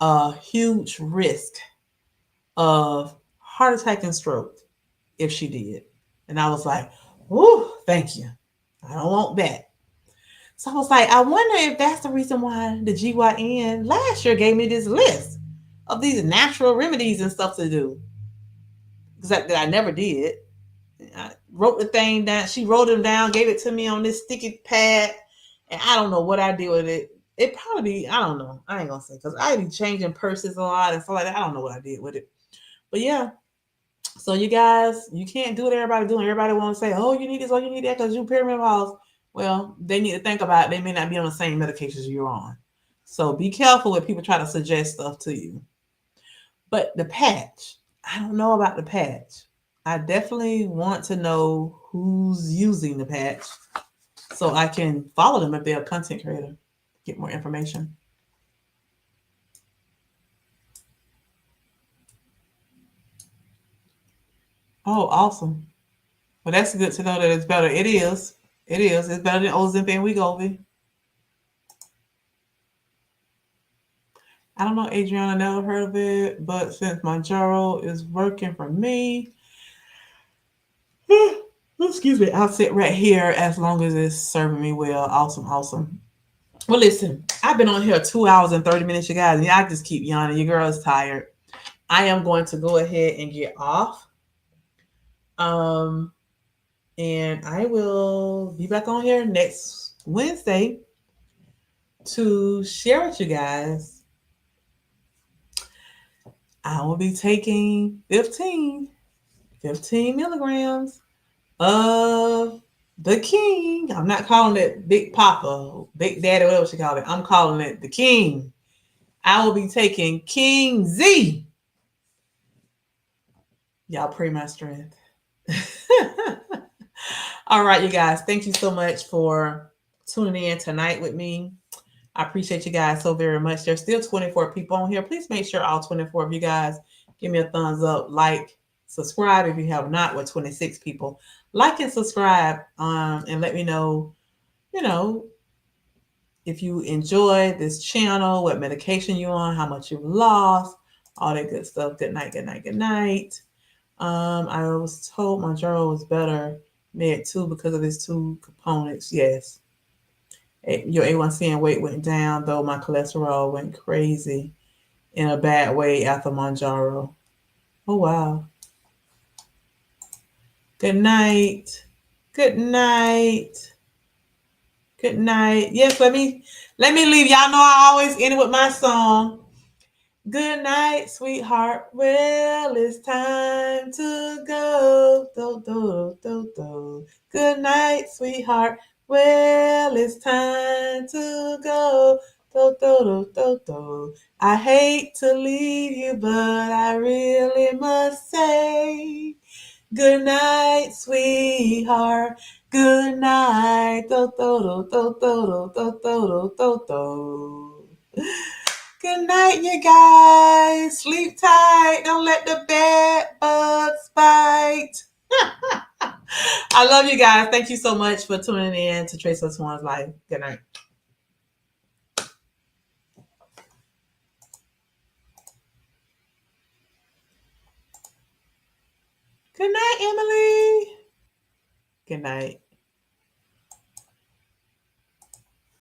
a huge risk of heart attack and stroke if she did. And I was like, "Whoo, thank you. I don't want that." So I was like, I wonder if that's the reason why the GYN last year gave me this list of these natural remedies and stuff to do. Because that I never did. I wrote the thing down. She wrote them down, gave it to me on this sticky pad, and I don't know what I did with it. It probably, I don't know. I ain't gonna say because I be changing purses a lot and stuff like that. I don't know what I did with it. But yeah. So you guys, you can't do what everybody doing. Everybody want to say, "Oh, you need this, oh, you need that," because you perimenopause. Well, they need to think about it. They may not be on the same medications you're on. So be careful when people try to suggest stuff to you. But the patch, I don't know about the patch. I definitely want to know who's using the patch so I can follow them if they're a content creator, get more information. Oh, awesome. Well, that's good to know that it's better. It is. It is. It's better than Ozempic and Wegovy. I don't know, Adriana, never heard of it, but since Manjaro is working for me, excuse me, I'll sit right here as long as it's serving me well. Awesome, awesome. Well, listen, I've been on here 2 hours and 30 minutes, you guys, and I just keep yawning. Your girl is tired. I am going to go ahead and get off. Um, and I will be back on here next Wednesday to share with you guys. I will be taking 15 milligrams of the king. I'm not calling it Big Papa, Big Daddy, whatever she call it. I'm calling it the king. I will be taking King Z. Y'all pray my strength. All right, you guys. Thank you so much for tuning in tonight with me. I appreciate you guys so very much. There's still 24 people on here. Please make sure all 24 of you guys give me a thumbs up, like, subscribe if you have not. With 26 people, like and subscribe, and let me know, you know, if you enjoy this channel, what medication you're on, how much you've lost, all that good stuff. Good night, good night, good night. I was told my journal was better med too because of its two components. Yes. Your A1C and weight went down, though my cholesterol went crazy in a bad way after Manjaro. Oh wow. Good night. Good night. Good night. Yes, let me leave. Y'all know I always end it with my song. Good night, sweetheart. Well, it's time to go. Do, do, do, do. Good night, sweetheart. Well, it's time to go. Do, do, do, do, do. I hate to leave you, but I really must say good night, sweetheart. Good night. Do, do, do, do, do, do, do, do, do. Good night, you guys. Sleep tight. Don't let the bed bugs bite. I love you guys. Thank you so much for tuning in to Trace Us One's Life. Good night. Good night, Emily. Good night.